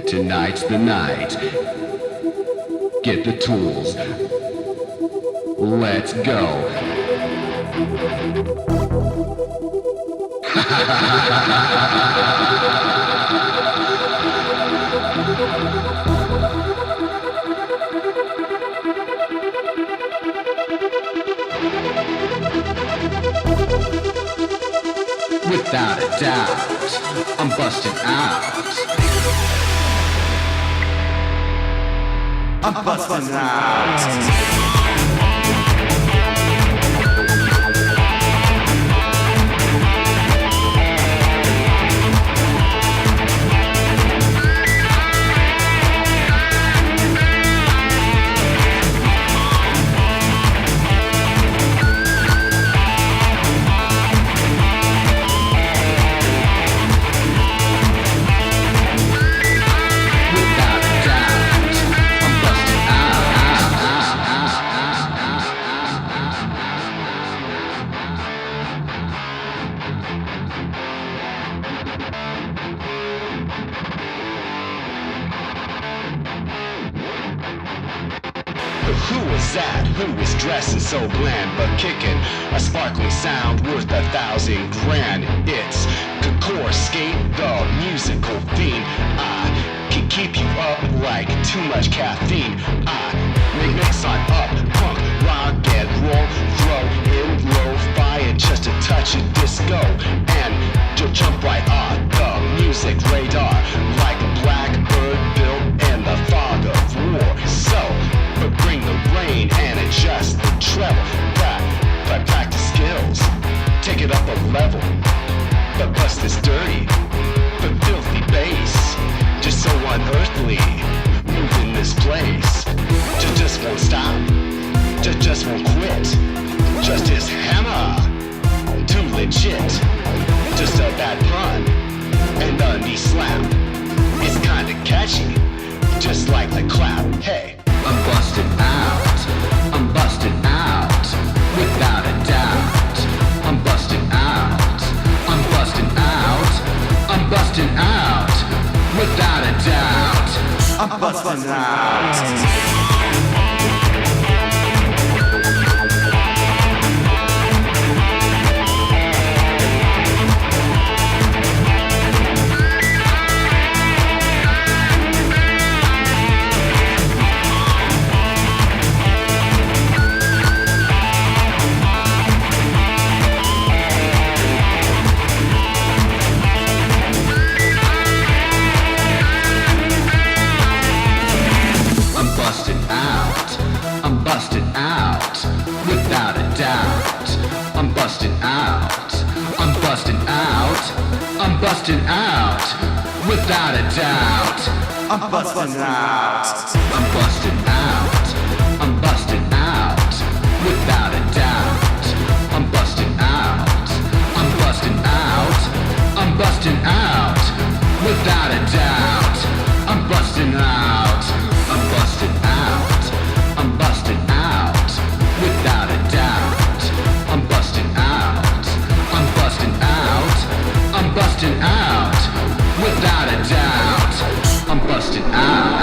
Tonight's the night. Get the tools. Let's go. Without a doubt, I'm busting out. I'm busting out. Who is dressing so bland but kicking a sparkling sound worth 1,000 grand? It's Kakor Skate, the musical fiend. I can keep you up like too much caffeine. I mix on up, punk, rock and roll, throw in lo-fi and just a touch of disco, and you'll jump right on the music radar like a blackbird built in the fog of war. So but bring the rain and adjust the treble. But practice skills, take it up a level. But bust this dirty, but filthy bass, just so unearthly, moving this place. Just won't stop, just won't quit. Just his hammer, too legit. Just a bad pun, and a knee slap. It's kinda catchy, just like the clap. Hey. I'm busting out, I'm busting out, without a doubt. I'm busting out, I'm busting out, I'm busting out, without a doubt. I'm busting out. busting out, without a doubt. I'm busting out. I'm busting out. I'm busting out, without a doubt. I'm busting out. I'm busting out. I'm busting out, without a doubt. I'm busting out. I'm busting out. I'm busting out, without a doubt. I'm busting out. I'm busting out. I'm busting out, without a doubt. I'm busting out.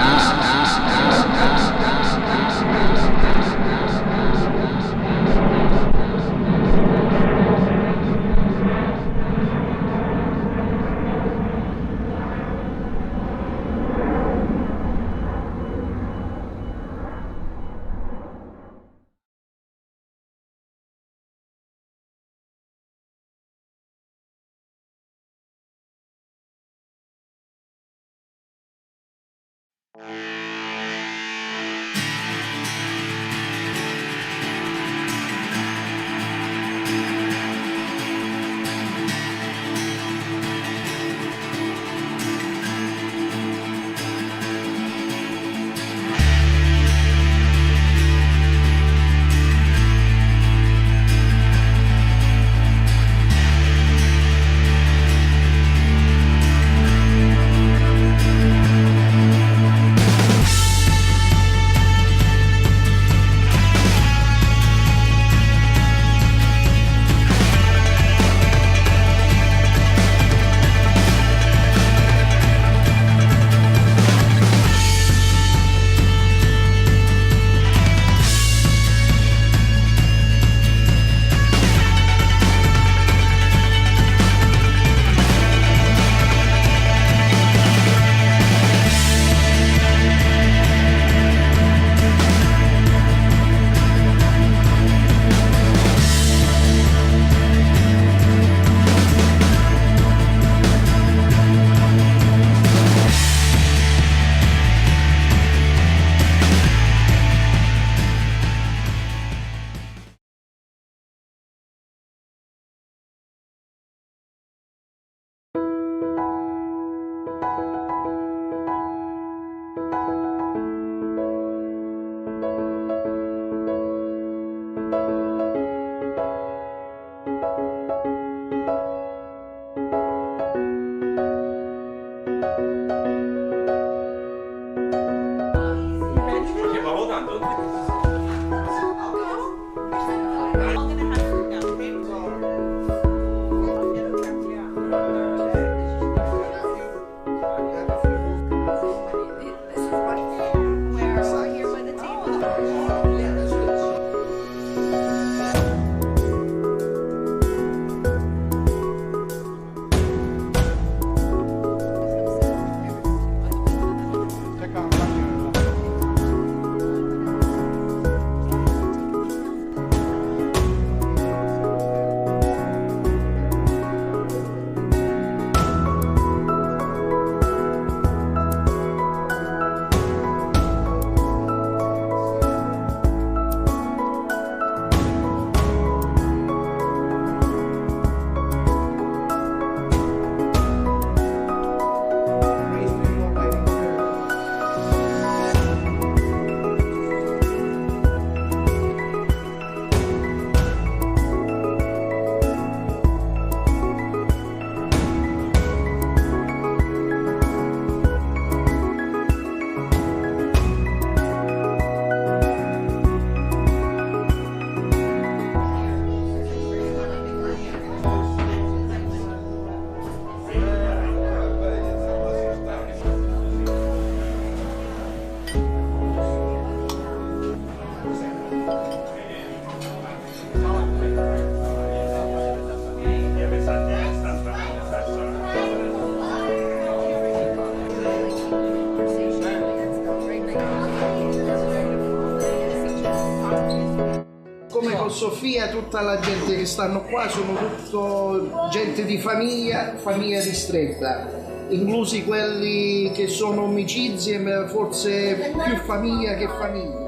Come con Sofia, tutta la gente che stanno qua sono tutto gente di famiglia ristretta, inclusi quelli che sono amicizie, ma forse più famiglia che famiglia.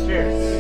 Cheers.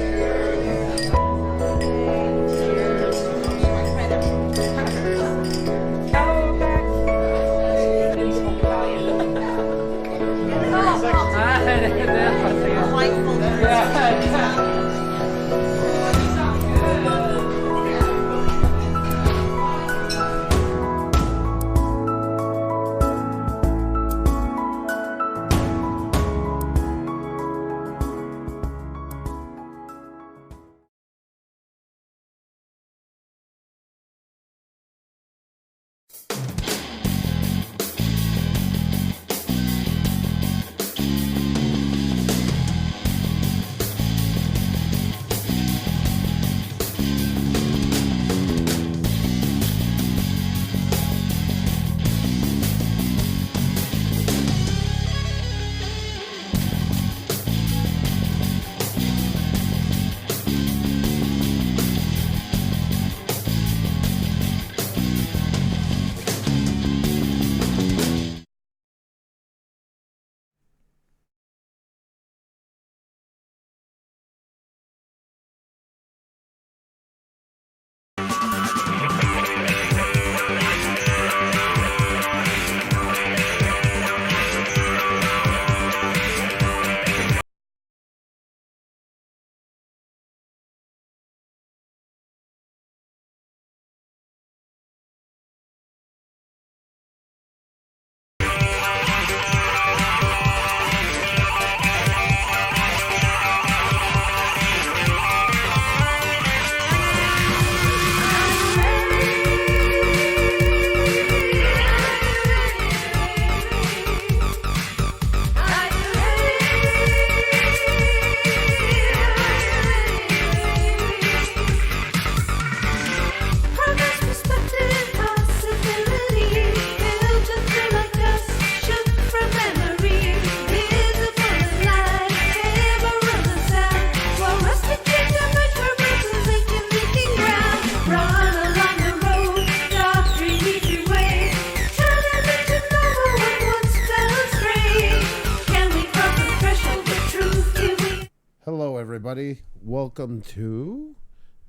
everybody. Welcome to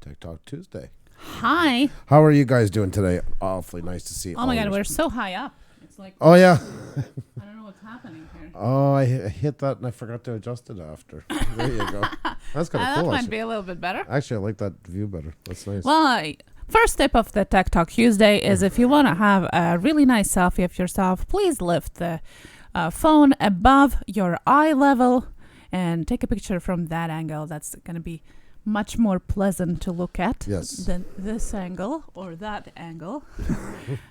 Tech Talk Tuesday. Hi. How are you guys doing today? Awfully nice to see. Oh my God, we're so high up. It's like, oh yeah. I don't know what's happening here. Oh, I hit that and I forgot to adjust it after. There you go. That's kind of cool. That might actually. be a little bit better. Actually, I like that view better. That's nice. Well, first tip of the Tech Talk Tuesday is if you want to have a really nice selfie of yourself, please lift the phone above your eye level and take a picture from that angle. That's going to be much more pleasant to look at than this angle or that angle.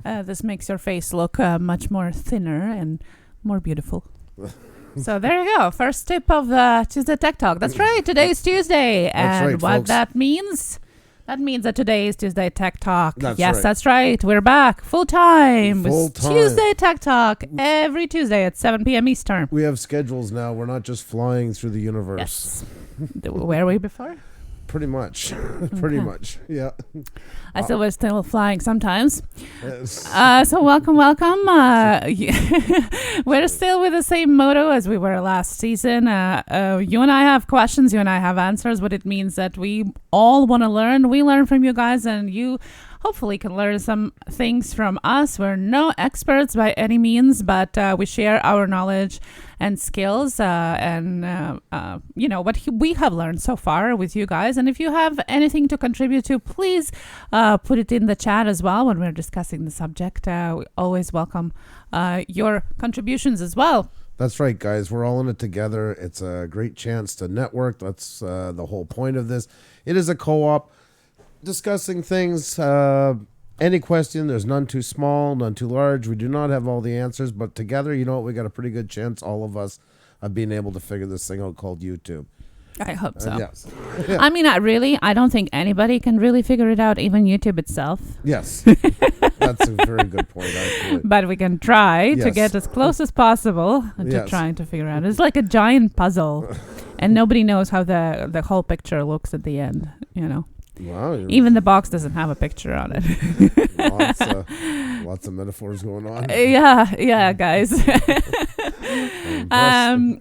This makes your face look much more thinner and more beautiful. So there you go. First tip of Tuesday Tech Talk. That's right. Today's Tuesday. And right, what folks. that means... That means that today is Tuesday Tech Talk. That's yes, right. that's right. We're back full time. Full It's time. Tuesday Tech Talk every Tuesday at 7 p.m. Eastern. We have schedules now. We're not just flying through the universe. Yes. Were we before? Pretty much. Pretty much. Yeah. I still was still flying sometimes. Yes. So welcome. We're still with the same motto as we were last season. You and I have questions. You and I have answers. What it means that we all want to learn. We learn from you guys, and you hopefully can learn some things from us. We're no experts by any means, but we share our knowledge and skills and what we have learned so far with you guys. And if you have anything to contribute to, please put it in the chat as well when we're discussing the subject. We always welcome your contributions as well. That's right, guys. We're all in it together. It's a great chance to network. That's the whole point of this. It is a co-op discussing things. Any question, there's none too small, none too large. We do not have all the answers, but together, you know what? We got a pretty good chance, all of us, of being able to figure this thing out called YouTube. I hope so. Yes. I mean, I don't think anybody can really figure it out, even YouTube itself. Yes. That's a very good point, actually. But we can try to Yes. get as close as possible to Yes. trying to figure out. It's like a giant puzzle, and nobody knows how the whole picture looks at the end, you know. Wow. Even the box doesn't have a picture on it. Lots of metaphors going on. Yeah, guys.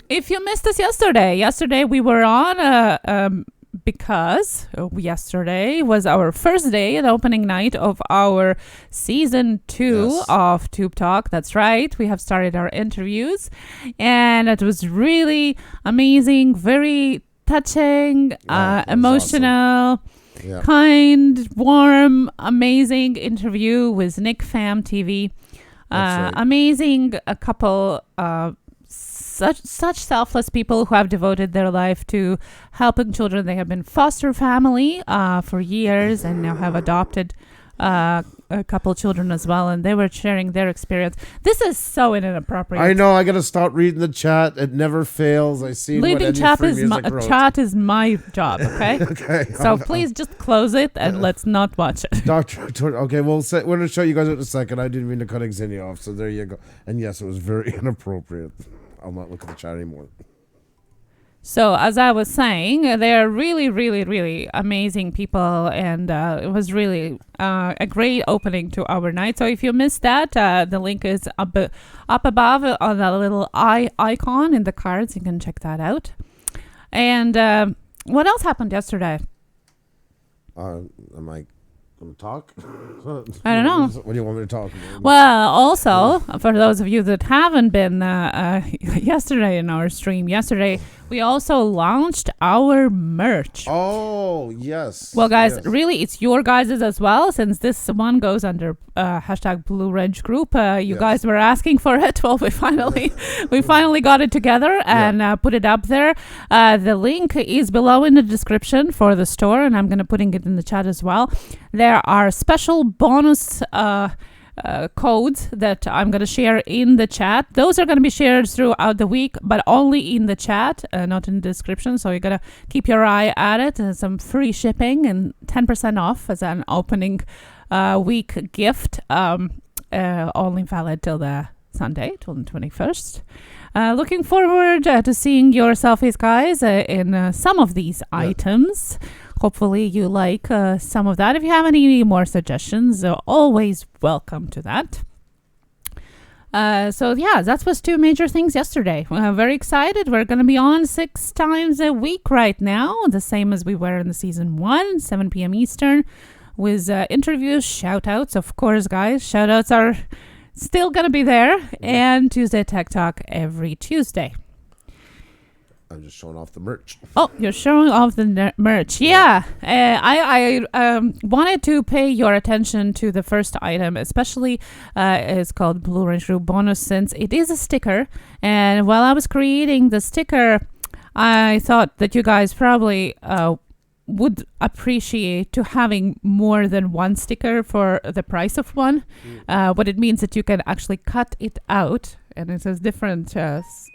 If you missed us yesterday we were on because yesterday was our first day, the opening night of our season 2 of Tube Talk. That's right. We have started our interviews, and it was really amazing, very touching, emotional. Awesome. Yeah. Kind, warm, amazing interview with Nick Fam TV. Right. Amazing couple, such selfless people who have devoted their life to helping children. They have been foster family for years and now have adopted a couple children as well, and they were sharing their experience. This is so inappropriate. I know. I got to start reading the chat. It never fails. I see. Reading chat is my job. Okay. Okay. So please just close it and let's not watch it. Okay. We're going to show you guys in a second. I didn't mean to cut Xenia off. So there you go. And yes, it was very inappropriate. I'll not look at the chat anymore. So as I was saying, they're really, really, really amazing people, and it was really a great opening to our night. So if you missed that, the link is up above on the little icon in the cards. You can check that out. And what else happened yesterday? Am I going to talk? I don't know. What do you want me to talk about? Well, also, for those of you that haven't been yesterday in our stream, we also launched our merch. Oh, yes. Well, guys, yes. Really, it's your guys's as well, since this one goes under hashtag Blue Ridge Group. You guys were asking for it. Well, we finally got it together and put it up there. The link is below in the description for the store, and I'm going to putting it in the chat as well. There are special bonus codes that I'm going to share in the chat. Those are going to be shared throughout the week, but only in the chat, not in the description. So you got to keep your eye at it. And some free shipping and 10% off as an opening week gift, only valid till the Sunday, till the 21st. Looking forward to seeing your selfies, guys, in some of these items. Hopefully you like some of that. If you have any more suggestions, always welcome to that. That was 2 major things yesterday. We're very excited. We're going to be on 6 times a week right now, the same as we were in the season 1, 7 p.m. Eastern, with interviews, shout-outs. Of course, guys, shout-outs are still going to be there. And Tuesday Tech Talk every Tuesday. I'm just showing off the merch. Oh, you're showing off the merch. Yeah. I wanted to pay your attention to the first item, especially it's called Blue Ridge Group Bonus, since it is a sticker. And while I was creating the sticker, I thought that you guys probably would appreciate to having more than one sticker for the price of one. What it means that you can actually cut it out, and it has different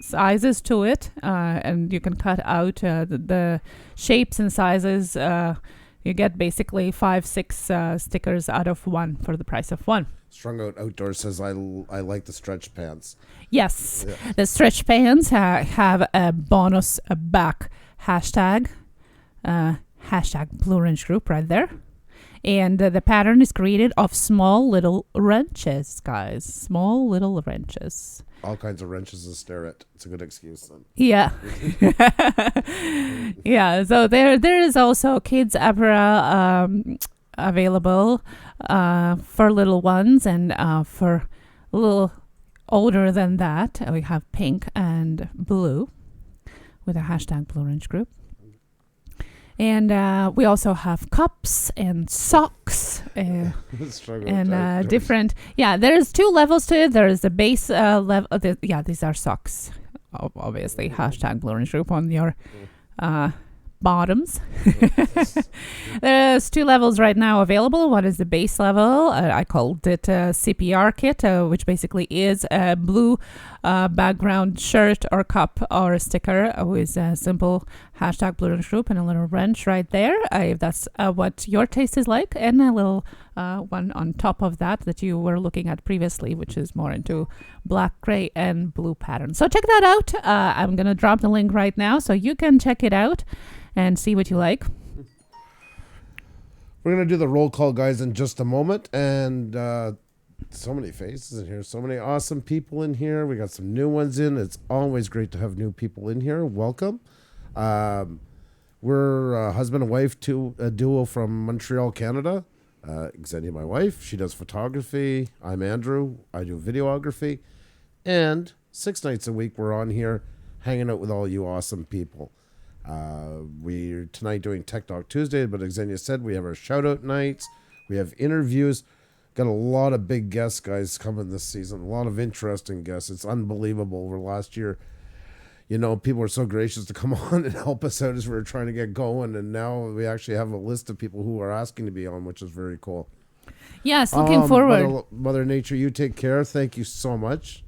sizes to it, and you can cut out the shapes and sizes. You get basically 5-6 stickers out of one for the price of one. Strung Out Outdoor says, I like the stretch pants. Yes, the stretch pants have a bonus back hashtag. Hashtag Blue Ridge Group right there. And the pattern is created of small little wrenches, guys. Small little wrenches. All kinds of wrenches to stare at. It's a good excuse then. Yeah. Yeah, so there is also kids apparel available for little ones, and for a little older than that, we have pink and blue with a hashtag Blue Ridge Group. And we also have cups and socks and different. Yeah, there's 2 levels to it. There's the base level. These are socks. Obviously, hashtag Blue Ridge Group on your bottoms. There's 2 levels right now available. One is the base level. I called it CPR kit, which basically is a blue background shirt or cup or a sticker with a simple hashtag Blue Ridge Group and a little wrench right there, if that's what your taste is like, and a little one on top of that you were looking at previously, which is more into black, gray, and blue pattern. So check that out. I'm going to drop the link right now so you can check it out and see what you like. We're going to do the roll call, guys, in just a moment. And so many faces in here. So many awesome people in here. We got some new ones in. It's always great to have new people in here. Welcome. We're a husband and wife, a duo from Montreal, Canada. Xenia, my wife, she does photography. I'm Andrew. I do videography. And 6 nights a week, we're on here hanging out with all you awesome people. We're tonight doing Tech Talk Tuesday, but as Xenia said, we have our shout-out nights. We have interviews. Got a lot of big guests, guys, coming this season. A lot of interesting guests. It's unbelievable. Over last year, you know, people were so gracious to come on and help us out as we were trying to get going. And now we actually have a list of people who are asking to be on, which is very cool. Yes, looking forward. Mother Nature, you take care. Thank you so much.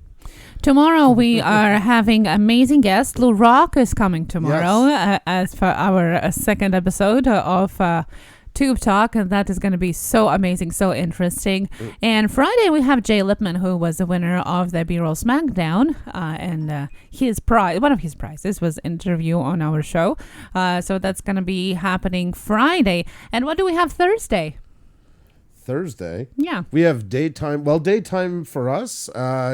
Tomorrow we are having amazing guest. Lou Rock is coming tomorrow as for our second episode of Tube Talk, and that is going to be so amazing, so interesting. And Friday we have Jay Lipman, who was the winner of the B-Roll SmackDown, and one of his prizes was interview on our show. So that's going to be happening Friday. And what do we have Thursday? Thursday. Yeah. We have daytime. Well, daytime for us.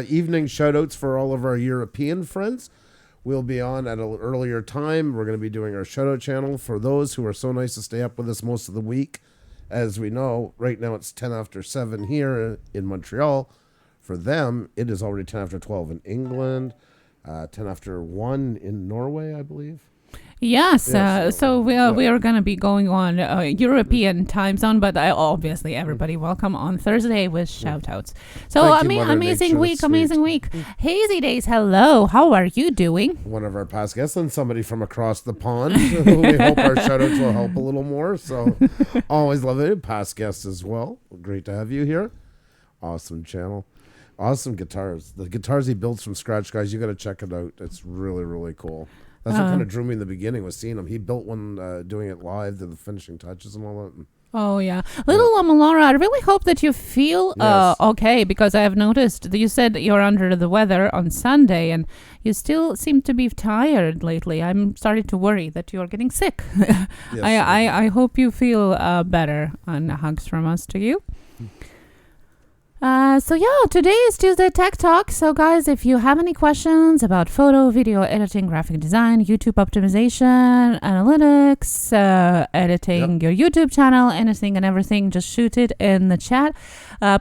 Evening shout-outs for all of our European friends. We'll be on at an earlier time. We're going to be doing our shout-out channel for those who are so nice to stay up with us most of the week. As we know, right now it's 10 after 7 here in Montreal. For them, it is already 10 after 12 in England, 10 after 1 in Norway, I believe. Yes, so we are going to be going on European time zone, but obviously everybody welcome on Thursday with shout-outs. So amazing week. Hazy Days, hello. How are you doing? One of our past guests and somebody from across the pond. We hope our shout-outs will help a little more. So always love it. Past guests as well. Great to have you here. Awesome channel. Awesome guitars. The guitars he builds from scratch, guys, you got to check it out. It's really, really cool. That's what kind of drew me in the beginning, was seeing him. He built one doing it live, the finishing touches and all that. Oh, yeah. Little Laura, I really hope that you feel okay, because I have noticed that you said you're under the weather on Sunday, and you still seem to be tired lately. I'm starting to worry that you're getting sick. Yes, I hope you feel better, and hugs from us to you. Today is Tuesday Tech Talk. So guys, if you have any questions about photo, video editing, graphic design, YouTube optimization, analytics, editing your YouTube channel, anything and everything, just shoot it in the chat.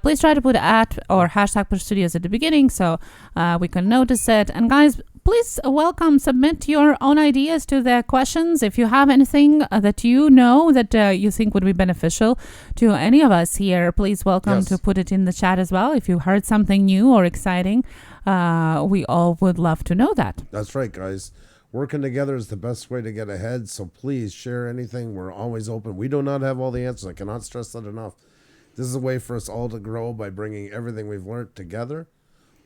Please try to put @ or hashtag Puša Studios at the beginning so we can notice it. And guys, please submit your own ideas to the questions. If you have anything that you know that you think would be beneficial to any of us here, please to put it in the chat as well. If you heard something new or exciting, we all would love to know that. That's right, guys. Working together is the best way to get ahead. So please share anything. We're always open. We do not have all the answers. I cannot stress that enough. This is a way for us all to grow by bringing everything we've learned together,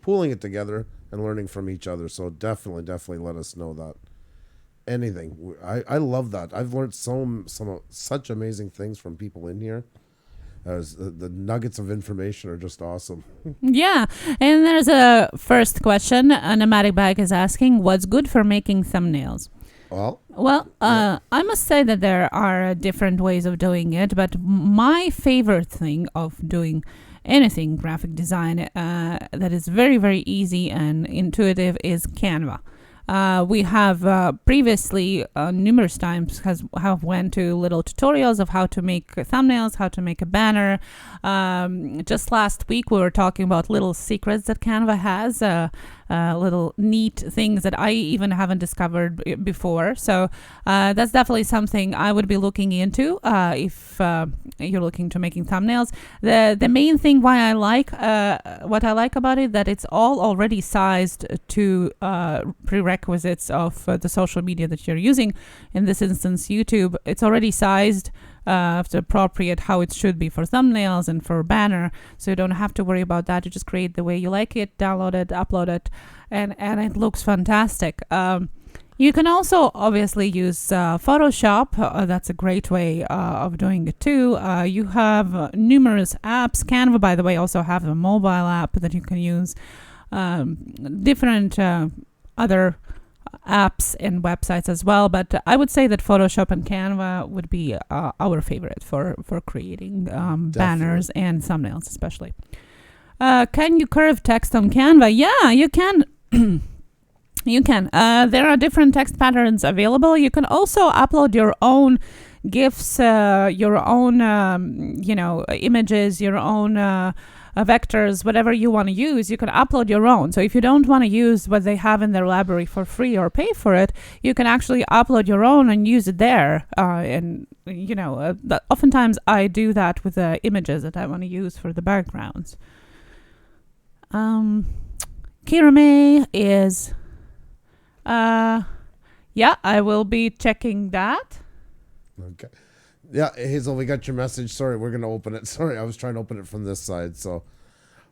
pooling it together, and learning from each other. So definitely let us know that. Anything. I love that. I've learned such amazing things from people in here. The nuggets of information are just awesome. Yeah. And there's a first question. Nomadic Bag is asking, what's good for making thumbnails? Well, I must say that there are different ways of doing it, but my favorite thing of doing anything graphic design that is very, very easy and intuitive is Canva. We have previously numerous times have went to little tutorials of how to make thumbnails, how to make a banner. Just last week we were talking about little secrets that Canva has, little neat things that I even haven't discovered before. So that's definitely something I would be looking into if you're looking to making thumbnails. The main thing why I like what I like about it, that it's all already sized to prerequisites of the social media that you're using. In this instance, YouTube, it's already sized to appropriate how it should be for thumbnails and for banner, so you don't have to worry about that. You just create the way you like it, download it, upload it, and it looks fantastic. You can also obviously use Photoshop. That's a great way of doing it too. You have numerous apps. Canva, by the way, also have a mobile app that you can use. Different other apps and websites as well, but I would say that Photoshop and Canva would be our favorite for creating banners and thumbnails especially. Can you curve text on Canva? Yeah, you can. You can. There are different text patterns available. You can also upload your own GIFs, your own, images, your own vectors, whatever you want to use. You can upload your own. So if you don't want to use what they have in their library for free or pay for it, you can actually upload your own and use it there. Oftentimes I do that with the images that I want to use for the backgrounds. Kira May is... I will be checking that. Okay. Yeah, Hazel, we got your message. Sorry, we're going to open it. Sorry, I was trying to open it from this side, so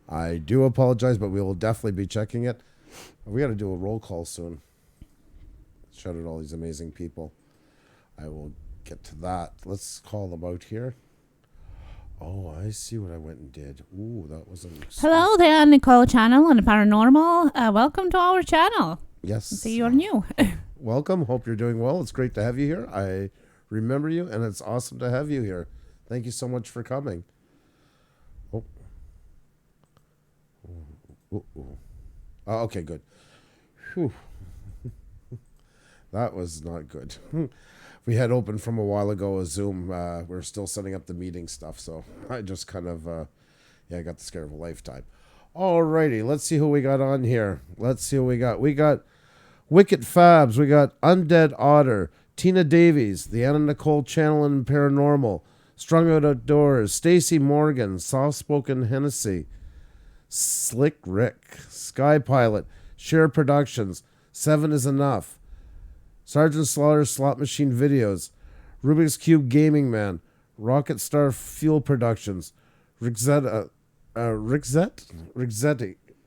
I do apologize, but we will definitely be checking it. We got to do a roll call soon. Shout out all these amazing people. I will get to that. Let's call them out here. Oh, I see what I went and did. Ooh, that was Hello there, Nicole Channel and Paranormal. Welcome to our channel. Yes. See, you're new. Welcome. Hope you're doing well. It's great to have you here. I remember you, and it's awesome to have you here. Thank you so much for coming. Oh, okay, good. Whew. That was not good. We had opened from a while ago a Zoom. We're still setting up the meeting stuff, so I just kind of, I got the scare of a lifetime. Alrighty, let's see who we got on here. Let's see who we got. We got Wicked Fabs. We got Undead Otter. Tina Davies, the Anna Nicole Channel and Paranormal. Strung Out Outdoors. Stacy Morgan. Soft Spoken Hennessy. Slick Rick. Sky Pilot. Share Productions. 7 is Enough. Sergeant Slaughter Slot Machine Videos. Rubik's Cube Gaming Man. Rocket Star Fuel Productions. Rixetti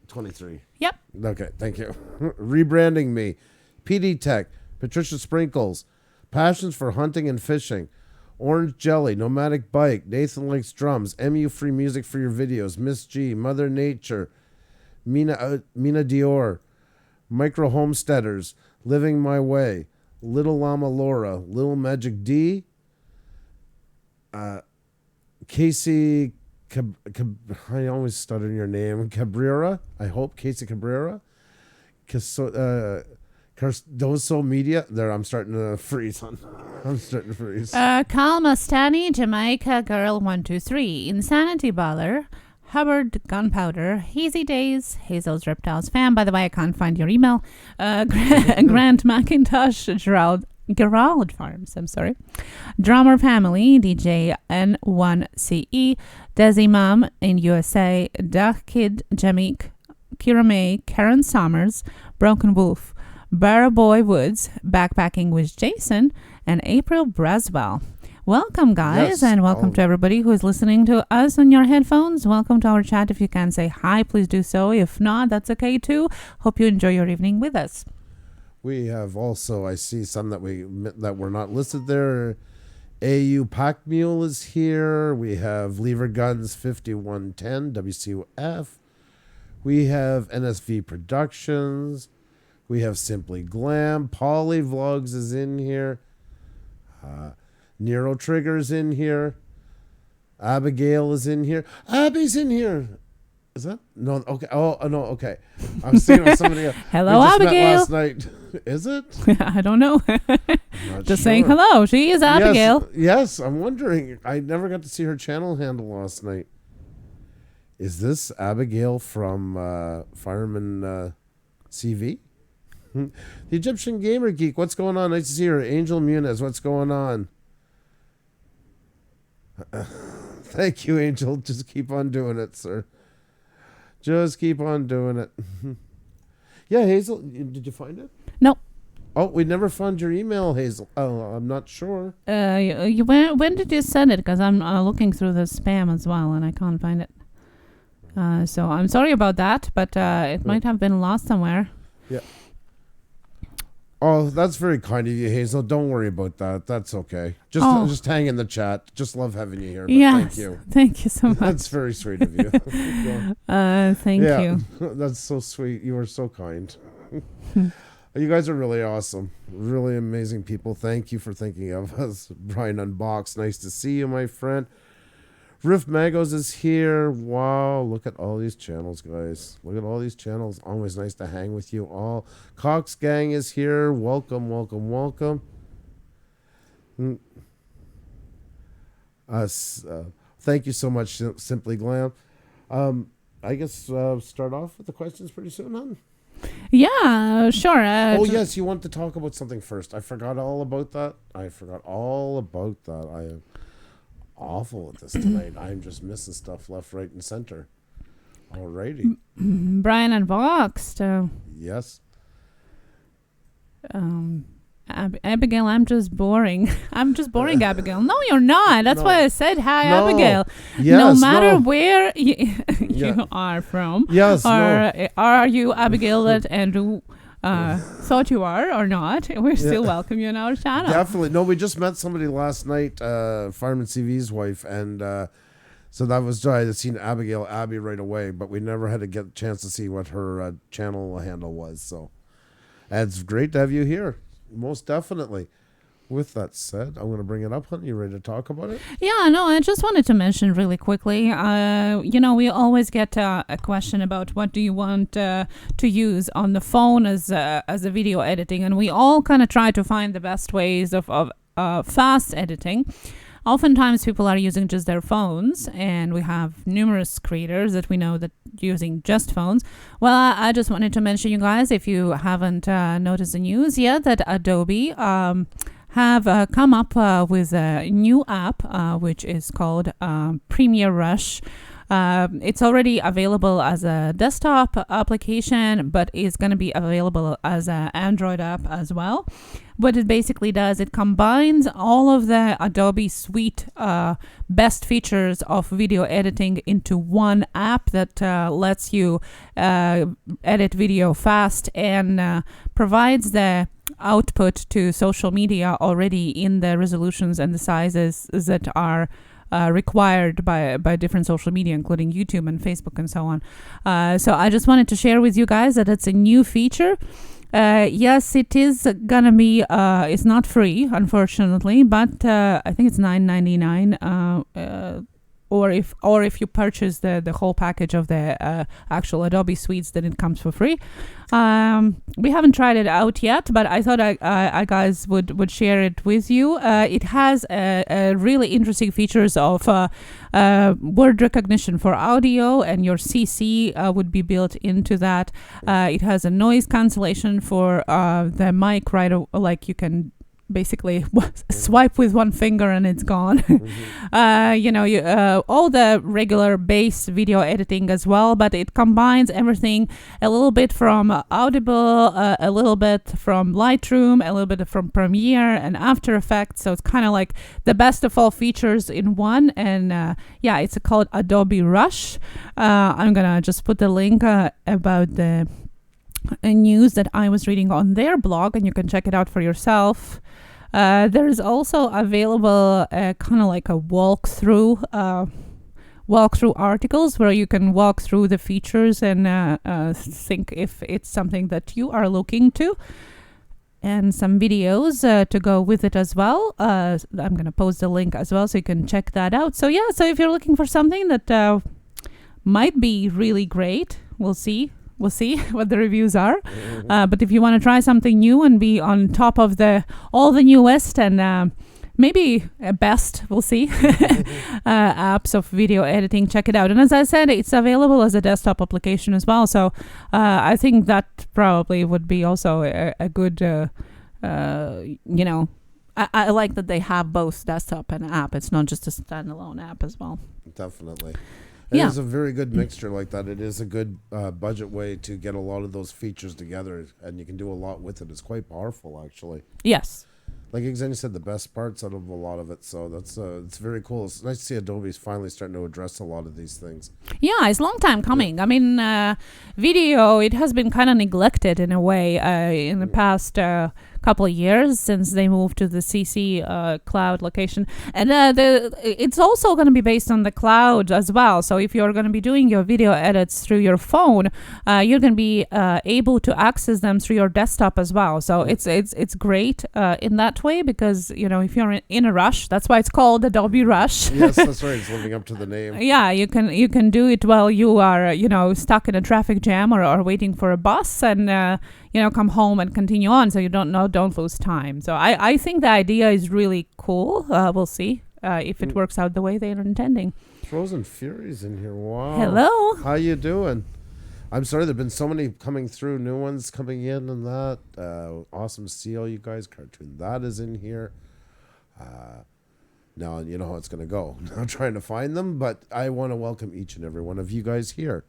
23. Yep. Okay, thank you. Rebranding Me. PD Tech. Patricia Sprinkles. Passions for Hunting and Fishing. Orange Jelly. Nomadic Bike. Nathan Likes Drums. MU Free Music for Your Videos. Miss G. Mother Nature. Mina Dior. Micro Homesteaders. Living My Way. Little Llama Laura. Little Magic D. Casey... I always stutter your name. Cabrera. I hope Casey Cabrera. Cardoso Media. There, I'm starting to freeze. Kalma Stani, Jamaica Girl 123, Insanity Baller, Hubbard Gunpowder, Hazy Days, Hazel's Reptiles Fan. By the way, I can't find your email. Grant McIntosh, Gerald Farms, I'm sorry. Drummer Family, DJ N1CE, Desi Mom in USA, Duck Kid Jamik, Kira May, Karen Summers, Broken Wolf, Barra Boy Woods, Backpacking with Jason, and April Braswell. Welcome, guys, and welcome to everybody who is listening to us on your headphones. Welcome to our chat. If you can say hi, please do so. If not, that's okay too. Hope you enjoy your evening with us. We have also, I see some that were not listed there. AU Pack Mule is here. We have Lever Guns 5110 WCF. We have NSV Productions. We have Simply Glam. Polly Vlogs is in here. Nero Trigger's in here. Abigail is in here. Abby's in here. Is that? No, okay. Oh, no, okay. I was thinking of somebody else. Hello, we just Abigail. met last night. Is it? I don't know. Just saying sure. hello. She is Abigail. Yes, I'm wondering. I never got to see her channel handle last night. Is this Abigail from Fireman CV? The Egyptian Gamer Geek. What's going on? Nice to see her. Angel Muniz. What's going on? Thank you, Angel. Just keep on doing it, sir. Just keep on doing it. Yeah, Hazel, did you find it? No. Oh, we never found your email, Hazel. Oh, I'm not sure. When did you send it? Because I'm looking through the spam as well, and I can't find it. So I'm sorry about that, but it might have been lost somewhere. Yeah. Oh, that's very kind of you, Hazel. Don't worry about that. That's okay. Just hang in the chat. Just love having you here. But yes, thank you. Thank you so much. That's very sweet of you. Thank you. That's so sweet. You are so kind. You guys are really awesome. Really amazing people. Thank you for thinking of us. Brian Unbox, nice to see you, my friend. Riff Magos is here. Wow, look at all these channels, guys. Look at all these channels. Always nice to hang with you all. Cox Gang is here. Welcome, welcome, welcome. Thank you so much, Simply Glam. I guess start off with the questions pretty soon, hon? Yeah, sure. Oh, yes, you want to talk about something first. I forgot all about that. I am awful at this tonight. I'm just missing stuff left, right, and center. Alrighty. Brian Unboxed. Yes. Abigail, I'm just boring. I'm just boring, Abigail. No, you're not. That's why I said hi, Abigail. Yes, no matter where you are from. Yes. Or are you Abigail that Andrew thought you are or not? We still welcome you on our channel. Definitely. No, we just met somebody last night, Fireman CV's wife, and so that was I had seen Abby right away, but we never had to get a chance to see what her channel handle was. So it's great to have you here. Most definitely. With that said, I'm going to bring it up, honey. You ready to talk about it? Yeah, no, I just wanted to mention really quickly, we always get a question about what do you want to use on the phone as a video editing, and we all kind of try to find the best ways of fast editing. Oftentimes people are using just their phones, and we have numerous creators that we know that using just phones. Well, I just wanted to mention, you guys, if you haven't noticed the news yet, that Adobe have come up with a new app which is called Premiere Rush. It's already available as a desktop application, but it's going to be available as an Android app as well. What it basically does, it combines all of the Adobe suite best features of video editing into one app that lets you edit video fast and provides the output to social media already in the resolutions and the sizes that are required by different social media, including YouTube and Facebook and so on. So I just wanted to share with you guys that it's a new feature. Yes, it is gonna be it's not free, unfortunately, but I think it's $9.99 or if you purchase the whole package of the actual Adobe suites, then it comes for free. We haven't tried it out yet, but I thought I guys would share it with you. It has a really interesting features of word recognition for audio, and your CC would be built into that. It has a noise cancellation for the mic, right? Like you can basically swipe with one finger and it's gone. All the regular base video editing as well, but it combines everything, a little bit from Audible, a little bit from Lightroom, a little bit from Premiere and After Effects. So it's kind of like the best of all features in one. And it's called Adobe Rush. I'm gonna just put the link about the news that I was reading on their blog, and you can check it out for yourself. There is also available kind of like a walkthrough articles where you can walk through the features and think if it's something that you are looking to, and some videos to go with it as well. I'm going to post a link as well so you can check that out. So if you're looking for something that might be really great, we'll see what the reviews are. But if you want to try something new and be on top of all the newest and maybe best, we'll see, apps of video editing, check it out. And as I said, it's available as a desktop application as well. So I think that probably would be also a good, I like that they have both desktop and app. It's not just a standalone app as well. Definitely. It is a very good mixture like that. It is a good budget way to get a lot of those features together, and you can do a lot with it. It's quite powerful, actually. Yes. Like Xenia said, the best parts out of a lot of it. So that's it's very cool. It's nice to see Adobe's finally starting to address a lot of these things. Yeah, it's a long time coming. Yeah. I mean, video, it has been kind of neglected in a way in the past couple of years since they moved to the CC cloud location. And it's also going to be based on the cloud as well. So if you're going to be doing your video edits through your phone, you're going to be able to access them through your desktop as well. So it's great in that that way because, if you're in a rush, that's why it's called Adobe Rush. Yes, that's right. It's living up to the name. Yeah, you can do it while you are, stuck in a traffic jam or waiting for a bus and, come home and continue on so you don't lose time. So I think the idea is really cool. We'll see if it works out the way they're intending. Frozen Fury's in here. Wow. Hello. How you doing? I'm sorry, there've been so many coming through, new ones coming in and that. Awesome to see all you guys. Cartoon That is in here. Now, you know how it's going to go. I'm trying to find them, but I want to welcome each and every one of you guys here.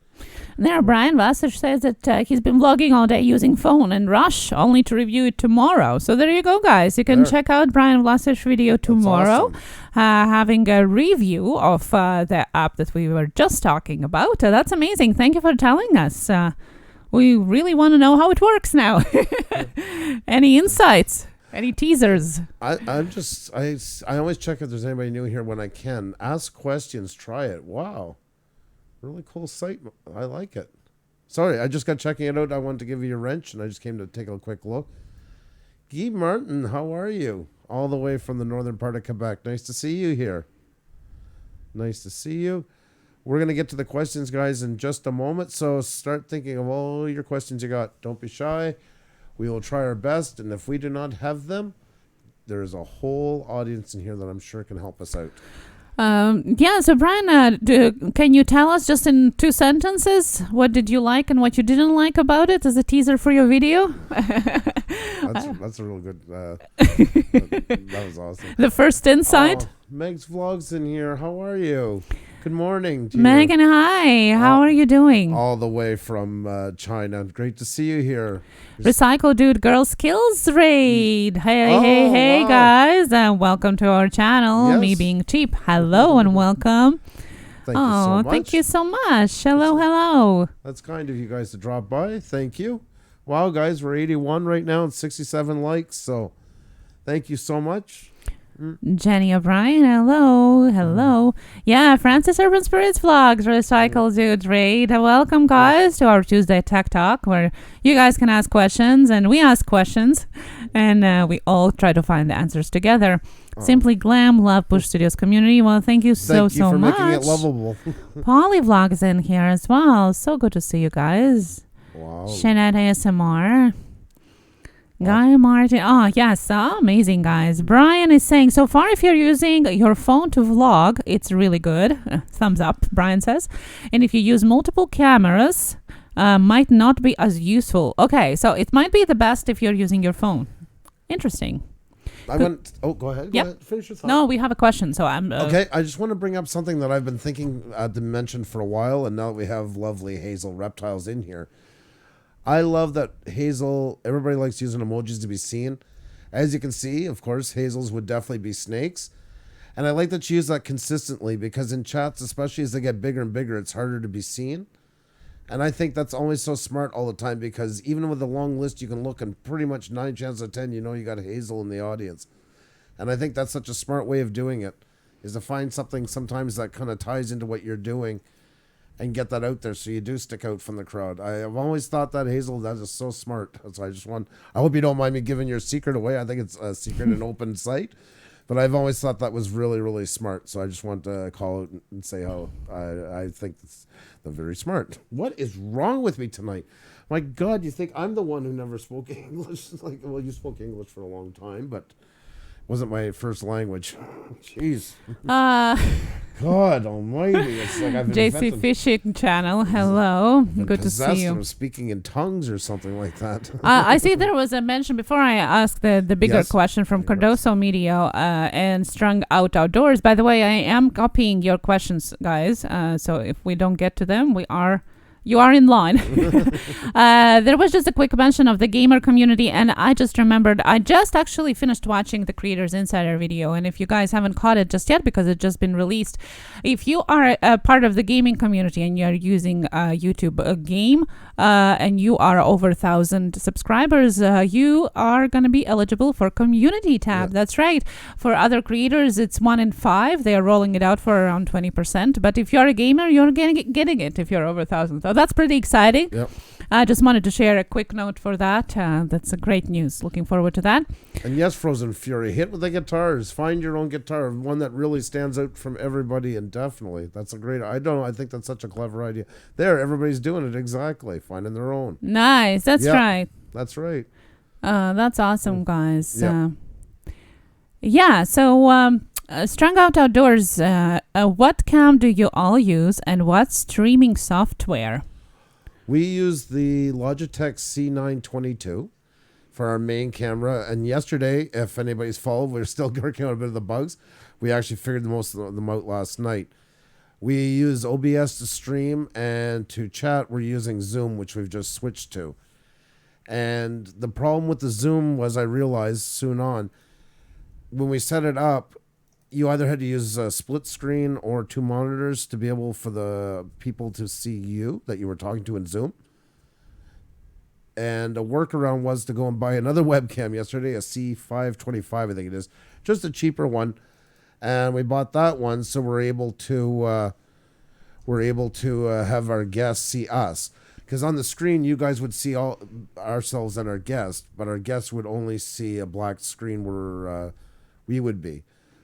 There, Brian Vassich says that he's been vlogging all day using phone and rush, only to review it tomorrow. So there you go, guys. You can check out Brian Vlasich's video tomorrow, having a review of the app that we were just talking about. That's amazing. Thank you for telling us. We really want to know how it works now. Any insights? Any teasers? I always check if there's anybody new here when I can. Ask questions, try it. Wow. Really cool site. I like it. Sorry, I just got checking it out. I wanted to give you a wrench, and I just came to take a quick look. Guy Martin, how are you? All the way from the northern part of Quebec. Nice to see you here. Nice to see you. We're going to get to the questions, guys, in just a moment. So start thinking of all your questions you got. Don't be shy. We will try our best, and if we do not have them, there's a whole audience in here that I'm sure can help us out. So Brian, can you tell us just in 2 sentences what did you like and what you didn't like about it as a teaser for your video? That's a real good. That was awesome. The first insight. Meg's Vlogs in here. How are you? Good morning, Megan. Hi. How are you doing? All the way from China. Great to see you here. Recycle Dude Girl Skills Raid. Hey, wow. Guys. Welcome to our channel. Yes. Me being cheap. Hello and welcome. Thank you so much. Thank you so much. Hello. That's kind of you guys to drop by. Thank you. Wow, guys, we're 81 right now and 67 likes. So thank you so much. Jenny O'Brien, hello. Yeah, Francis Urban Spirits Vlogs, Recycle Dude Raid. Welcome, guys, to our Tuesday Tech Talk, where you guys can ask questions, and we ask questions, and we all try to find the answers together. Simply Glam, love Puša Studios community. Well, thank you so much. Thank you for making it lovable. Polyvlog is in here as well. So good to see you guys. Wow. Shanette ASMR. Guy Martin. Oh, yes. Amazing, guys. Brian is saying, so far, if you're using your phone to vlog, it's really good. Thumbs up, Brian says. And if you use multiple cameras, might not be as useful. Okay, so it might be the best if you're using your phone. Interesting. Go ahead. Go ahead. Finish your thought. No, we have a question, so I'm... Okay, I just want to bring up something that I've been thinking to mention for a while, and now that we have lovely Hazel Reptiles in here. I love that Hazel, everybody likes using emojis to be seen. As you can see, of course, Hazel's would definitely be snakes. And I like that she uses that consistently because in chats, especially as they get bigger and bigger, it's harder to be seen. And I think that's always so smart all the time because even with a long list, you can look and pretty much 9 chances out of 10, you know you got Hazel in the audience. And I think that's such a smart way of doing it, is to find something sometimes that kind of ties into what you're doing and get that out there so you do stick out from the crowd. I have always thought that, Hazel, that is so smart. So I hope you don't mind me giving your secret away. I think it's a secret and open site. But I've always thought that was really, really smart. So I just want to call it and say how I think it's very smart. What is wrong with me tonight? My God, you think I'm the one who never spoke English? Well, you spoke English for a long time, but it wasn't my first language. Jeez. God almighty. It's like I've been JC Fishing Channel. Hello. Good to see you. I'm speaking in tongues or something like that. I see there was a mention before I asked the bigger question from Cardoso Media and Strung Out Outdoors. By the way, I am copying your questions, guys. So if we don't get to them, you are in line. There was just a quick mention of the gamer community, and I just remembered I just actually finished watching the Creators Insider video, and if you guys haven't caught it just yet because it's just been released, if you are a part of the gaming community and you're using YouTube game and you are over 1,000 subscribers, you are going to be eligible for community tab. Yep. That's right. For other creators, it's 1 in 5. They are rolling it out for around 20%. But if you're a gamer, you're getting it if you're over 1,000. So that's pretty exciting. Yep. I just wanted to share a quick note for that. That's a great news. Looking forward to that. And yes, Frozen Fury, hit with the guitars. Find your own guitar, one that really stands out from everybody, and definitely, that's a great. I think that's such a clever idea. There, everybody's doing it exactly, finding their own. Nice. That's right. That's right. That's awesome, guys. Yeah. So Strung Out Outdoors, what cam do you all use, and what streaming software? We use the Logitech C922 for our main camera. And yesterday, if anybody's followed, we're still working on a bit of the bugs. We actually figured most of them out last night. We use OBS to stream, and to chat, we're using Zoom, which we've just switched to. And the problem with the Zoom was, I realized soon on, when we set it up, you either had to use a split screen or 2 monitors to be able for the people to see you that you were talking to in Zoom. And a workaround was to go and buy another webcam yesterday, a C525, I think it is, just a cheaper one. And we bought that one, so we're able to have our guests see us. Because on the screen, you guys would see all ourselves and our guests, but our guests would only see a black screen where we would be.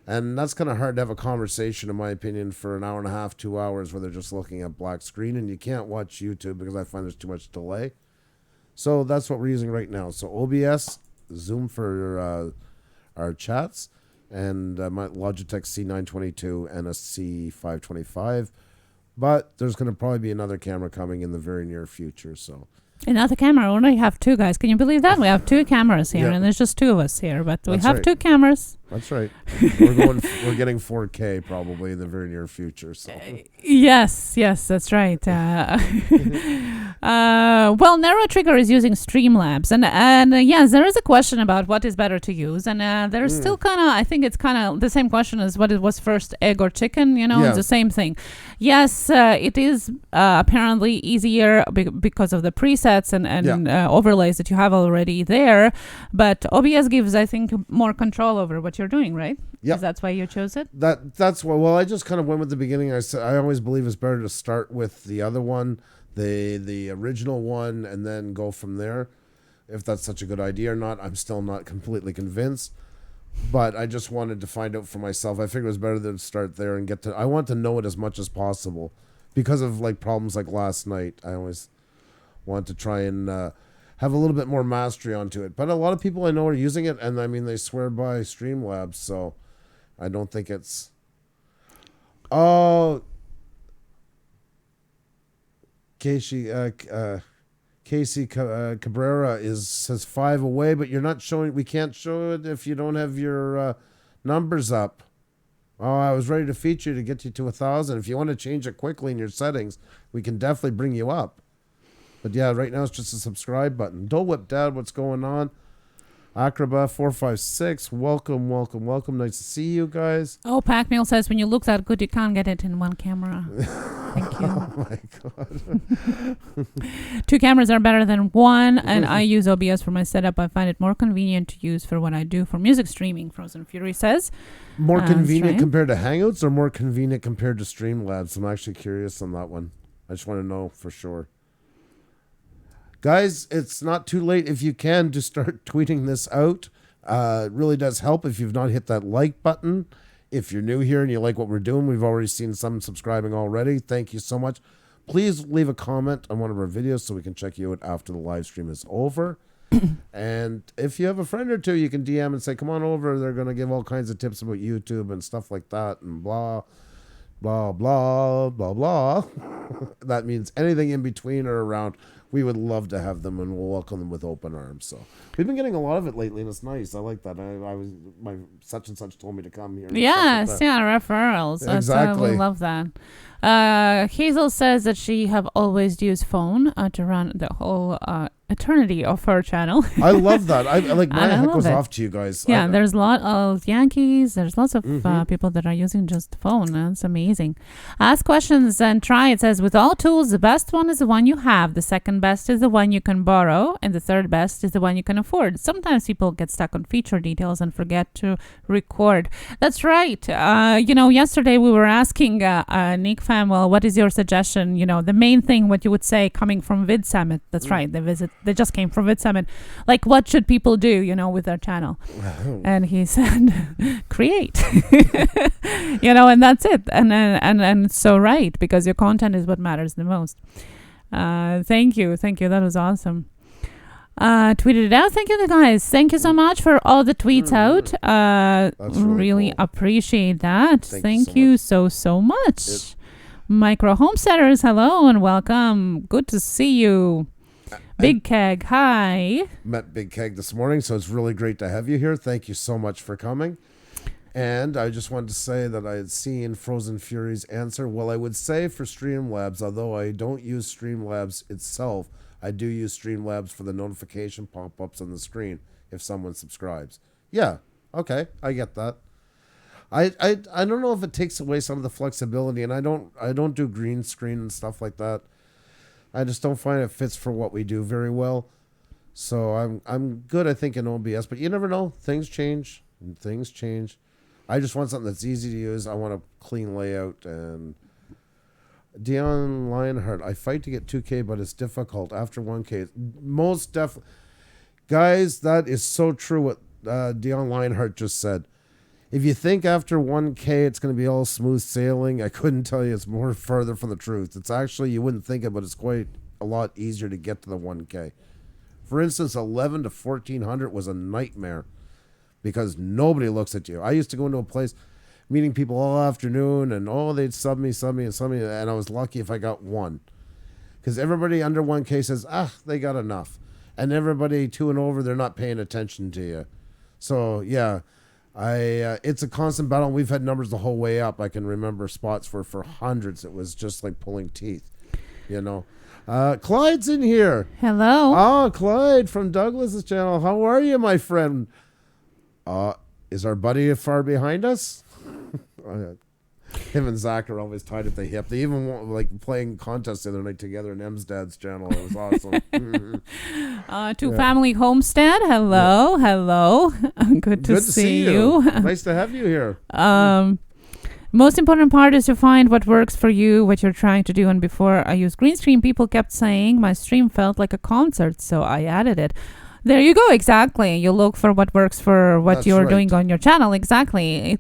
And that's kind of hard to have a conversation, in my opinion, for an hour and a half, 2 hours, where they're just looking at black screen. And you can't watch YouTube because I find there's too much delay. So that's what we're using right now. So OBS, Zoom for our chats, and my Logitech C922 and a C525. But there's going to probably be another camera coming in the very near future. So Another camera. We only have 2 guys. Can you believe that? We have 2 cameras here, and there's just 2 of us here. But we have 2 cameras. That's right. We're getting 4K probably in the very near future. So yes, that's right. Well, Narrow Trigger is using Streamlabs, and yes, there is a question about what is better to use, and there's still kind of, I think it's kind of the same question as what it was first, egg or chicken. It's the same thing. Yes, it is apparently easier because of the presets and overlays that you have already there, but OBS gives, I think, more control over what you're doing, right? Yeah, that's why you chose it. That's why. Well, I just kind of went with the beginning. I said I always believe it's better to start with the other one, the original one, and then go from there. If that's such a good idea or not, I'm still not completely convinced. But I just wanted to find out for myself. I figured it was better to start there and I want to know it as much as possible, because of like problems like last night. I always want to try and have a little bit more mastery onto it. But a lot of people I know are using it, and I mean, they swear by Streamlabs, so I don't think it's... Oh, Casey Cabrera says 5 away, but you're not showing... We can't show it if you don't have your numbers up. Oh, I was ready to feature to get you to 1,000. If you want to change it quickly in your settings, we can definitely bring you up. But yeah, right now it's just a subscribe button. Dole Whip Dad, what's going on? Acrobat 456, welcome. Nice to see you guys. Oh, Pac Meal says when you look that good, you can't get it in one camera. Thank you. Oh my God. 2 cameras are better than 1, and I use OBS for my setup. I find it more convenient to use for what I do for music streaming. Frozen Fury says. More convenient compared to Hangouts, or more convenient compared to Streamlabs? I'm actually curious on that one. I just want to know for sure. Guys, it's not too late if you can to start tweeting this out. It really does help if you've not hit that like button. If you're new here and you like what we're doing, we've already seen some subscribing already. Thank you so much. Please leave a comment on one of our videos so we can check you out after the live stream is over. And if you have a friend or 2, you can DM and say, come on over. They're going to give all kinds of tips about YouTube and stuff like that and blah, blah, blah, blah, blah. That means anything in between or around. We would love to have them, and we'll welcome them with open arms. So we've been getting a lot of it lately, and it's nice. I like that. My such and such told me to come here. Yes, referrals. Exactly. We love that. Hazel says that she have always used phone to run the whole eternity of her channel. I love that. I like my And I hat love goes it. off to you guys. Yeah, there's a lot of Yankees. There's lots of Mm-hmm. people that are using just the phone. That's amazing. Ask questions and try. It says, with all tools, the best one is the one you have. The second best is the one you can borrow. And the third best is the one you can afford. Sometimes people get stuck on feature details and forget to record. That's right. Yesterday we were asking Nick Pham, well, what is your suggestion? The main thing, what you would say coming from Vid Summit. That's right. They just came from Vid Summit. Like, what should people do, with their channel? And he said, create. And that's it. And so right, because your content is what matters the most. Thank you. That was awesome. Tweeted it out. Thank you, guys. Thank you so much for all the tweets out. That's really cool. Appreciate that. Thank you you so much. Micro Homesteaders, hello and welcome. Good to see you. Big Keg, hi. Met Big Keg this morning, so it's really great to have you here. Thank you so much for coming. And I just wanted to say that I had seen Frozen Fury's answer. Well, I would say for Streamlabs, although I don't use Streamlabs itself, I do use Streamlabs for the notification pop-ups on the screen if someone subscribes. Yeah, okay, I get that. I don't know if it takes away some of the flexibility, and I don't do green screen and stuff like that. I just don't find it fits for what we do very well. So I'm good, I think, in OBS, but you never know. Things change. I just want something that's easy to use. I want a clean layout. And Dion Lionheart, I fight to get 2K, but it's difficult after 1K. Most definitely. Guys, that is so true what Dion Lionheart just said. If you think after 1K it's going to be all smooth sailing, I couldn't tell you it's more further from the truth. It's actually, you wouldn't think it, but it's quite a lot easier to get to the 1K. For instance, 11 to 1400 was a nightmare because nobody looks at you. I used to go into a place meeting people all afternoon and they'd sub me, and I was lucky if I got one. Because everybody under 1K says, they got enough. And everybody 2 and over, they're not paying attention to you. So, yeah. It's a constant battle. We've had numbers the whole way up. I can remember spots where for hundreds it was just like pulling teeth, Clyde's in here. Hello. Oh, Clyde from Douglas's channel. How are you, my friend? Is our buddy far behind us? Him and Zach are always tied at the hip. They even want, playing contests the other night together on M's dad's channel. It was awesome. Family Homestead. Hello. Good to see you. Nice to have you here. Most important part is to find what works for you, what you're trying to do. And before I used green screen, people kept saying my stream felt like a concert, so I added it. There you go. Exactly. You look for what works for what That's you're right. doing on your channel. Exactly.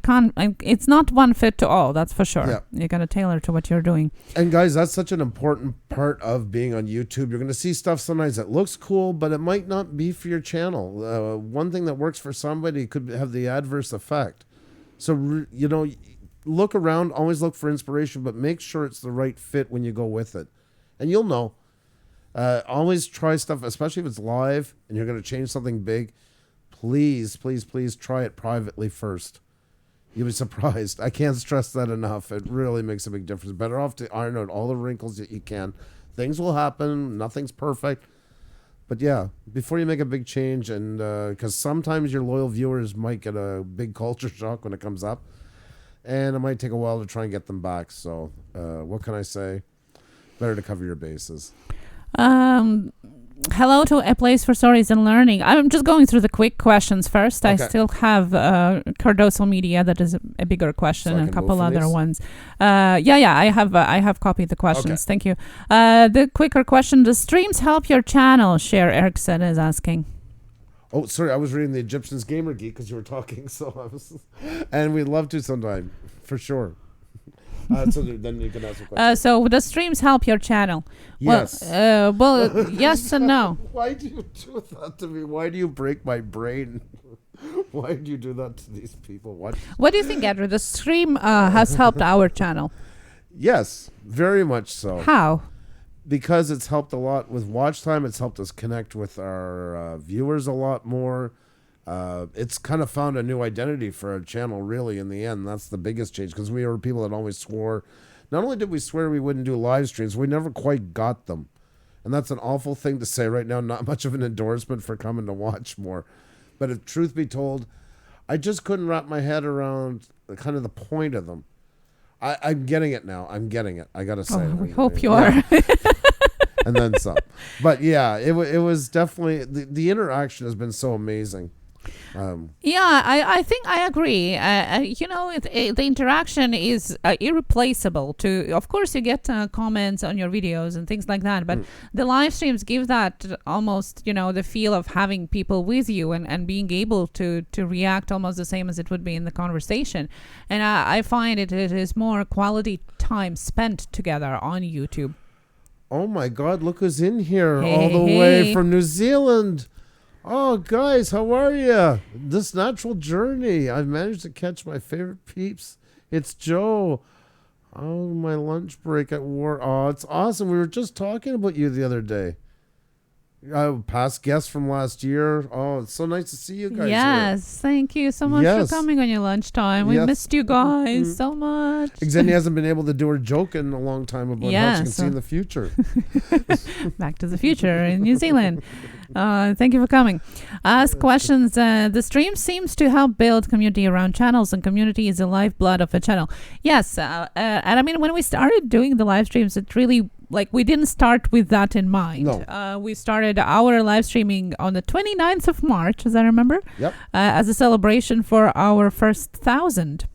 It's not one fit to all. That's for sure. Yeah. You got to tailor to what you're doing. And guys, that's such an important part of being on YouTube. You're going to see stuff sometimes that looks cool, but it might not be for your channel. One thing that works for somebody could have the adverse effect. So, look around, always look for inspiration, but make sure it's the right fit when you go with it. And you'll know. Always try stuff, especially if it's live and you're going to change something big. Please try it privately first. You'll be surprised. I can't stress that enough. It really makes a big difference. Better off to iron out all the wrinkles that you can. Things will happen. Nothing's perfect. But yeah, before you make a big change, and because sometimes your loyal viewers might get a big culture shock when it comes up, and it might take a while to try and get them back. So what can I say? Better to cover your bases. Hello to A Place for Stories and Learning. I'm just going through the quick questions first. Okay. I still have Cardosal Media that is a bigger question So I and a can couple move from other these? ones. I have copied the questions. Okay. Thank you. The quicker question: does streams help your channel? Cher Erickson is asking. Oh, sorry, I was reading the Egyptians Gamer Geek because you were talking, and we'd love to sometime, for sure. So then you can ask a question. So does streams help your channel? Yes. Well, yes and no. Why do you do that to me? Why do you break my brain? Why do you do that to these people? What do you think, Andrew? The stream has helped our channel. Yes, very much so. How? Because it's helped a lot with watch time. It's helped us connect with our viewers a lot more. It's kind of found a new identity for our channel, really, in the end. That's the biggest change, because we were people that always swore. Not only did we swear we wouldn't do live streams, we never quite got them. And that's an awful thing to say right now. Not much of an endorsement for coming to watch more. But if truth be told, I just couldn't wrap my head around kind of the point of them. I'm getting it now. I'm getting it. I got to say. Oh, we hope you are. And then some. But yeah, it was definitely, the interaction has been so amazing. I think I agree. The interaction is irreplaceable. Of course, you get comments on your videos and things like that, but the live streams give that almost, the feel of having people with you and being able to react almost the same as it would be in the conversation. And I find it is more quality time spent together on YouTube. Oh my God, look who's in here all the way from New Zealand. Oh, guys, how are you? This natural journey. I've managed to catch my favorite peeps. It's Joe. Oh, my lunch break at work. Oh, it's awesome. We were just talking about you the other day. Past guests from last year. Oh, it's so nice to see you guys. Yes, thank you so much for coming on your lunchtime. We missed you guys so much. Xenia hasn't been able to do her joke in a long time about how she can see in the future. Back to the future in New Zealand. Thank you for coming. Ask questions. The stream seems to help build community around channels, and community is the lifeblood of a channel. Yes, and I mean, when we started doing the live streams, it really, we didn't start with that in mind. No. We started our live streaming on the 29th of March, as I remember, as a celebration for our first 1,000.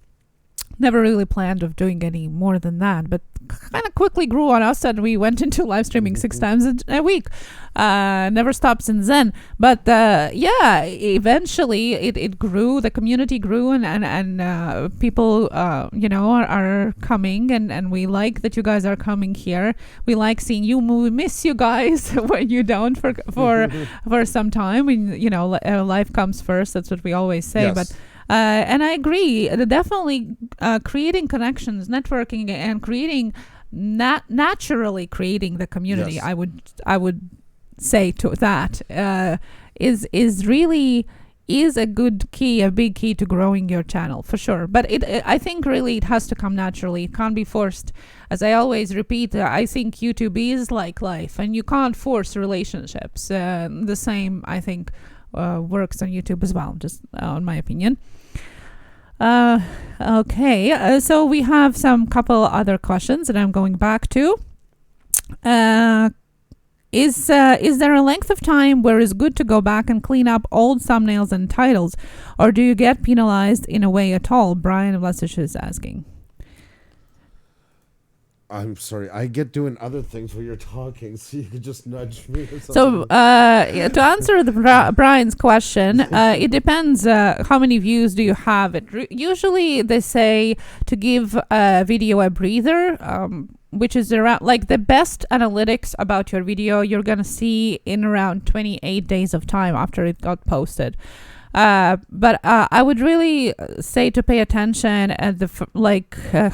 Never really planned of doing any more than that, but kind of quickly grew on us, and we went into live streaming 6 times a week. Never stopped since then. But eventually it grew. The community grew, and people are coming, and we like that you guys are coming here. We like seeing you. We miss you guys when you don't for some time. Life comes first. That's what we always say. Yes. But. And I agree. Definitely creating connections, networking, and creating naturally creating the community. Yes. I would say to that is really a good key, a big key to growing your channel for sure. But I think really it has to come naturally. It can't be forced. As I always repeat, I think YouTube is like life, and you can't force relationships. The same, I think, works on YouTube as well, just in my opinion. Okay, so we have some couple other questions that I'm going back to. Is there a length of time where it's good to go back and clean up old thumbnails and titles, or do you get penalized in a way at all? Brian Vlasic is asking. I'm sorry, I get doing other things while you're talking, so you could just nudge me or something. So to answer Brian's question, it depends how many views do you have. Usually they say to give a video a breather, which is around, the best analytics about your video you're going to see in around 28 days of time after it got posted. But I would really say to pay attention at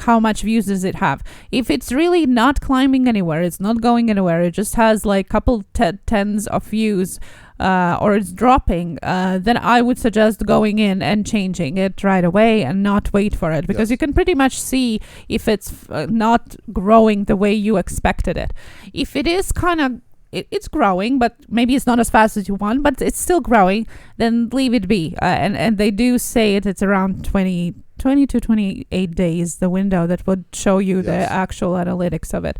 how much views does it have. If it's really not climbing anywhere, it's not going anywhere, it just has couple tens of views, or it's dropping, then I would suggest going in and changing it right away and not wait for it, because you can pretty much see if it's not growing the way you expected it. If it is kind of it's growing, but maybe it's not as fast as you want, but it's still growing, then leave it be. And they do say it's around 20 to 28 days, the window that would show you the actual analytics of it.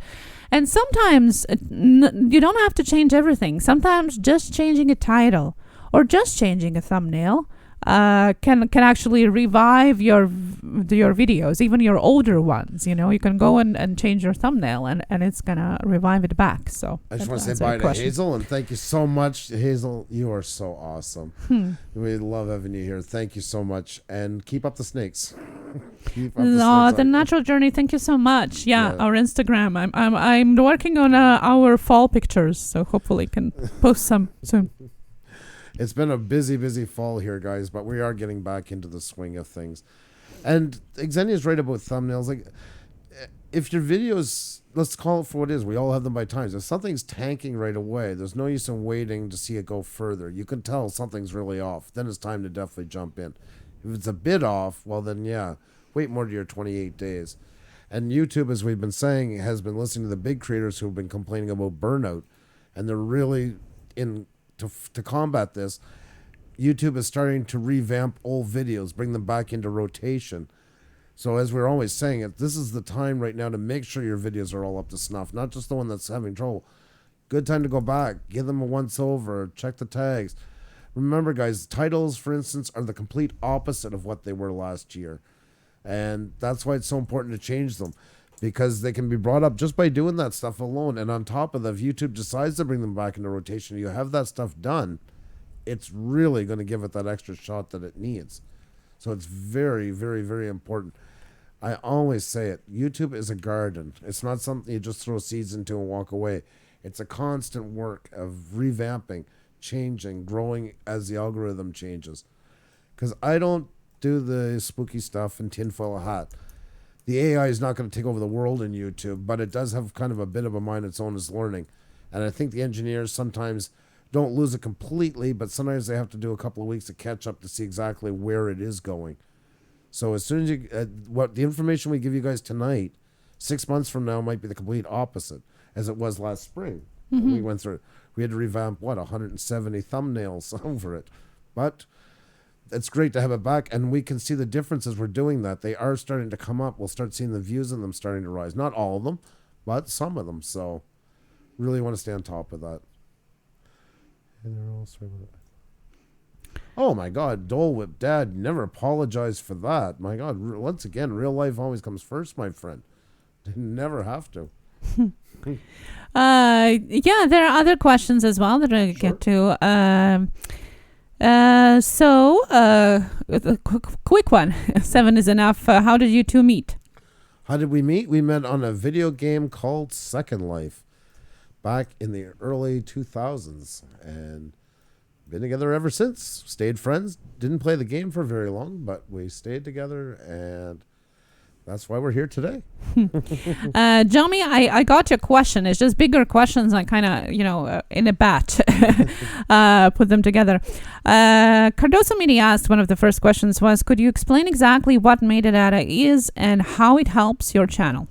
And sometimes you don't have to change everything. Sometimes just changing a title or just changing a thumbnail can actually revive your videos, even your older ones. You can go and change your thumbnail, and it's gonna revive it back. So I just want to say bye to Hazel, and thank you so much, Hazel. You are so awesome. We love having you here. Thank you so much, and keep up the snakes. The natural journey. Thank you so much. Yeah, our Instagram. I'm working on our fall pictures, so hopefully can post some soon. It's been a busy fall here, guys, but we are getting back into the swing of things. And Xenia's right about thumbnails. If your videos, let's call it for what it is, we all have them by times. If something's tanking right away, there's no use in waiting to see it go further. You can tell something's really off. Then it's time to definitely jump in. If it's a bit off, well then, wait more to your 28 days. And YouTube, as we've been saying, has been listening to the big creators who have been complaining about burnout. and they're really to combat this. YouTube is starting to revamp old videos, bring them back into rotation. So as we're always saying, this is the time right now to make sure your videos are all up to snuff, not just the one that's having trouble. Good time to go back, give them a once over, check the tags. Remember, guys, titles, for instance, are the complete opposite of what they were last year. And that's why it's so important to change them, because they can be brought up just by doing that stuff alone. And on top of that, if YouTube decides to bring them back into rotation, you have that stuff done, it's really going to give it that extra shot that it needs. So it's very, very, very important. I always say it. YouTube is a garden. It's not something you just throw seeds into and walk away. It's a constant work of revamping, changing, growing as the algorithm changes. Because I don't do the spooky stuff and tinfoil hat. The AI is not going to take over the world in YouTube, but it does have kind of a bit of a mind its own as learning. And I think the engineers sometimes don't lose it completely, but sometimes they have to do a couple of weeks to catch up to see exactly where it is going. So as soon as you, what the information we give you guys tonight, 6 months from now might be the complete opposite, as it was last spring. We went through it. We had to revamp, 170 thumbnails over it. But it's great to have it back, and we can see the differences we're doing that. They are starting to come up. We'll start seeing the views in them starting to rise. Not all of them, but some of them. So really want to stay on top of that. And they're all sorry about it. Oh my God, Dole Whip Dad, never apologize for that. My God, once again, real life always comes first, my friend. Never have to. Yeah, there are other questions as well that I get to. Quick one. 7 is enough. How did you two meet? How did we meet? We met on a video game called Second Life back in the early 2000s, and been together ever since. Stayed friends. Didn't play the game for very long, but we stayed together, and that's why we're here today. Jomi, I got your question. It's just bigger questions. I kind of, in a batch, put them together. Cardoso Mini asked, one of the first questions was, could you explain exactly what metadata is and how it helps your channel?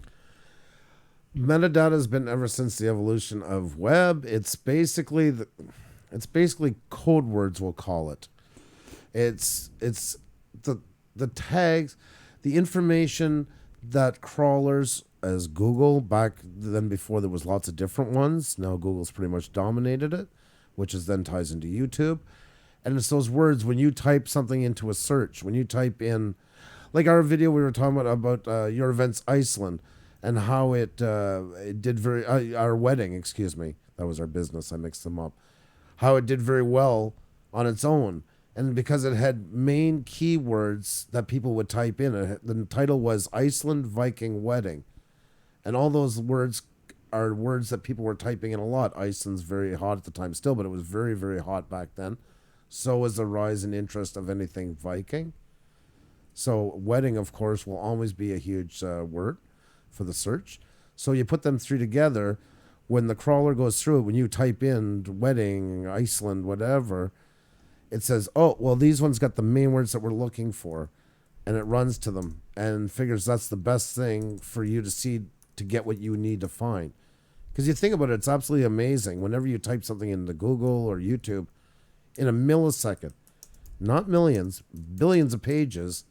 Metadata has been ever since the evolution of web. It's basically code words, we'll call it. It's the tags, the information that crawlers, as Google, back then before there was lots of different ones. Now Google's pretty much dominated it, which is then ties into YouTube. And it's those words when you type something into a search, when you type in, like our video we were talking about your events Iceland, and how it did our wedding, excuse me. That was our business. I mixed them up. How it did very well on its own. And because it had main keywords that people would type in, the title was Iceland Viking Wedding. And all those words are words that people were typing in a lot. Iceland's very hot at the time still, but it was very, very hot back then. So was the rise in interest of anything Viking. So wedding, of course, will always be a huge word for the search. So you put them three together. When the crawler goes through it, when you type in wedding, Iceland, whatever, it says, oh, well, these ones got the main words that we're looking for. And it runs to them and figures that's the best thing for you to see to get what you need to find. Because you think about it, it's absolutely amazing. Whenever you type something into Google or YouTube, in a millisecond, not millions, billions of pages,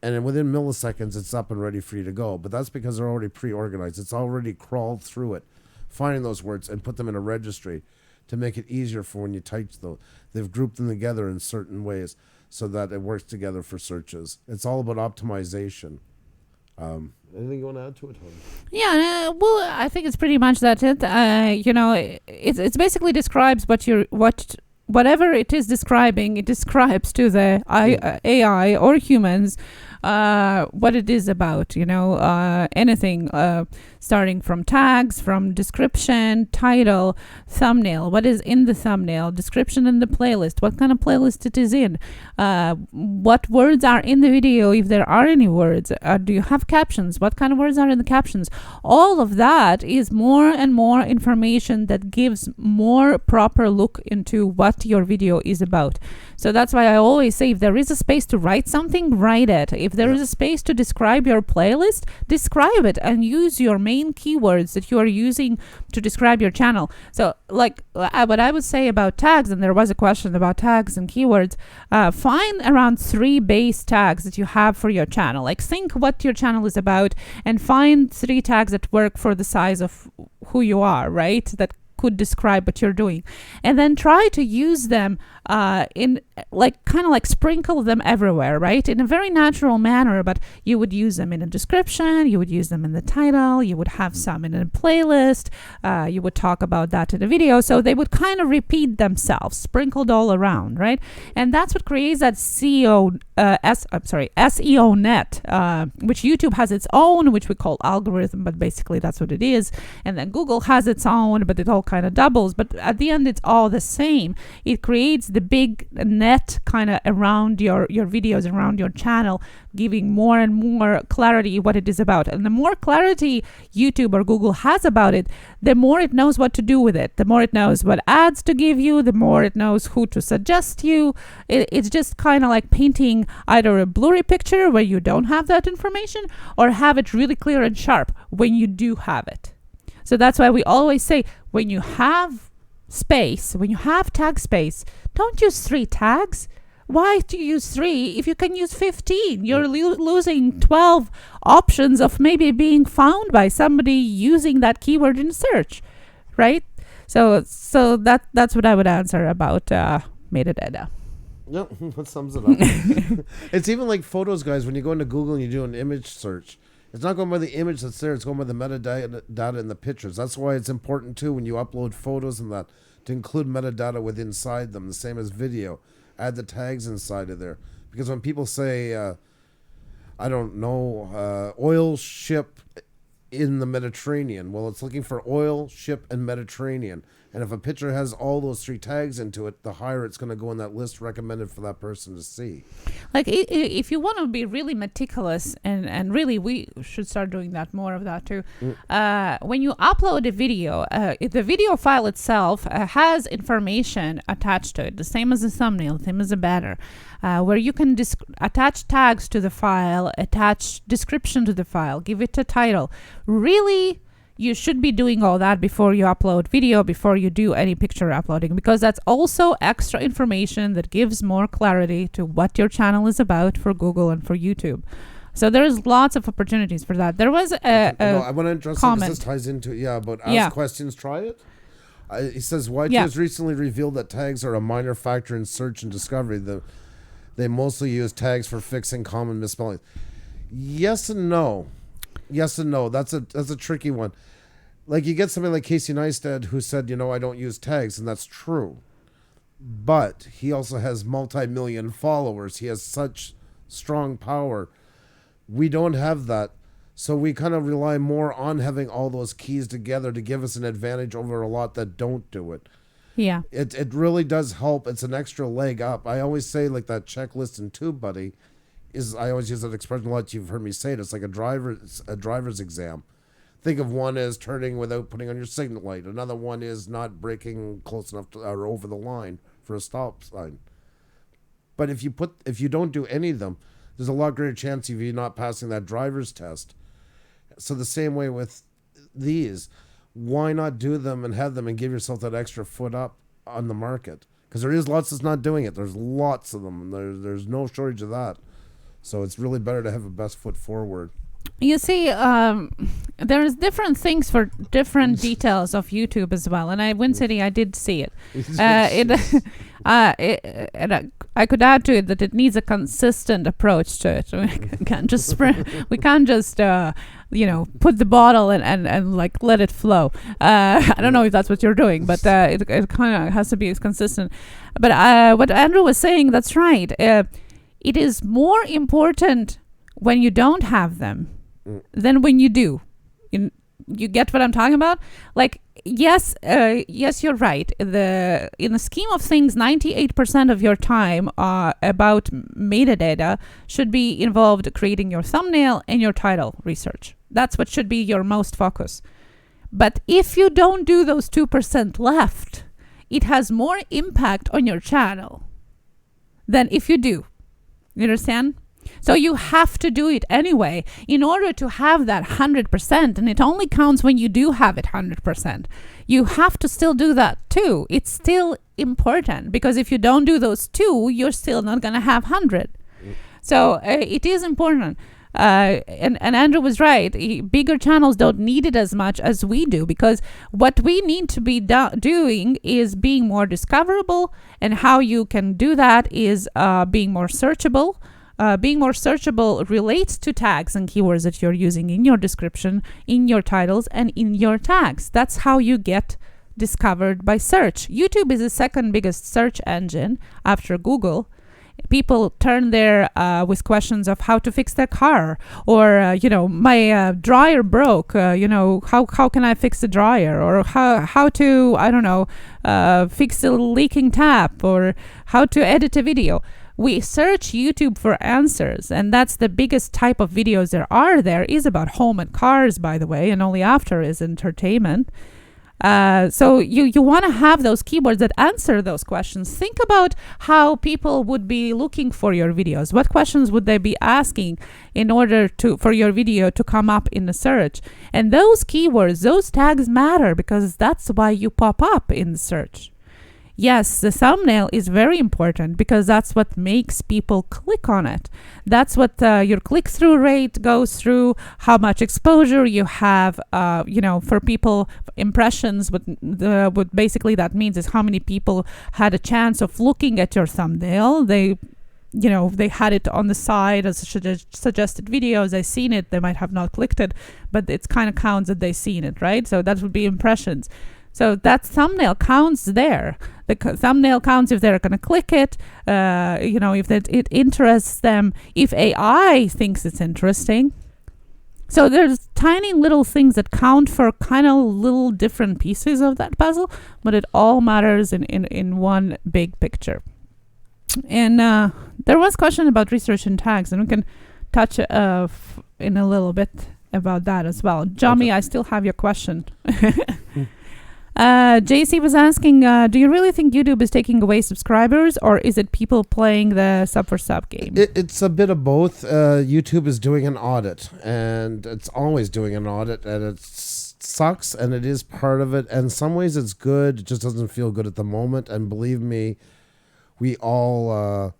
and then within milliseconds, it's up and ready for you to go. But that's because they're already pre-organized. It's already crawled through it, finding those words and put them in a registry to make it easier for when you type those. They've grouped them together in certain ways so that it works together for searches. It's all about optimization. Anything you want to add to it, Tony? Yeah, well, I think it's pretty much that it. It's basically describes whatever it is describing. It describes to the AI or humans what it is about. Anything starting from tags, from description, title, thumbnail. What is in the thumbnail? Description in the playlist. What kind of playlist it is in? What words are in the video, if there are any words? Do you have captions? What kind of words are in the captions? All of that is more and more information that gives more proper look into what your video is about. So that's why I always say, if there is a space to write something, write it. If there is a space to describe your playlist, describe it and use your main keywords that you are using to describe your channel. So like what I would say about tags, and there was a question about tags and keywords, find around 3 base tags that you have for your channel. Like think what your channel is about and find 3 tags that work for the size of who you are, right? That could describe what you're doing, and then try to use them in like kind of like sprinkle them everywhere, right? In a very natural manner, but you would use them in a description, you would use them in the title, you would have some in a playlist, you would talk about that in a video, so they would kind of repeat themselves, sprinkled all around, right? And that's what creates that SEO net, which YouTube has its own, which we call algorithm, but basically that's what it is. And then Google has its own, but it all kind of doubles. But at the end, it's all the same. It creates the big net kind of around your videos, around your channel, giving more and more clarity what it is about. And the more clarity YouTube or Google has about it, the more it knows what to do with it. The more it knows what ads to give you, the more it knows who to suggest you. It's just kind of like painting either a blurry picture where you don't have that information, or have it really clear and sharp when you do have it. So that's why we always say, when you have space, when you have tag space, don't use 3 tags. Why do you use 3 if you can use 15? You're losing 12 options of maybe being found by somebody using that keyword in search, right? So that's what I would answer about metadata. Yep, that sums it up. It's even like photos, guys. When you go into Google and you do an image search, it's not going by the image that's there. It's going by the metadata in the pictures. That's why it's important, too, when you upload photos and that, to include metadata with inside them, the same as video. Add the tags inside of there. Because when people say, I don't know, oil ship in the Mediterranean, well, it's looking for oil, ship, and Mediterranean. And if a picture has all those 3 tags into it, the higher it's going to go in that list recommended for that person to see. Like if you want to be really meticulous, and really we should start doing that, more of that too. When you upload a video, if the video file itself has information attached to it, the same as a thumbnail, the same as a banner, where you can attach tags to the file, attach description to the file, give it a title. Really, you should be doing all that before you upload video, before you do any picture uploading, because that's also extra information that gives more clarity to what your channel is about for Google and for YouTube. So there's lots of opportunities for that. There was I want to address comment. This ties into about ask questions, try it. He says YT has recently revealed that tags are a minor factor in search and discovery. They mostly use tags for fixing common misspellings. Yes and no. Yes and no. That's a tricky one. Like you get somebody like Casey Neistat who said, I don't use tags, and that's true. But he also has multi-million followers. He has such strong power. We don't have that. So we kind of rely more on having all those keys together to give us an advantage over a lot that don't do it. Yeah. It really does help. It's an extra leg up. I always say like that checklist in TubeBuddy I always use that expression a lot. You've heard me say it. It's like a driver's exam. Think of one as turning without putting on your signal light. Another one is not braking close enough to, or over the line for a stop sign. But if you don't do any of them, there's a lot greater chance of you not passing that driver's test. So the same way with these, why not do them and have them and give yourself that extra foot up on the market? Because there is lots that's not doing it. There's lots of them, and there's no shortage of that. So it's really better to have a best foot forward. You see, there's different things for different details of YouTube as well. And Wind City, I did see it. I could add to it that it needs a consistent approach to it. We can't just put the bottle and like let it flow. I don't know if that's what you're doing, but it kind of has to be consistent. But what Andrew was saying, that's right. It is more important when you don't have them than when you do. You get what I'm talking about? Like, yes, you're right. In the scheme of things, 98% of your time about metadata should be involved creating your thumbnail and your title research. That's what should be your most focus. But if you don't do those 2% left, it has more impact on your channel than if you do. You understand? So you have to do it anyway in order to have that 100%. And it only counts when you do have it 100%. You have to still do that too. It's still important, because if you don't do those two, you're still not going to have 100. So it is important. And Andrew was right. Bigger channels don't need it as much as we do, because what we need to be doing is being more discoverable. And how you can do that is being more searchable. Being more searchable relates to tags and keywords that you're using in your description, in your titles, and in your tags. That's how you get discovered by search. YouTube is the second biggest search engine after Google. People turn there with questions of how to fix their car, or my dryer broke. How can I fix the dryer, or how to fix a leaking tap, or how to edit a video. We search YouTube for answers, and that's the biggest type of videos there are. There is about home and cars, by the way, and only after is entertainment. So you want to have those keywords that answer those questions. Think about how people would be looking for your videos. What questions would they be asking in order for your video to come up in the search? And those keywords, those tags matter, because that's why you pop up in the search. Yes, the thumbnail is very important, because that's what makes people click on it. That's what your click-through rate goes through, how much exposure you have, for people, impressions. What basically that means is how many people had a chance of looking at your thumbnail. They had it on the side as suggested videos. They've seen it. They might have not clicked it, but it kind of counts that they've seen it, right? So that would be impressions. So that thumbnail counts there. The thumbnail counts if they're going to click it, if it interests them, if AI thinks it's interesting. So there's tiny little things that count for kind of little different pieces of that puzzle, but it all matters in one big picture. And there was a question about research and tags, and we can touch in a little bit about that as well. Jami, okay. I still have your question. JC was asking, do you really think YouTube is taking away subscribers, or is it people playing the sub for sub game? It's a bit of both. YouTube is doing an audit, and it's always doing an audit, and it sucks, and it is part of it. And in some ways it's good. It just doesn't feel good at the moment. And believe me, we all,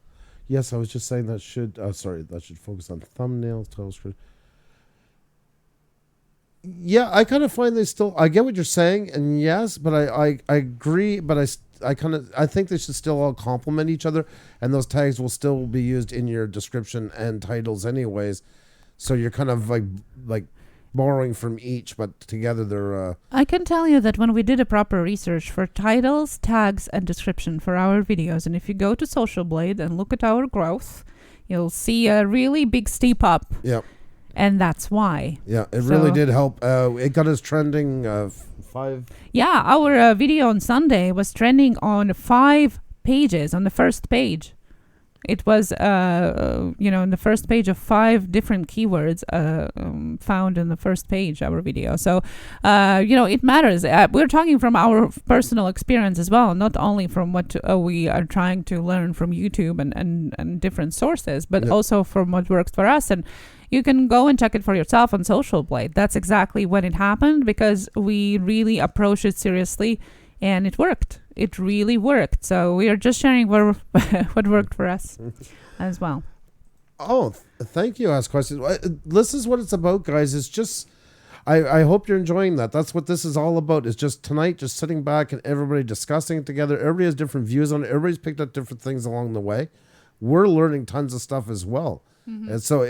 yes, I was just saying that should focus on thumbnails, title screen. Yeah, I kind of find I get what you're saying, and yes, but I agree, but I think they should still all complement each other, and those tags will still be used in your description and titles anyways. So you're kind of like borrowing from each, but together they're... I can tell you that when we did a proper research for titles, tags, and description for our videos, and if you go to Social Blade and look at our growth, you'll see a really big steep up. Yep. And that's why. Yeah, it really did help. It got us trending 5. Yeah, our video on Sunday was trending on 5 pages, on the first page. It was, in the first page of 5 different keywords found in the first page, our video. So, it matters. We're talking from our personal experience as well, not only from what we are trying to learn from YouTube and different sources, but also from what works for us. And you can go and check it for yourself on Social Blade. That's exactly when it happened, because we really approached it seriously, and it worked. It really worked. So we are just sharing what worked for us as well. Oh, thank you. Ask questions. This is what it's about, guys. It's just, I hope you're enjoying that. That's what this is all about. It's just tonight, just sitting back and everybody discussing it together. Everybody has different views on it. Everybody's picked up different things along the way. We're learning tons of stuff as well. Mm-hmm. And so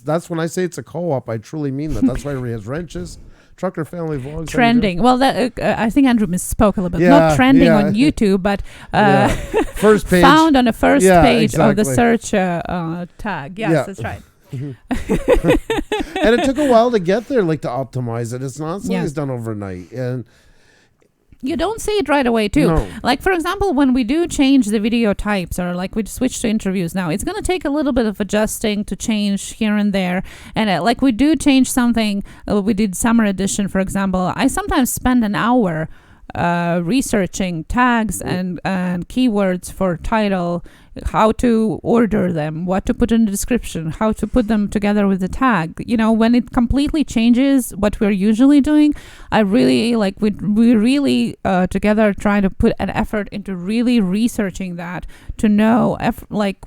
that's when I say it's a co-op, I truly mean that. That's why he has wrenches. Trucker Family Vlogs. Trending. Well, I think Andrew misspoke a little bit. Not trending on YouTube, but first page. Found on the first page of the search tag. Yes, that's right. And it took a while to get there, to optimize it. It's not something that's done overnight. And you don't see it right away too. No. Like, for example, when we do change the video types, or like we switch to interviews now, it's going to take a little bit of adjusting to change here and there. And like we do change something, we did summer edition, for example. I sometimes spend an hour researching tags and keywords for title, how to order them, what to put in the description, how to put them together with the tag. When it completely changes what we're usually doing, I really we really together try to put an effort into really researching that to know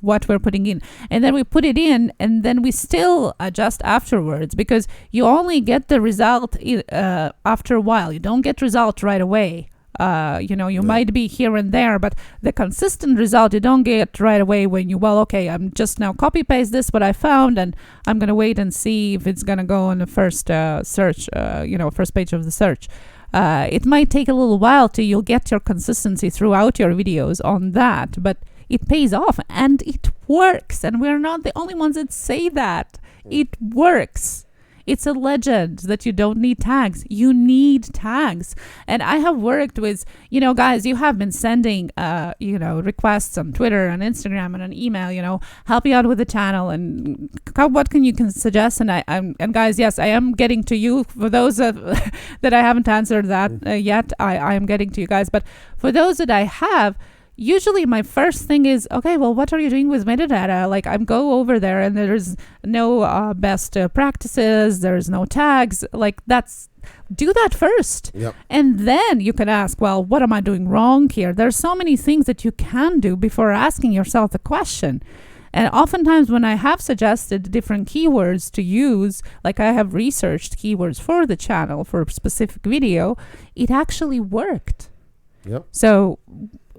what we're putting in, and then we put it in, and then we still adjust afterwards, because you only get the result after a while. You don't get result right away. You might be here and there, but the consistent result you don't get right away when I'm just now copy paste this what I found, and I'm gonna wait and see if it's gonna go on the first search, first page of the search. It might take a little while till you'll get your consistency throughout your videos on that, but it pays off and it works, and we're not the only ones that say that. It works. It's a legend that you don't need tags. You need tags. And I have worked with, guys, you have been sending, requests on Twitter and Instagram and an email, help me out with the channel and what can you suggest? And guys, yes, I am getting to you. For those that I haven't answered that yet, I am getting to you guys. But for those that I have, usually my first thing is, okay, well, what are you doing with metadata? I go over there and there's no best practices. There's no tags. Do that first. Yep. And then you can ask, well, what am I doing wrong here? There's so many things that you can do before asking yourself the question. And oftentimes when I have suggested different keywords to use, I have researched keywords for the channel for a specific video, it actually worked. Yep. So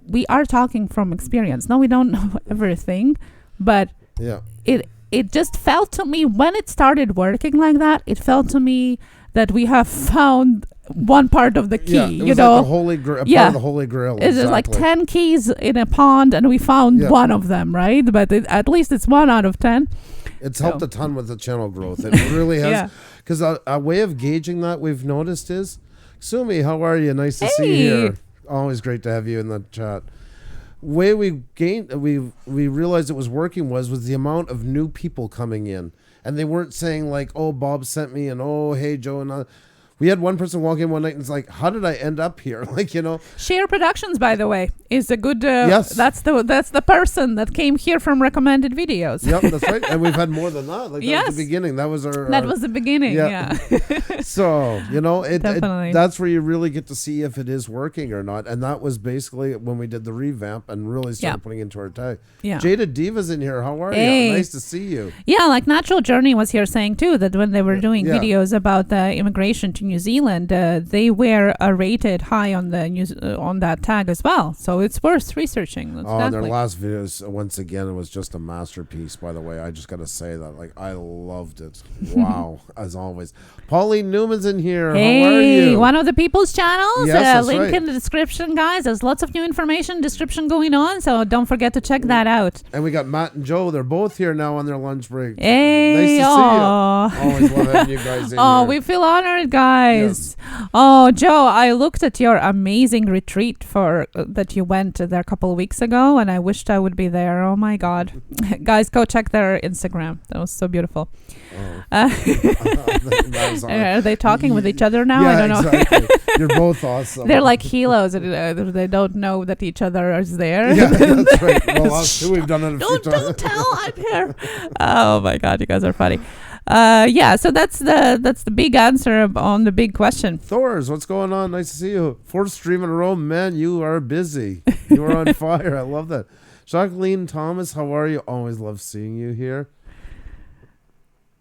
we are talking from experience. No, we don't know everything, but it just felt to me when it started working like that, it felt to me that we have found one part of the key. Yeah, it was like the holy part of the holy grail. It's exactly. 10 keys in a pond, and we found one of them, right? But at least it's 1 out of 10. It's helped a ton with the channel growth. It really has. Because a way of gauging that we've noticed is, Sumi, how are you? Nice to see you here. Always great to have you in the chat. Way we realized it was working was the amount of new people coming in, and they weren't saying oh, Bob sent me, and oh, hey, Joe, and we had one person walk in one night and it's how did I end up here? Share Productions, by the way, is a good. Yes, that's the person that came here from recommended videos. Yep, that's right. And we've had more than that. That was the beginning. That was our. That was the beginning. Yeah. So that's where you really get to see if it is working or not. And that was basically when we did the revamp and really started putting into our tag. Yeah. Jada Diva's in here. How are you? Nice to see you. Yeah, Natural Journey was here saying too that when they were doing videos about the immigration to New Zealand, they were rated high on the on that tag as well. So it's worth researching. And their last videos, once again, it was just a masterpiece. By the way, I just got to say that, I loved it. Wow, as always. Pauline Newman's in here. Hey, how are you? One of the people's channels. Yes, link in the description, guys. There's lots of new information description going on, so don't forget to check that out. And we got Matt and Joe. They're both here now on their lunch break. Hey, nice to see you. Always love having you guys in here. We feel honored, guys. Yes. Oh, Joe, I looked at your amazing retreat that you went there a couple of weeks ago, and I wished I would be there. Oh my God. Guys, go check their Instagram. That was so beautiful. Are they talking with each other now? Yeah, I don't know. Exactly. You're both awesome. They're like helos. They don't know that each other is there. Yeah, that's right. Well, us too. We've done it a few times. Don't tell. I'm here. Oh my God, you guys are funny. So that's the big answer on the big question. Thors, what's going on? Nice to see you. 4th stream in a row. Man, you are busy. You are on fire. I love that. Jacqueline Thomas, how are you? Always love seeing you here.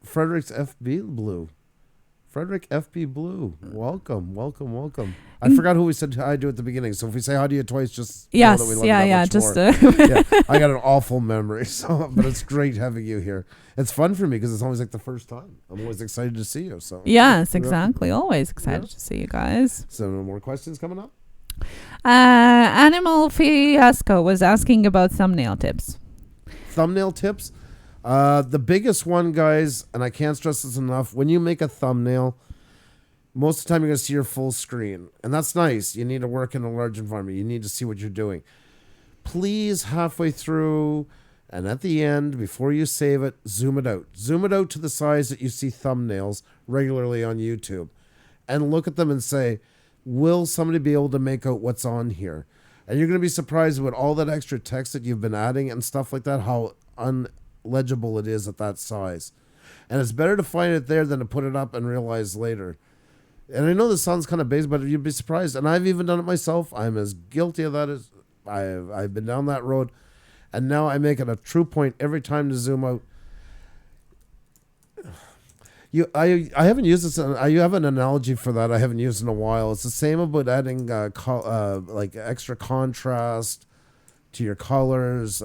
Frederick's FB Blue. Frederick FB Blue. Welcome. I forgot who we said hi to at the beginning. So if we say hi to you twice, just know that we love you that much more. I got an awful memory, but it's great having you here. It's fun for me because it's always the first time. I'm always excited to see you. So yes, exactly. Always excited to see you guys. So no more questions coming up? Animal Fiasco was asking about thumbnail tips. Thumbnail tips? The biggest one, guys, and I can't stress this enough, when you make a thumbnail, most of the time you're going to see your full screen. And that's nice. You need to work in a large environment. You need to see what you're doing. Please, halfway through and at the end, before you save it, zoom it out. Zoom it out to the size that you see thumbnails regularly on YouTube. And look at them and say, will somebody be able to make out what's on here? And you're going to be surprised with all that extra text that you've been adding and stuff like that, how unlegible it is at that size. And it's better to find it there than to put it up and realize later. And I know this sounds kind of basic, but you'd be surprised. And I've even done it myself. I'm as guilty of that as I've been down that road. And now I make it a true point every time to zoom out. I haven't used this. I have an analogy for that I haven't used in a while. It's the same about adding like extra contrast to your colors.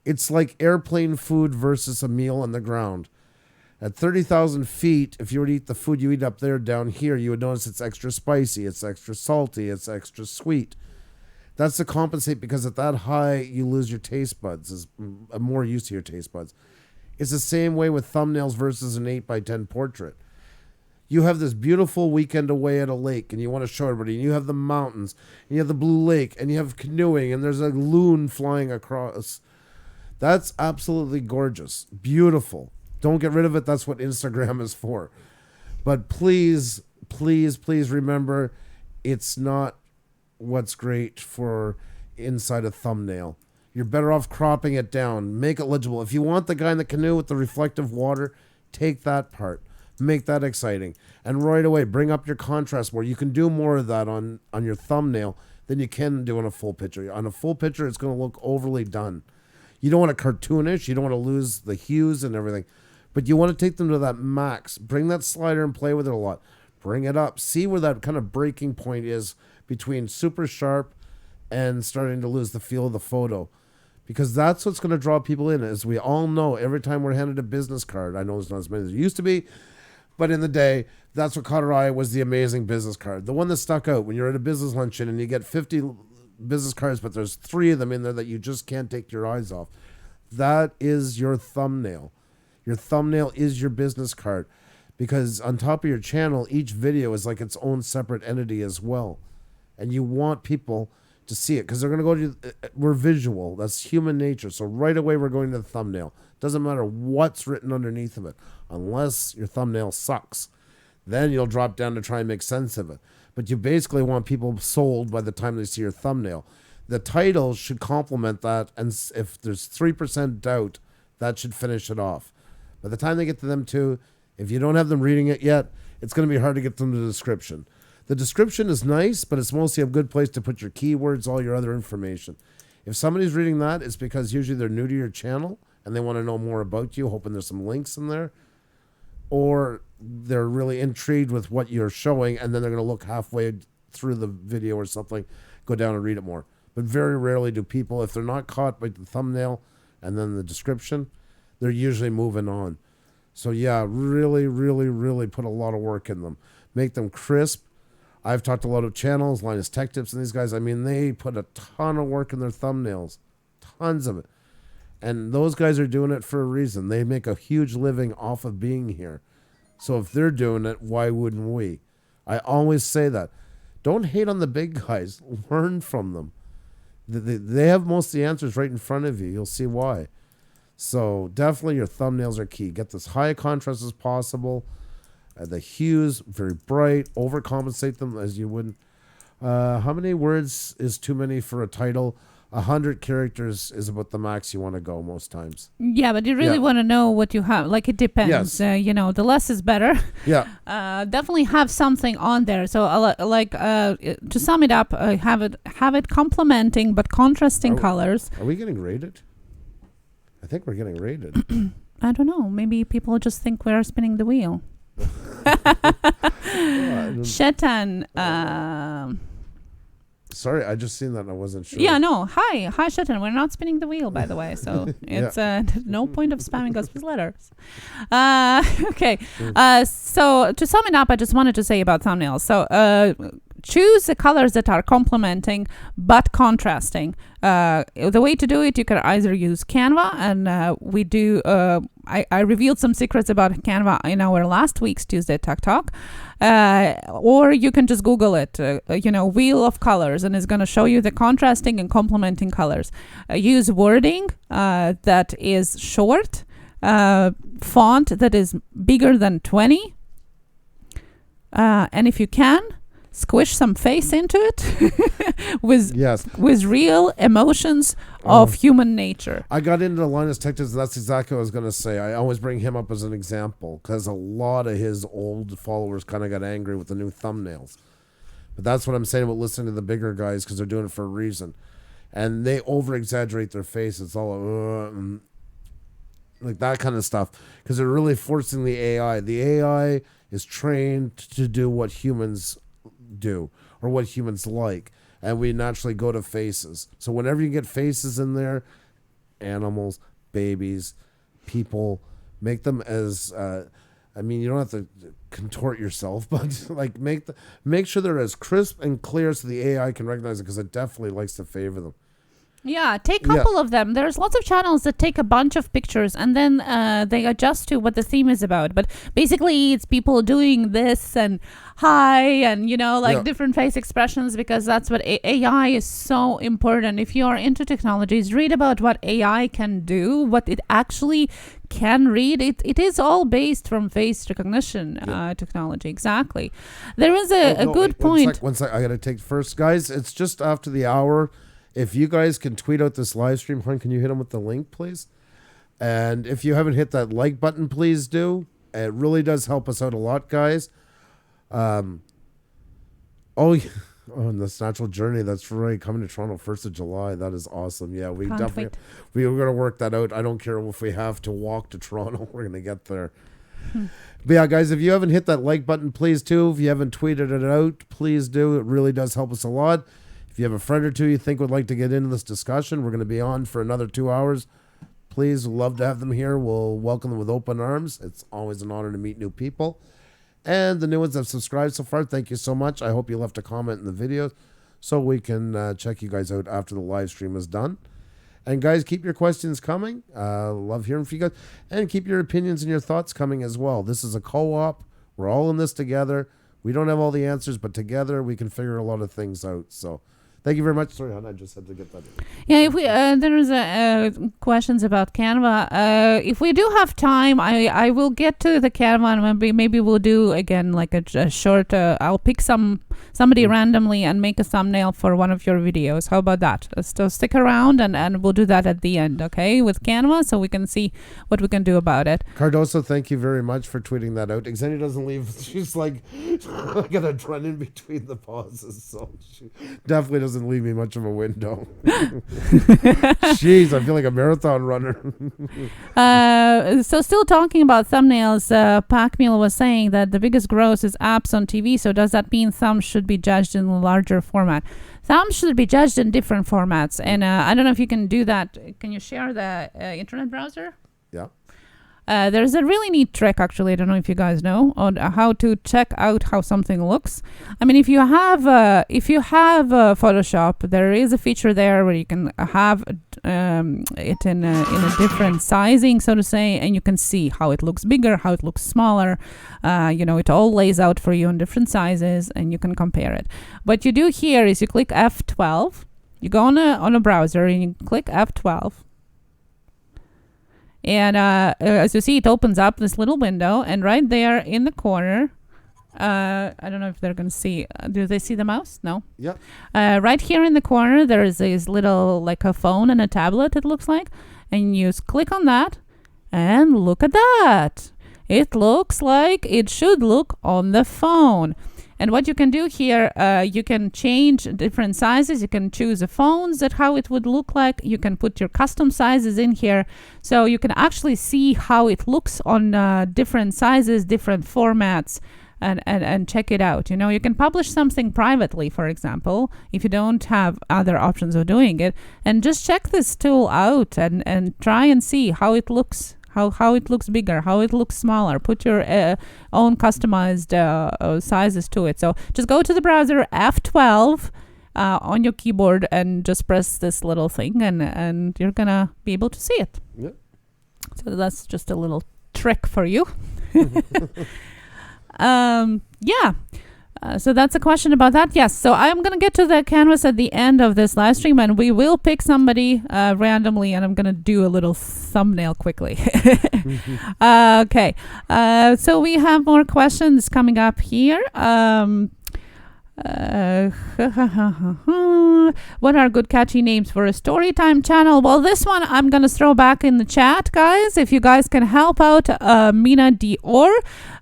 It's like airplane food versus a meal on the ground. At 30,000 feet, if you were to eat the food you eat up there, down here, you would notice it's extra spicy, it's extra salty, it's extra sweet. That's to compensate because at that high, you lose your taste buds. Is more used to your taste buds. It's the same way with thumbnails versus an 8x10 portrait. You have this beautiful weekend away at a lake, and you want to show everybody, and you have the mountains, and you have the blue lake, and you have canoeing, and there's a loon flying across. That's absolutely gorgeous, beautiful. Don't get rid of it. That's what Instagram is for. But please, please, please remember, it's not what's great for inside a thumbnail. You're better off cropping it down. Make it legible. If you want the guy in the canoe with the reflective water, take that part. Make that exciting. And right away, bring up your contrast more. You can do more of that on your thumbnail than you can do on a full picture. On a full picture, it's going to look overly done. You don't want it cartoonish. You don't want to lose the hues and everything. But you want to take them to that max. Bring that slider and play with it a lot. Bring it up. See where that kind of breaking point is between super sharp and starting to lose the feel of the photo. Because that's what's going to draw people in. As we all know, every time we're handed a business card, I know it's not as many as it used to be, but in the day, that's what caught our eye was the amazing business card. The one that stuck out when you're at a business luncheon and you get 50 business cards, but there's 3 of them in there that you just can't take your eyes off. That is your thumbnail. Your thumbnail is your business card, because on top of your channel, each video is like its own separate entity as well. And you want people to see it because they're going to go to, we're visual. That's human nature. So right away, we're going to the thumbnail. Doesn't matter what's written underneath of it, unless your thumbnail sucks. Then you'll drop down to try and make sense of it. But you basically want people sold by the time they see your thumbnail. The title should complement that. And if there's 3% doubt, that should finish it off. By the time they get to them too, if you don't have them reading it yet, it's going to be hard to get them to the description. The description is nice, but it's mostly a good place to put your keywords, all your other information. If somebody's reading that, it's because usually they're new to your channel and they want to know more about you, hoping there's some links in there. Or they're really intrigued with what you're showing, and then they're going to look halfway through the video or something, go down and read it more. But very rarely do people, if they're not caught by the thumbnail and then the description, they're usually moving on. So yeah, really, really, really put a lot of work in them. Make them crisp. I've talked to a lot of channels, Linus Tech Tips, and these guys, I mean, they put a ton of work in their thumbnails. Tons of it. And those guys are doing it for a reason. They make a huge living off of being here. So if they're doing it, why wouldn't we? I always say that. Don't hate on the big guys. Learn from them. They have most of the answers right in front of you. You'll see why. So definitely your thumbnails are key. Get this high contrast as possible. The hues, very bright. Overcompensate them as you wouldn't. How many words is too many for a title? 100 characters is about the max you want to go most times. Yeah, but you really want to know what you have. Like, it depends. Yes. The less is better. Yeah. Definitely have something on there. So, to sum it up, have it complementing but contrasting colors. Are we getting rated? I think we're getting rated. I don't know. Maybe people just think we're spinning the wheel. Shutdown. Sorry, I just seen that and I wasn't sure. Yeah, no. Hi, Shutdown. We're not spinning the wheel, by the way. So it's no point of spamming us with letters. Okay. So to sum it up, I just wanted to say about thumbnails. So choose the colors that are complementing but contrasting. The way to do it, you can either use Canva, and we do. I revealed some secrets about Canva in our last week's Tuesday Tech Talk. Or you can just Google it, wheel of colors, and it's going to show you the contrasting and complementing colors. Use wording that is short, font that is bigger than 20. And if you can, squish some face into it with Yes. with real emotions of human nature. I got into Linus Tech Tips. That's exactly what I was going to say. I always bring him up as an example because a lot of his old followers kind of got angry with the new thumbnails. But that's what I'm saying about listening to the bigger guys because they're doing it for a reason. And they over-exaggerate their face. It's all like that kind of stuff because they're really forcing the AI. The AI is trained to do what humans do or what humans like. And we naturally go to faces. So whenever you get faces in there, animals, babies, people, make them as... you don't have to contort yourself, but like make sure they're as crisp and clear so the AI can recognize it because it definitely likes to favor them. Yeah, take a couple of them. There's lots of channels that take a bunch of pictures and then they adjust to what the theme is about. But basically, it's people doing this and hi and, different face expressions because that's what AI is so important. If you're into technologies, read about what AI can do, what it actually can read. It is all based from face recognition technology. Exactly. There is a good point. One sec. I got to take first. Guys, it's just after the hour. If you guys can tweet out this live stream, hon, can you hit them with the link, please? And if you haven't hit that like button, please do. It really does help us out a lot, guys. On this natural journey, that's right. Coming to Toronto 1st of July. That is awesome. Yeah, we're going to work that out. I don't care if we have to walk to Toronto. We're going to get there. But yeah, guys, if you haven't hit that like button, please do. If you haven't tweeted it out, please do. It really does help us a lot. If you have a friend or two you think would like to get into this discussion, we're going to be on for another 2 hours. Please, love to have them here. We'll welcome them with open arms. It's always an honor to meet new people. And the new ones that have subscribed so far, thank you so much. I hope you left a comment in the video so we can check you guys out after the live stream is done. And guys, keep your questions coming. Love hearing from you guys. And keep your opinions and your thoughts coming as well. This is a co-op. We're all in this together. We don't have all the answers, but together we can figure a lot of things out. So thank you very much. Sorry, hon, I just had to get that in. Yeah, if we there is questions about Canva. If we do have time, I will get to the Canva and maybe we'll do again like a short. I'll pick somebody randomly and make a thumbnail for one of your videos. How about that? So stick around and we'll do that at the end, okay? With Canva, so we can see what we can do about it. Cardoso, thank you very much for tweeting that out. Xenia doesn't leave. She's like, I gotta run in between the pauses, so she definitely doesn't leave me much of a window. Jeez, I feel like a marathon runner. So still talking about thumbnails, Pacmeal was saying that the biggest growth is apps on TV. So does that mean thumbs should be judged in a larger format? Thumbs should be judged in different formats. And I don't know if you can do that. Can you share the internet browser? Yeah. There's a really neat trick, actually. I don't know if you guys know on how to check out how something looks. I mean, if you have Photoshop, there is a feature there where you can have it in a different sizing, so to say, and you can see how it looks bigger, how it looks smaller. It all lays out for you in different sizes, and you can compare it. What you do here is you click F12. You go on a browser and you click F12. And as you see, it opens up this little window, and right there in the corner, I don't know if they're going to see. Do they see the mouse? No. Yep. Right here in the corner, there is this little, like a phone and a tablet, it looks like. And you just click on that, and look at that. It looks like it should look on the phone. And what you can do here, you can change different sizes. You can choose the phones that how it would look like. You can put your custom sizes in here. So you can actually see how it looks on different sizes, different formats, and check it out. You can publish something privately, for example, if you don't have other options of doing it. And just check this tool out and try and see how it looks. How it looks bigger, how it looks smaller. Put your own customized sizes to it. So just go to the browser, F12 on your keyboard, and just press this little thing, and you're gonna be able to see it. Yep. So that's just a little trick for you. Yeah. So that's a question about that. Yes. So I'm going to get to the canvas at the end of this live stream, and we will pick somebody randomly, and I'm going to do a little thumbnail quickly. Okay. So we have more questions coming up here. What are good catchy names for a storytime channel? Well, this one I'm going to throw back in the chat, guys. If you guys can help out Mina Dior.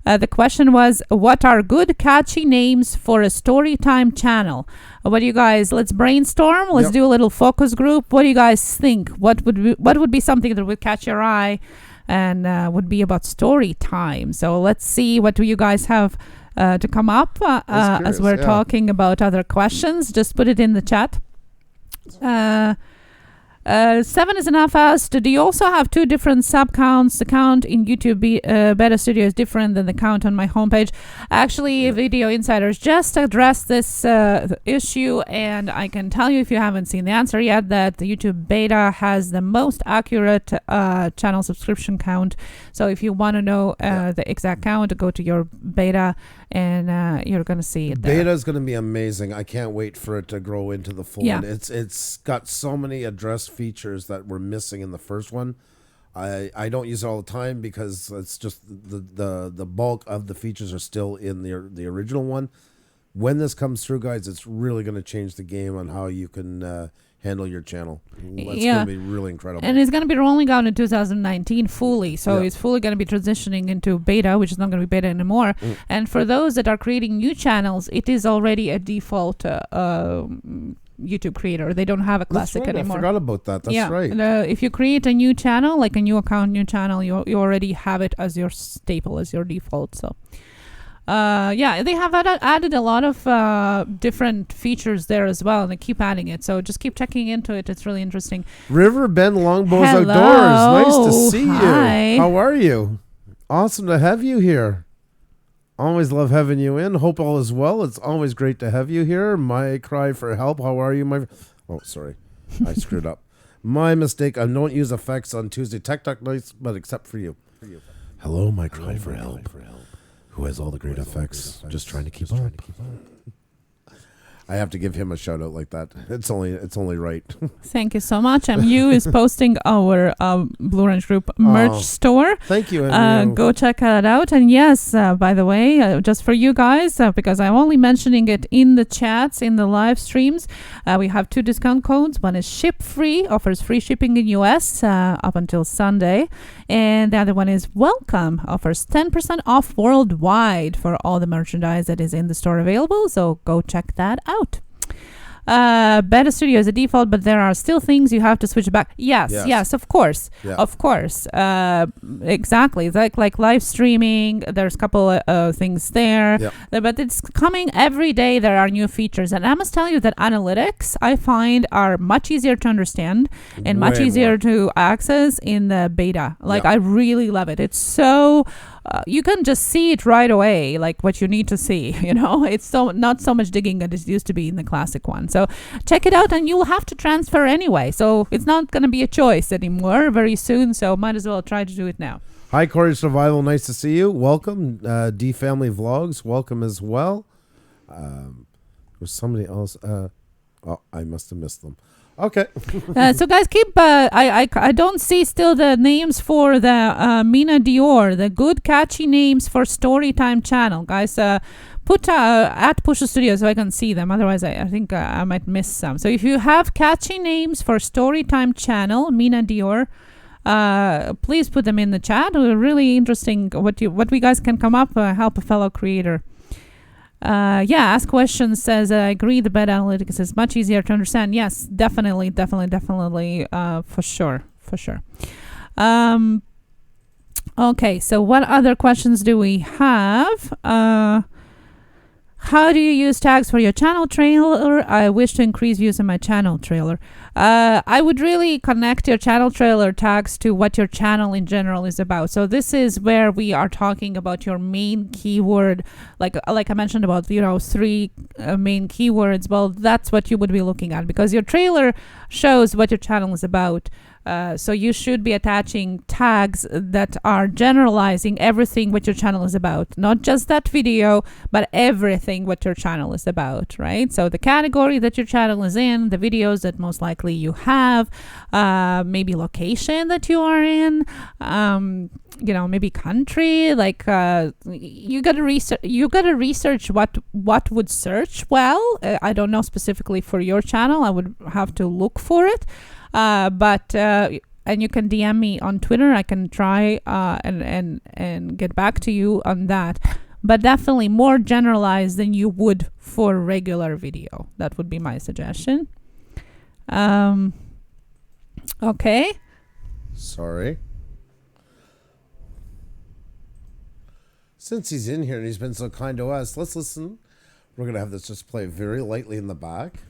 The question was, what are good catchy names for a storytime channel? What do you guys, let's brainstorm. Let's do a little focus group. What do you guys think? What would be something that would catch your eye and would be about story time? So let's see, what do you guys have to come up as we're talking about other questions? Just put it in the chat. 7 is enough asked, do you also have 2 different sub counts? The count in YouTube Beta Studio is different than the count on my homepage. Actually, Video Insiders just addressed this issue, and I can tell you, if you haven't seen the answer yet, that the YouTube Beta has the most accurate channel subscription count. So if you want to know the exact count, go to your Beta and you're going to see it there. Beta is going to be amazing. I can't wait for it to grow into the full one. It's got so many address features that were missing in the first one. I don't use it all the time because it's just the bulk of the features are still in the original one. When this comes through, guys, it's really going to change the game on how you can handle your channel. It's going to be really incredible. And it's going to be rolling out in 2019 fully. So it's fully going to be transitioning into beta, which is not going to be beta anymore. And for those that are creating new channels, it is already a default YouTube creator. They don't have a classic anymore. I forgot about that. That's right. If you create a new channel, like a new account, new channel, you already have it as your staple, as your default. So they have added a lot of different features there as well, and they keep adding it. So just keep checking into it. It's really interesting. River Bend Longbows Outdoors. Nice to see you. How are you? Awesome to have you here. Always love having you in. Hope all is well. It's always great to have you here. My cry for help. How are you, Oh, sorry. I screwed up. My mistake. I don't use effects on Tuesday Tech Talk nights, but except for you. Hello, my cry for help. Who has all the great effects? Just trying to keep up. I have to give him a shout out like that. It's only right. Thank you so much. MU is posting our Blue Orange Group merch store. Thank you. Go check it out. And yes, by the way, just for you guys, because I'm only mentioning it in the chats, in the live streams, we have 2 discount codes. One is ship free, offers free shipping in US up until Sunday. And the other one is welcome, offers 10% off worldwide for all the merchandise that is in the store available. So go check that out. Beta Studio is a default, but there are still things you have to switch back. Yes, of course. Yeah. Of course. Exactly. Like live streaming, there's a couple of things there. Yep. But it's coming every day. There are new features. And I must tell you that analytics, I find, are much easier to understand and much easier to access in the beta. I really love it. It's so... you can just see it right away, like what you need to see. It's not so much digging as it used to be in the classic one. So check it out, and you'll have to transfer anyway. So it's not going to be a choice anymore very soon. So might as well try to do it now. Hi, Corey Survival. Nice to see you. Welcome. D Family Vlogs. Welcome as well. Was somebody else? I must have missed them. Okay. So guys, keep. I don't see still the names for the Mina Dior, the good catchy names for Storytime channel, guys. Put at Puša Studios so I can see them. Otherwise, I think I might miss some. So if you have catchy names for Storytime channel, Mina Dior, please put them in the chat. Really interesting what we guys can come up help a fellow creator. Ask questions says, I agree, the beta analytics is much easier to understand. Yes, definitely, for sure. Okay, so what other questions do we have? How do you use tags for your channel trailer? I wish to increase views in my channel trailer. I would really connect your channel trailer tags to what your channel in general is about. So this is where we are talking about your main keyword, like I mentioned about 3 main keywords. Well, that's what you would be looking at, because your trailer shows what your channel is about. So you should be attaching tags that are generalizing everything what your channel is about, not just that video, but everything what your channel is about, right? So the category that your channel is in, the videos that most likely you have, maybe location that you are in, maybe country, like you gotta research what would search well. I don't know specifically for your channel. I would have to look for it, but and you can DM me on Twitter. I can try and get back to you on that, but definitely more generalized than you would for regular video. That would be my suggestion. Okay. Sorry. Since he's in here and he's been so kind to us, let's listen. We're going to have this just play very lightly in the back.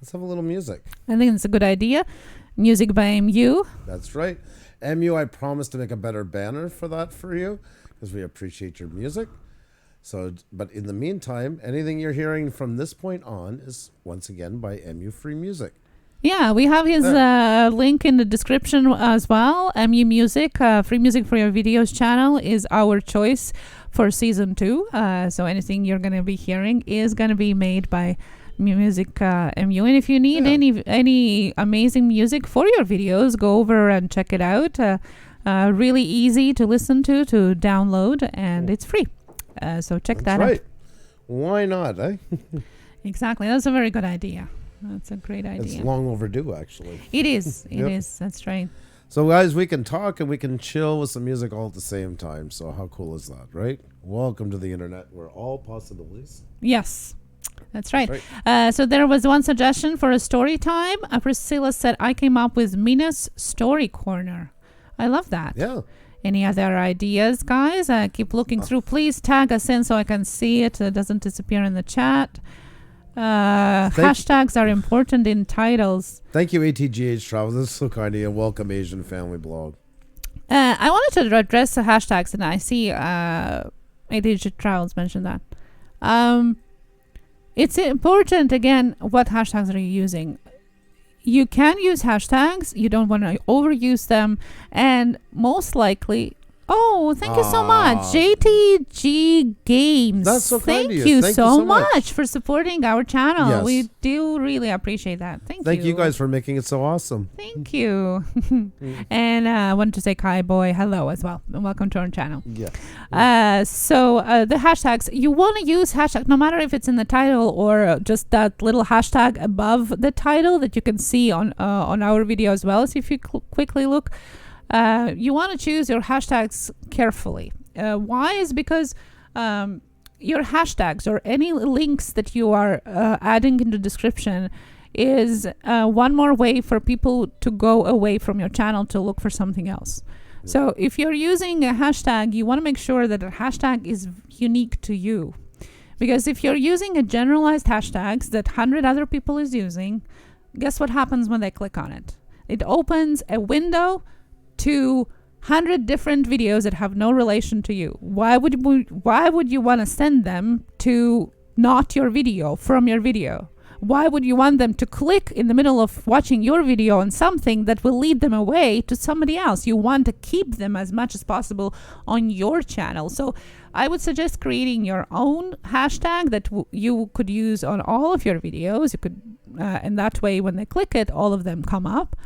Let's have a little music. I think it's a good idea. Music by MU. That's right. MU, I promise to make a better banner for that for you because we appreciate your music. So, but in the meantime, anything you're hearing from this point on is once again by MU Free Music. Yeah, we have his link in the description as well. MU Music, Free Music for Your Videos channel is our choice for season 2. So anything you're going to be hearing is going to be made by Music MU. And if you need any amazing music for your videos, go over and check it out. Really easy to listen to download, and it's free. So check that out. Why not, eh? Exactly. That's a very good idea. That's a great idea. It's long overdue, actually. It is. It is. That's right. So, guys, we can talk and we can chill with some music all at the same time. So how cool is that, right? Welcome to the internet where all possibilities. Yes, that's right. So there was one suggestion for a story time. Priscilla said, I came up with Mina's Story Corner. I love that. Yeah. Any other ideas, guys? Keep looking through. Please tag us in so I can see it. It doesn't disappear in the chat. Hashtags are important in titles. Thank you, ATGH Travel. This is so kind of you. Welcome, Asian Family Blog. I wanted to address the hashtags, and I see ATGH Travels mentioned that. It's important, again, what hashtags are you using? You can use hashtags. You don't want to overuse them. And most likely... Oh, thank you so much. JTG Games. That's so kind Thank of you. you Thank so you so much for supporting our channel. Yes. We do really appreciate that. Thank you. Thank you guys for making it so awesome. Thank you. And I wanted to say Kai Boy hello as well. And welcome to our channel. Yeah. So the hashtags, you want to use hashtag no matter if it's in the title or just that little hashtag above the title that you can see on our video as well. So if you quickly look, you want to choose your hashtags carefully. Why is because your hashtags or any links that you are adding in the description is one more way for people to go away from your channel to look for something else. Yeah. So if you're using a hashtag, you want to make sure that the hashtag is unique to you. Because if you're using a generalized hashtags that 100 other people is using, guess what happens when they click on it? It opens a window to 100 different videos that have no relation to you. Why would you want to send them to not your video from your video? Why would you want them to click in the middle of watching your video on something that will lead them away to somebody else? You want to keep them as much as possible on your channel. So I would suggest creating your own hashtag that you could use on all of your videos. You could, and that way when they click it, all of them come up.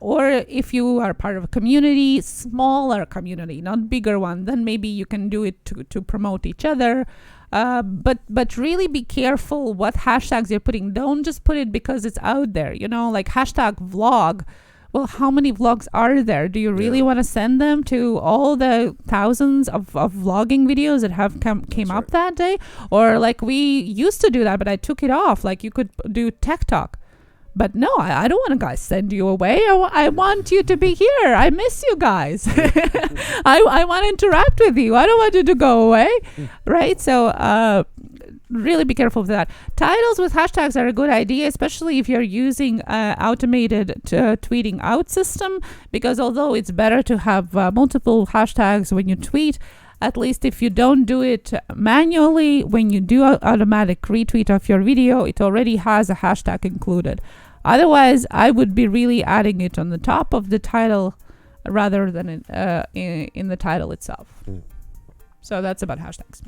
Or if you are part of a community, smaller community, not bigger one, then maybe you can do it to promote each other. But really be careful what hashtags you're putting. Don't just put it because it's out there, like hashtag vlog. Well, how many vlogs are there? Do you really want to send them to all the thousands of vlogging videos that have came up that day? Or like we used to do that, but I took it off. Like you could do Tech Talk. But no, I don't want to guys send you away. I want you to be here. I miss you guys. I want to interact with you. I don't want you to go away. Right? So really be careful with that. Titles with hashtags are a good idea, especially if you're using automated tweeting out system, because although it's better to have multiple hashtags when you tweet, at least if you don't do it manually, when you do automatic retweet of your video, it already has a hashtag included. Otherwise, I would be really adding it on the top of the title rather than in the title itself. So that's about hashtags.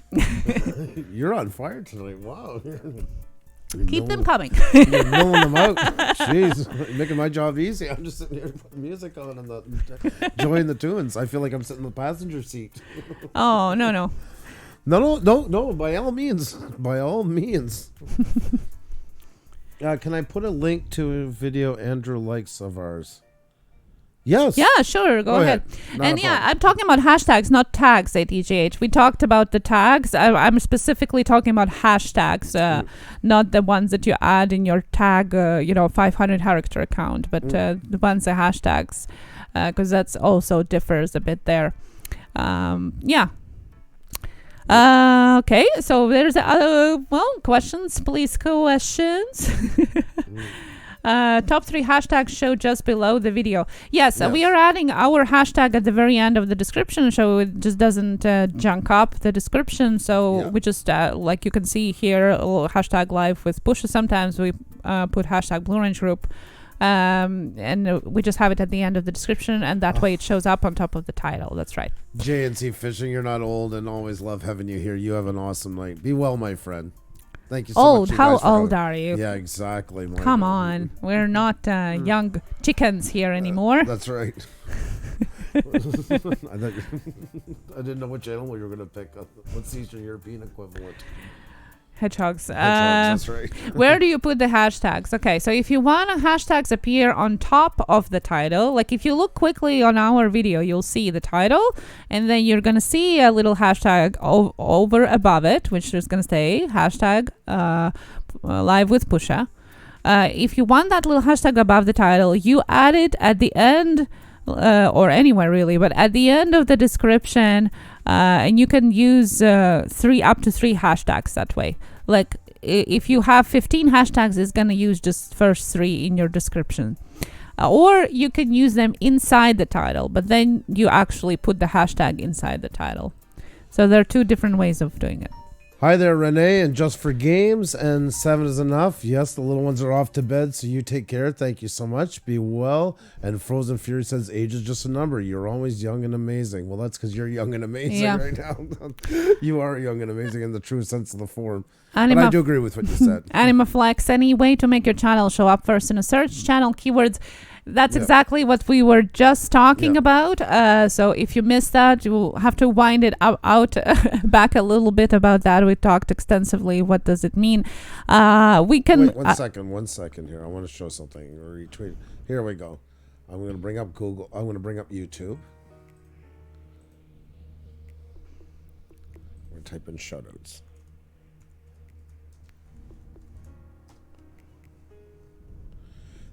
You're on fire tonight. Wow. Keep them coming. You're milling them out. Jeez, making my job easy. I'm just sitting here putting music on and enjoying the tunes. I feel like I'm sitting in the passenger seat. Oh, no. No. By all means. Can I put a link to a video Andrew likes of ours? Yes. Yeah, sure. Go ahead. And I'm talking about hashtags, not tags at EGH. We talked about the tags. I'm specifically talking about hashtags, not the ones that you add in your tag, 500 character account, but the ones that hashtags, because that's also differs a bit there. Okay, so there's questions, please, questions. Top 3 hashtags show just below the video. Yes. We are adding our hashtag at the very end of the description, so it just doesn't junk up the description. So we just, like you can see here, a little hashtag live with Puša. Sometimes we put hashtag Blue Range Group. And we just have it at the end of the description, and that way it shows up on top of the title. That's right. JNC Fishing, you're not old, and always love having you here. You have an awesome night. Be well, my friend. Thank you so much. How old are you? Yeah, exactly. Come on. We're not young chickens here anymore. That's right. I didn't know which animal you were going to pick. What's the Eastern European equivalent? Hedgehogs. That's right. Where do you put the hashtags? Okay, so if you want hashtags appear on top of the title, like if you look quickly on our video, you'll see the title, and then you're going to see a little hashtag over above it, which is going to say hashtag live with Puša. If you want that little hashtag above the title, you add it at the end, or anywhere really, but at the end of the description, and you can use up to 3 hashtags that way. Like if you have 15 hashtags, it's going to use just first 3 in your description. Or you can use them inside the title, but then you actually put the hashtag inside the title. So there are 2 different ways of doing it. Hi there, Renee, and just for games, and 7 is enough. Yes, the little ones are off to bed, so you take care. Thank you so much. Be well. And Frozen Fury says, age is just a number. You're always young and amazing. Well, that's because you're young and amazing right now. You are young and amazing in the true sense of the form. But I do agree with what you said. AnimaFlex, any way to make your channel show up first in a search channel keywords. That's exactly what we were just talking about. So if you missed that, you'll have to wind it out back a little bit about that. We talked extensively. What does it mean? We can... Wait, one second here. I want to show something. Retweet. Here we go. I'm going to bring up Google. I'm going to bring up YouTube. We're going to type in shoutouts.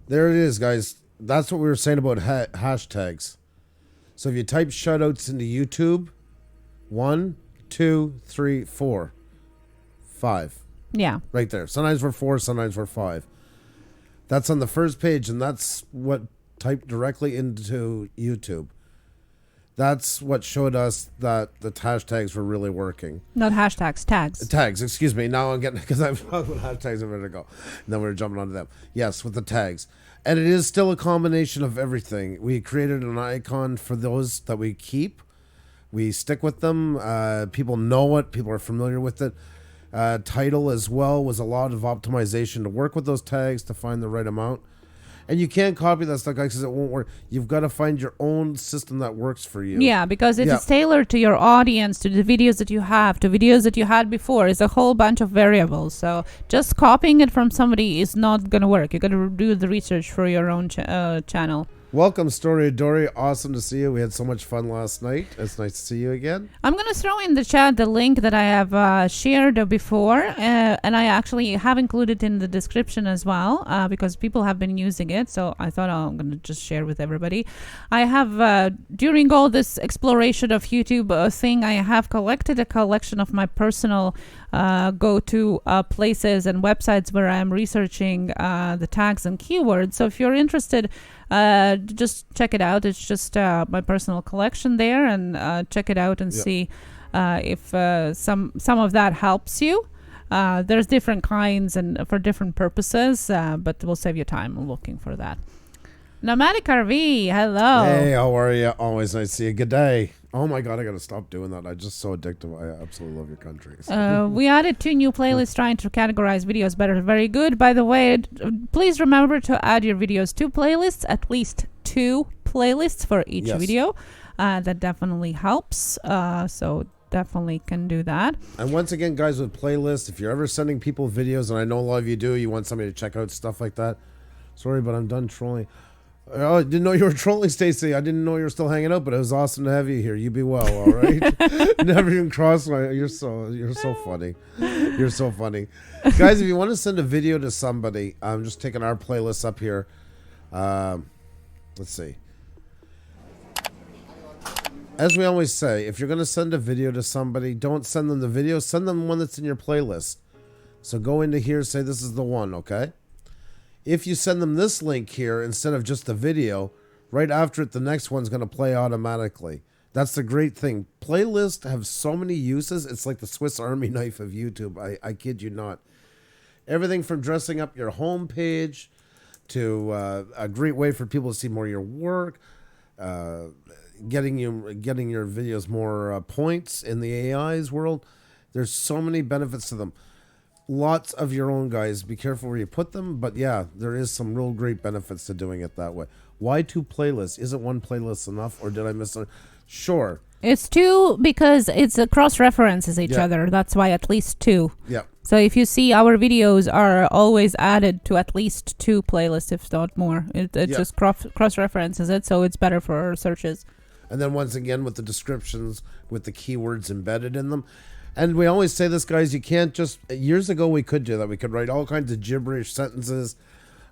There it is, guys. That's what we were saying about hashtags. So if you type shoutouts into YouTube, 1, 2, 3, 4, 5. Yeah. Right there. Sometimes we're 4, sometimes we're 5. That's on the first page, and that's what typed directly into YouTube. That's what showed us that the hashtags were really working. Not hashtags, tags. Tags, excuse me. Now I'm getting, because I'm talking about hashtags a minute ago. And then we're jumping onto them. Yes, with the tags. And it is still a combination of everything. We created an icon for those that we keep. We stick with them. People know it. People are familiar with it. Title as well was a lot of optimization to work with those tags to find the right amount. And you can't copy that stuff, guys, because it won't work. You've got to find your own system that works for you. Yeah, because it is tailored to your audience, to the videos that you have, to videos that you had before. It's a whole bunch of variables. So just copying it from somebody is not going to work. You got to do the research for your own channel. Welcome, Story Dory. Awesome to see you. We had so much fun last night. It's nice to see you again. I'm going to throw in the chat the link that I have shared before, and I actually have included in the description as well, because people have been using it. So I thought I'm going to just share with everybody. I have, during all this exploration of YouTube thing, I have collected a collection of my personal go-to places and websites where I'm researching the tags and keywords. So if you're interested, just check it out. It's just my personal collection there, and check it out and see if some of that helps you. There's different kinds and for different purposes, but we'll save you time looking for that. Nomadic RV, hello. Hey, how are you? Always nice to see you. Good day. Oh my God, I gotta stop doing that. I'm just so addictive. I absolutely love your country. So. We added 2 new playlists trying to categorize videos better. Very good. By the way, please remember to add your videos to playlists, at least 2 playlists for each video. That definitely helps. So definitely can do that. And once again, guys, with playlists, if you're ever sending people videos, and I know a lot of you do, you want somebody to check out stuff like that. Sorry, but I'm done trolling. Oh, I didn't know you were trolling, Stacey. I didn't know you were still hanging out, but it was awesome to have you here. You be well, all right? Never even crossed my... You're so funny. You're so funny. Guys, if you want to send a video to somebody, I'm just taking our playlist up here. Let's see. As we always say, if you're going to send a video to somebody, don't send them the video. Send them one that's in your playlist. So go into here, say this is the one, okay? If you send them this link here instead of just the video, right after it, the next one's going to play automatically. That's the great thing. Playlists have so many uses. It's like the Swiss Army knife of YouTube. I kid you not. Everything from dressing up your home page to a great way for people to see more of your work, getting your videos more points in the AI's world. There's so many benefits to them. Lots of your own, guys. Be careful where you put them. But yeah, there is some real great benefits to doing it that way. Why 2 playlists? Isn't 1 playlist enough? Or did I miss it? Sure. It's 2 because it's cross-references each other. That's why at least 2. Yeah. So if you see our videos are always added to at least 2 playlists, if not more. It just cross-references it, so it's better for our searches. And then once again with the descriptions, with the keywords embedded in them. And we always say this, guys, you can't just... Years ago, we could do that. We could write all kinds of gibberish sentences.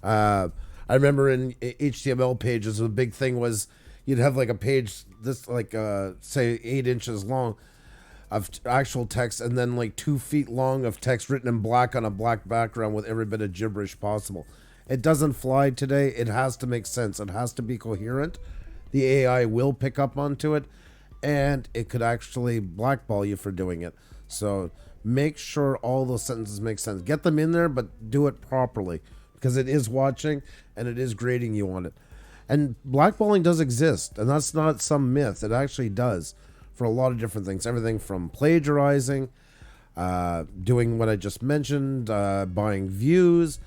I remember in HTML pages, the big thing was you'd have like a page, this like, say, 8 inches long of actual text, and then like 2 feet long of text written in black on a black background with every bit of gibberish possible. It doesn't fly today. It has to make sense. It has to be coherent. The AI will pick up onto it, and it could actually blackball you for doing it. So make sure all those sentences make sense. Get them in there, but do it properly, because it is watching and it is grading you on it. And blackballing does exist, and that's not some myth. It actually does for a lot of different things. Everything from plagiarizing, doing what I just mentioned, buying views,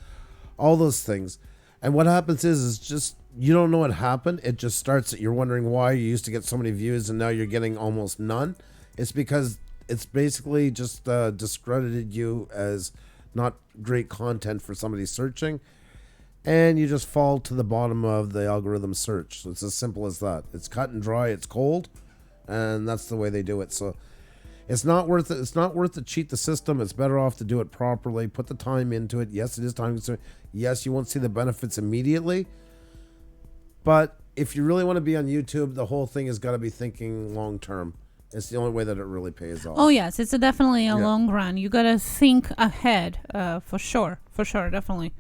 all those things. And what happens is just you don't know what happened. It just starts that you're wondering why you used to get so many views and now you're getting almost none. It's because it's basically just discredited you as not great content for somebody searching, and you just fall to the bottom of the algorithm search. So it's as simple as that. It's cut and dry, it's cold, and that's the way they do it. So it's not worth it. It's not worth to cheat the system. It's better off to do it properly, put the time into it. Yes, it is time consuming. Yes, you won't see the benefits immediately, but if you really want to be on YouTube, the whole thing has got to be thinking long term. It's the only way that it really pays off. Oh yes, it's definitely a long run. You gotta think ahead, for sure, definitely.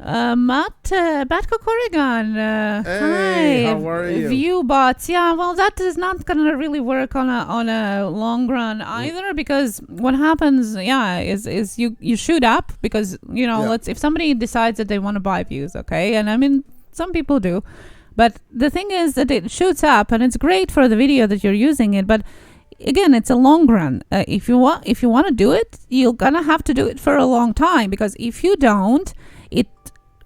Matt Batcock Oregon. Hey, hi. how are you? View bots. Yeah, well, that is not gonna really work on a long run either, because what happens, is you shoot up because if somebody decides that they want to buy views, okay, and I mean some people do. But the thing is that it shoots up, and it's great for the video that you're using it. But again, it's a long run. If you want to do it, you're gonna have to do it for a long time, because if you don't, it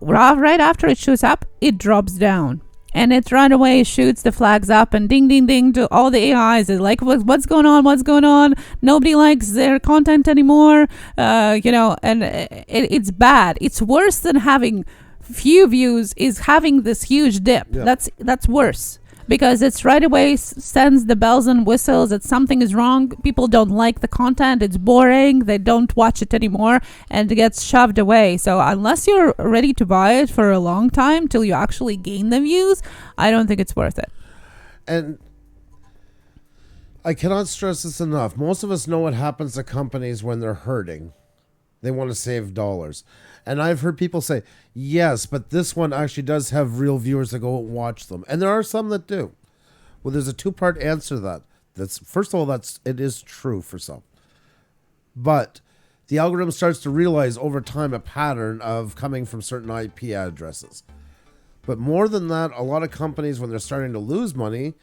right after it shoots up, it drops down, and it right away shoots the flags up and ding ding ding to all the AIs. It's like what's going on? Nobody likes their content anymore. And it's bad. It's worse than having few views is having this huge dip. That's worse, because it's right away sends the bells and whistles that something is wrong. People don't like the content. It's boring. They don't watch it anymore, and it gets shoved away. So unless you're ready to buy it for a long time till you actually gain the views, I don't think it's worth it. And I cannot stress this enough. Most of us know what happens to companies when they're hurting. They want to save dollars. And I've heard people say, yes, but this one actually does have real viewers that go and watch them. And there are some that do. Well, there's a 2-part answer to that. That's, first of all, it is true for some. But the algorithm starts to realize over time a pattern of coming from certain IP addresses. But more than that, a lot of companies, when they're starting to lose money,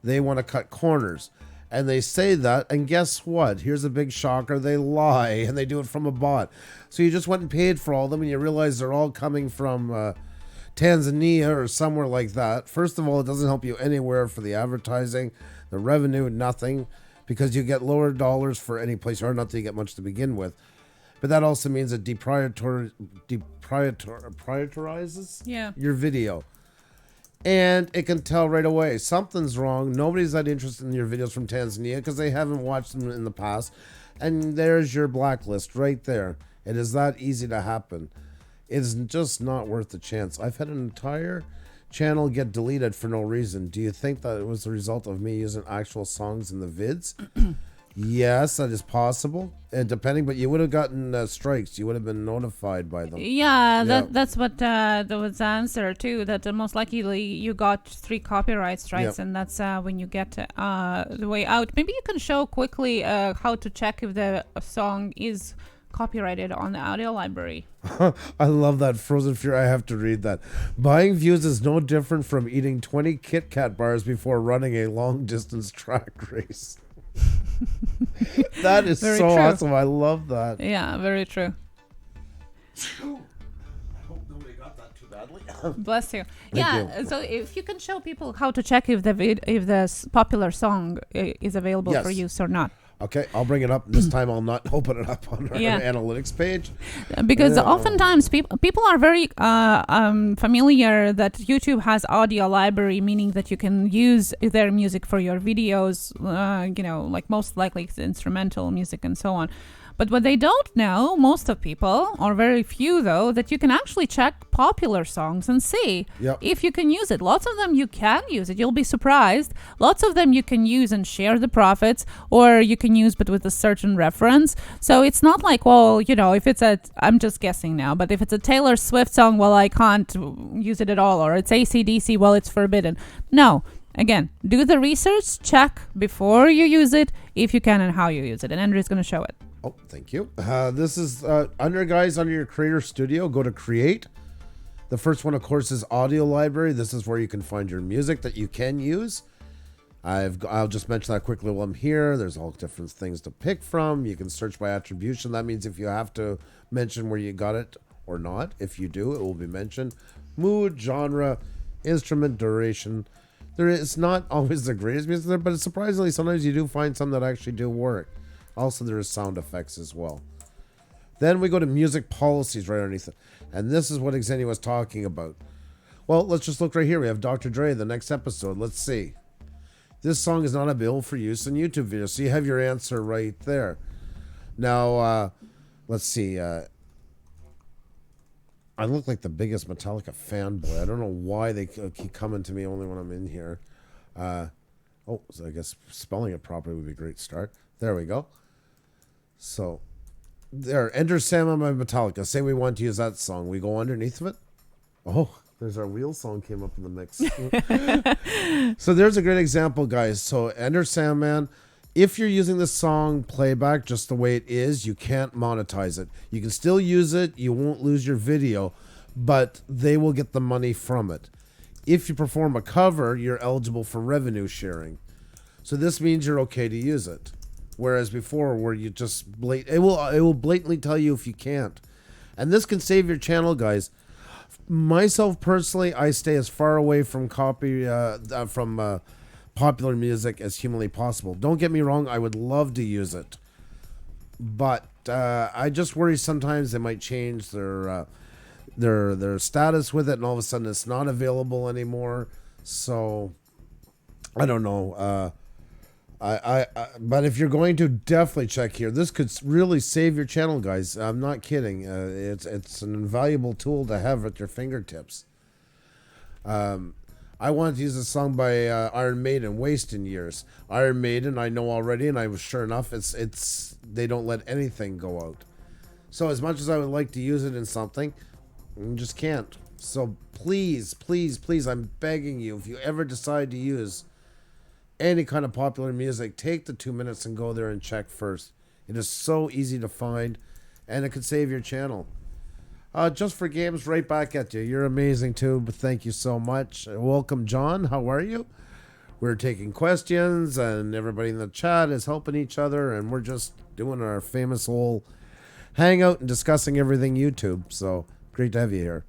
They want to cut corners. And they say that, and guess what? Here's a big shocker. They lie, and they do it from a bot. So you just went and paid for all of them, and you realize they're all coming from Tanzania or somewhere like that. First of all, it doesn't help you anywhere for the advertising, the revenue, nothing, because you get lower dollars for any place, or not that you get much to begin with. But that also means it deprioritizes your video. And it can tell right away something's wrong. Nobody's that interested in your videos from Tanzania because they haven't watched them in the past. And there's your blacklist right there. It is that easy to happen. It's just not worth the chance. I've had an entire channel get deleted for no reason. Do you think that it was the result of me using actual songs in the vids? Yes, that is possible. And depending, but you would have gotten strikes. You would have been notified by them. That's what there was the answer too. That most likely you got 3 copyright strikes, and that's when you get the way out. Maybe you can show quickly how to check if the song is copyrighted on the audio library. I love that. Frozen Fear. I have to read that. Buying views is no different from eating 20 Kit Kat bars before running a long distance track race. That is very so true. Awesome. I love that. Yeah, very true. I hope nobody got that too badly. Bless you. Thank you. So if you can show people how to check if the popular song is available for use or not. Okay, I'll bring it up. This time I'll not open it up on our analytics page. Because oftentimes people are very familiar that YouTube has audio library, meaning that you can use their music for your videos, like most likely it's instrumental music and so on. But what they don't know, most of people, or very few though, that you can actually check popular songs and see if you can use it. Lots of them you can use it. You'll be surprised. Lots of them you can use and share the profits, or you can use but with a certain reference. So it's not like, well, if it's I'm just guessing now, but if it's a Taylor Swift song, well, I can't use it at all. Or it's AC/DC, well, it's forbidden. No. Again, do the research, check before you use it, if you can, and how you use it. And Andrew's going to show it. Oh, thank you. This is under your Creator Studio. Go to Create. The first one, of course, is Audio Library. This is where you can find your music that you can use. I'll just mention that quickly while I'm here. There's all different things to pick from. You can search by attribution. That means if you have to mention where you got it or not, if you do, it will be mentioned. Mood, genre, instrument, duration. There is not always the greatest music there, but surprisingly, sometimes you do find some that actually do work. Also, there is sound effects as well. Then we go to music policies right underneath it. And this is what Xenia was talking about. Well, let's just look right here. We have Dr. Dre, the next episode. Let's see. This song is not available for use in YouTube videos. So you have your answer right there. Now, let's see. I look like the biggest Metallica fanboy. I don't know why they keep coming to me only when I'm in here. So I guess spelling it properly would be a great start. There we go. So, there, Enter Sandman by Metallica. Say we want to use that song. We go underneath of it. Oh, there's our wheel song came up in the mix. So there's a great example, guys. So Enter Sandman. If you're using the song playback just the way it is, you can't monetize it. You can still use it. You won't lose your video, but they will get the money from it. If you perform a cover, you're eligible for revenue sharing. So this means you're okay to use it. Whereas before, where you just it will blatantly tell you if you can't, and this can save your channel, guys. Myself personally, I stay as far away from popular music as humanly possible. Don't get me wrong, I would love to use it, but I just worry sometimes they might change their status with it, and all of a sudden it's not available anymore. So I don't know. But if you're going to, definitely check here. This could really save your channel, guys. I'm not kidding. It's an invaluable tool to have at your fingertips. I wanted to use a song by Iron Maiden, Wasting Years. Iron Maiden, I know already, and I was sure enough, they don't let anything go out. So as much as I would like to use it in something, I just can't. So please, please, please, I'm begging you, if you ever decide to use any kind of popular music, take the 2 minutes and go there and check first. It is so easy to find, and it could save your channel. Just for Games, right back at you. You're amazing too, but thank you so much. Welcome, John. How are you? we're taking questions, and everybody in the chat is helping each other, and we're just doing our famous whole hangout and discussing everything YouTube. So great to have you here.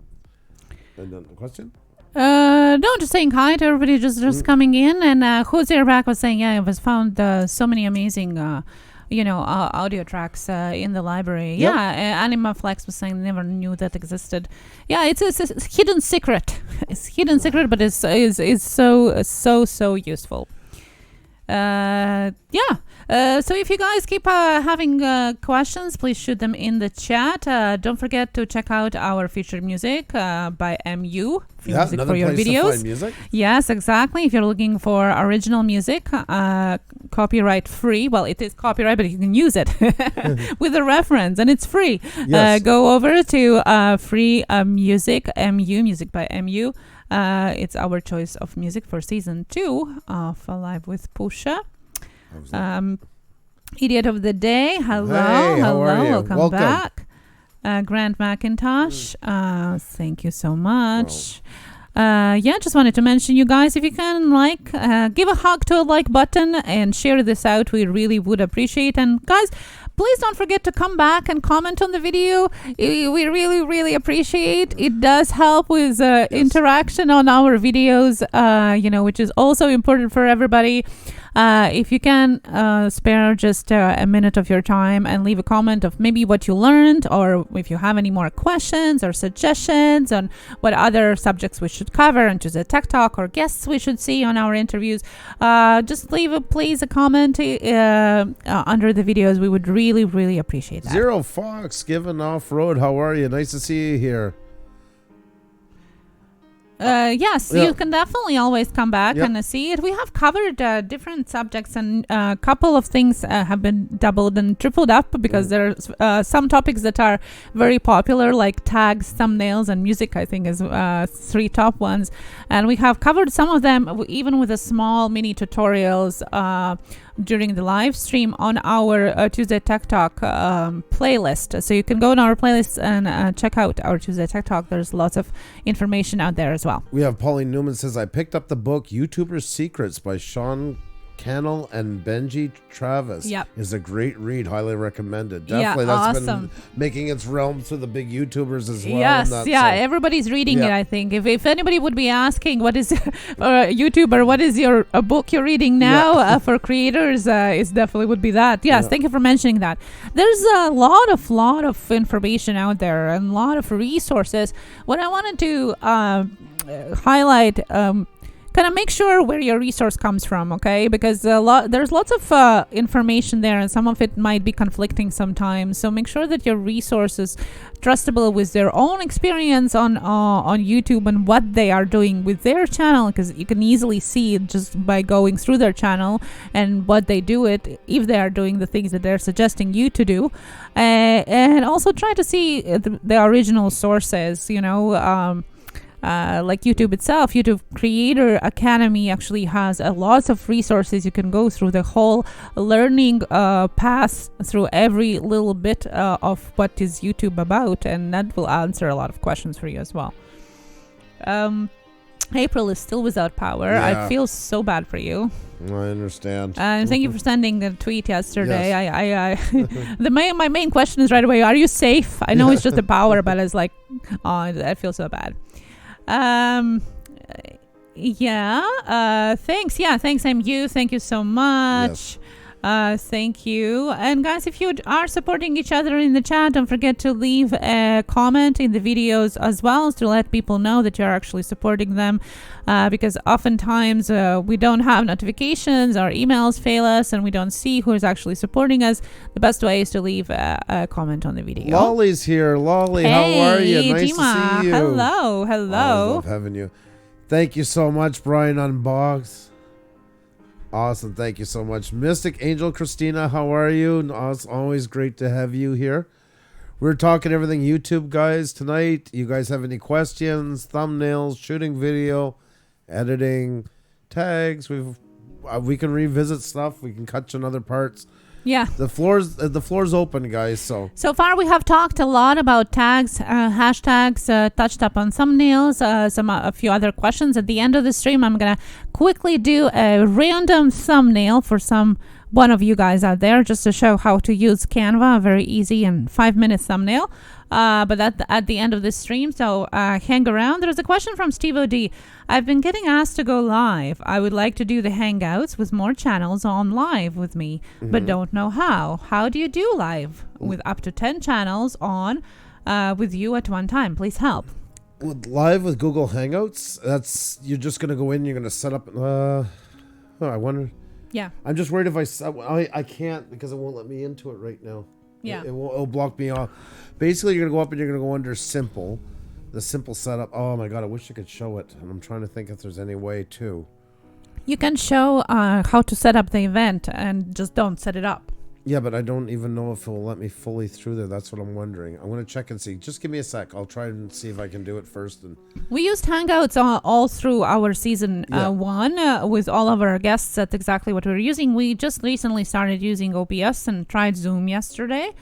And then the question? No, just saying hi to everybody just coming in. And Jose back was saying, I was found so many amazing, audio tracks in the library. Yep. Yeah, Anima Flex was saying never knew that existed. Yeah, it's a hidden secret. It's hidden secret, but it's so useful. So if you guys keep having questions, please shoot them in the chat. Don't forget to check out our featured music by MU. Music another for your place to videos. find music. Yes, exactly. If you're looking for original music, copyright free. Well, it is copyright, but you can use it with a reference, and it's free. Yes. Go over to free music, music by MU. It's our choice of music for season 2 of Live with Puša. Idiot of the day. Hello. Hey, how are you? Welcome back. Grant McIntosh. Thank you so much. Just wanted to mention, you guys, if you can give a hug to a like button and share this out, we really would appreciate. And guys, please don't forget to come back and comment on the video. We really, really appreciate. It does help with interaction on our videos, which is also important for everybody. If you can spare just a minute of your time and leave a comment of maybe what you learned, or if you have any more questions or suggestions on what other subjects we should cover and choose a tech talk or guests we should see on our interviews, just leave please a comment under the videos. We would really, really appreciate that. Zero Fox, Given Off Road. How are you? Nice to see you here. Yes, you can definitely always come back and see it. We have covered different subjects, and a couple of things have been doubled and tripled up because there's some topics that are very popular, like tags, thumbnails, and music. I think is 3 top ones, and we have covered some of them even with a small mini tutorials during the live stream on our Tuesday Tech Talk playlist. So you can go on our playlist and check out our Tuesday Tech Talk. There's lots of information out there as well. We have Pauline Newman says, I picked up the book YouTuber Secrets by Sean Cannell and Benji Travis. Yep. Is a great read. Highly recommended. Definitely. That's awesome. been making its realms to the big YouTubers as well. Yes, everybody's reading it, I think. If anybody would be asking what is YouTuber, what is your book you're reading now for creators, it definitely would be that. Yes, thank you for mentioning that. There's a lot of information out there and a lot of resources. What I wanted to highlight, kind of make sure where your resource comes from, okay? Because there's lots of information there, and some of it might be conflicting sometimes. So make sure that your resource is trustable with their own experience on YouTube and what they are doing with their channel, because you can easily see it just by going through their channel and what they do if they are doing the things that they're suggesting you to do, and also try to see the original sources, like YouTube itself. YouTube Creator Academy actually has a lot of resources. You can go through the whole learning path through every little bit of what is YouTube about, and that will answer a lot of questions for you as well. April is still without power. I feel so bad for you. I understand. And thank you for sending the tweet yesterday. Yes. My main question is right away, are you safe? I know it's just the power, but it's like, I feel so bad. Thanks. Thanks, MU. Thank you so much. Thank you. And guys, if you are supporting each other in the chat, don't forget to leave a comment in the videos as well to let people know that you're actually supporting them, because oftentimes we don't have notifications, our emails fail us, and we don't see who is actually supporting us. The best way is to leave a comment on the video. Lolly's here. Lolly, hey, how are you? Nice Dima. to see you. Hello. I love having you. Thank you so much, Brian Unbox. Awesome. Thank you so much. Mystic Angel Christina, how are you? It's always great to have you here. We're talking everything YouTube, guys, tonight. You guys have any questions, thumbnails, shooting video, editing, tags? We can revisit stuff. We can cut in other parts. Yeah. The floor's open, guys. So far we have talked a lot about tags, hashtags, touched up on thumbnails, a few other questions. At the end of the stream, I'm gonna quickly do a random thumbnail for one of you guys out there, just to show how to use Canva, a very easy and 5-minute thumbnail. But at the end of this stream, so hang around. There's a question from Steve O.D. I've been getting asked to go live. I would like to do the Hangouts with more channels on live with me, but don't know how. How do you do live with up to 10 channels on with you at one time? Please help. Live with Google Hangouts, you're just going to go in, you're going to set up, I wonder. Yeah. I'm just worried if I can't because it won't let me into it right now. Yeah. It'll block me off. Basically, you're going to go up and you're going to go under simple, the simple setup. Oh my God, I wish I could show it. And I'm trying to think if there's any way to. You can show how to set up the event and just don't set it up. Yeah, but I don't even know if it will let me fully through there. That's what I'm wondering. I'm going to check and see. Just give me a sec. I'll try and see if I can do it first. We used Hangouts all through our season 1 with all of our guests. That's exactly what we're using. We just recently started using OBS and tried Zoom yesterday